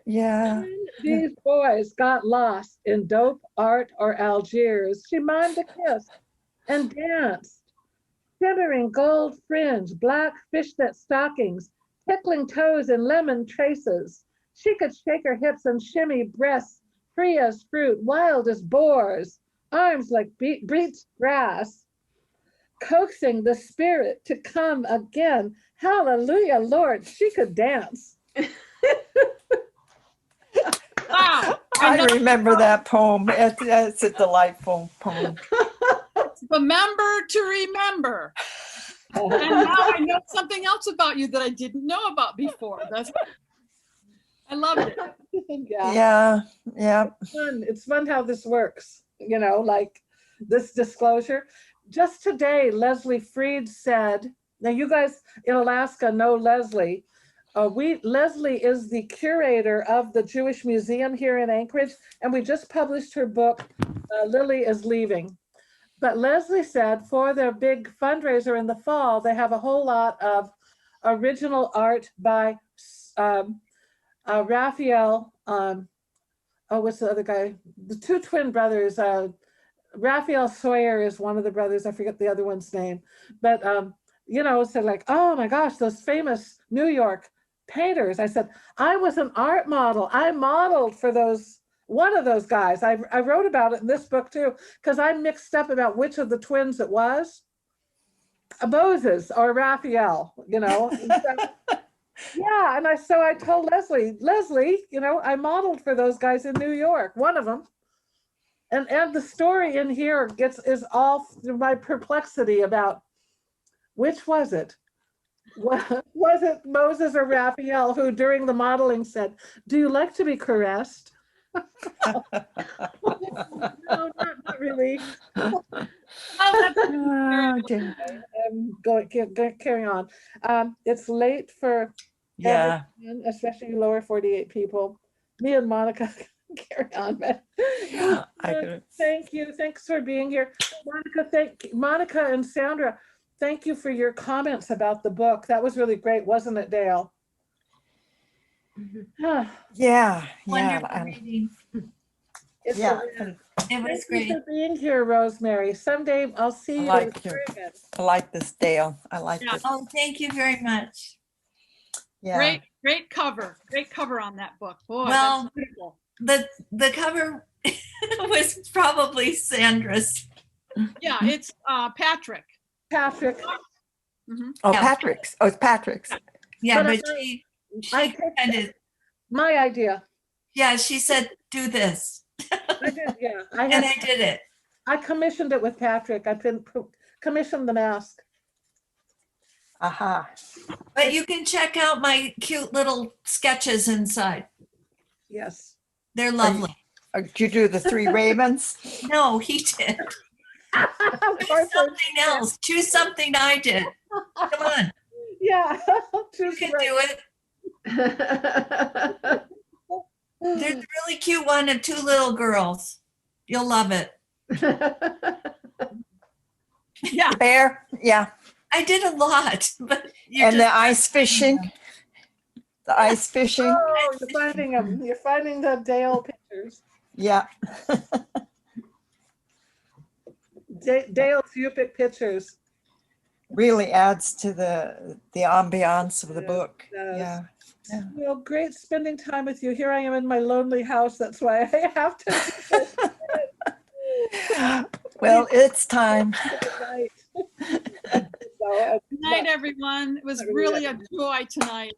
M: Yeah.
C: These boys got lost in dope, art, or Algiers. She mimed a kiss and danced. Shimmering gold fringe, black fishnet stockings, tickling toes in lemon traces. She could shake her hips and shimmy breasts, free as fruit, wild as boars, arms like breeched grass, coaxing the spirit to come again. Hallelujah, Lord, she could dance.
T: Wow.
M: I remember that poem. It's a delightful poem.
T: Remember to remember. And now I know something else about you that I didn't know about before. I loved it.
M: Yeah.
C: It's fun how this works, like this disclosure. Just today, Leslie Freed said, now you guys in Alaska know Leslie. Leslie is the curator of the Jewish Museum here in Anchorage, and we just published her book, Lily is Leaving. But Leslie said for their big fundraiser in the fall, they have a whole lot of original art by Raphael, what's the other guy? The two twin brothers, Raphael Sawyer is one of the brothers. I forget the other one's name. But, said like, oh my gosh, those famous New York painters. I said, I was an art model. I modeled for one of those guys. I wrote about it in this book too, because I mixed up about which of the twins it was. Moses or Raphael, Yeah, so I told Leslie, I modeled for those guys in New York, one of them. And the story in here is all my perplexity about which was it? Was it Moses or Raphael who during the modeling said, do you like to be caressed? No, not really. Carry on. It's late for everyone, especially lower 48 people. Me and Monica carry on, but thank you. Thanks for being here. Monica and Sandra, thank you for your comments about the book. That was really great, wasn't it, Dale?
M: Yeah.
U: Wonderful reading. It was great.
C: Thank you for being here, Rosemary. Someday I'll see you.
M: I like this, Dale. I like this.
U: Oh, thank you very much.
M: Yeah.
T: Great cover. Great cover on that book. Boy,
U: well,
T: that's beautiful.
U: The cover was probably Sandra's.
T: Yeah, it's Patrick.
C: Mm-hmm.
M: Oh, Patrick's. Oh, it's Patrick's.
U: Yeah, but she kind of
C: my idea.
U: Yeah, she said, do this.
C: I did, yeah.
U: I did it.
C: I commissioned it with Patrick. I commissioned the mask.
M: Aha.
U: But you can check out my cute little sketches inside.
C: Yes.
M: They're lovely. Did you do the three ravens?
U: No, he did. Choose something else. Choose something I did. Come on.
C: Yeah.
U: You can do it. There's a really cute one of two little girls. You'll love it.
T: Yeah.
M: Bear. Yeah.
U: I did a lot, but
M: and the ice fishing. The ice fishing.
C: Oh, you're finding them. You're finding the Dale pictures.
M: Yeah.
C: Dale's Yupik pictures.
M: Really adds to the ambiance of the book. Yeah.
C: Well, great spending time with you. Here I am in my lonely house. That's why I have to.
M: Well, it's time.
T: Good night, everyone. It was really a joy tonight.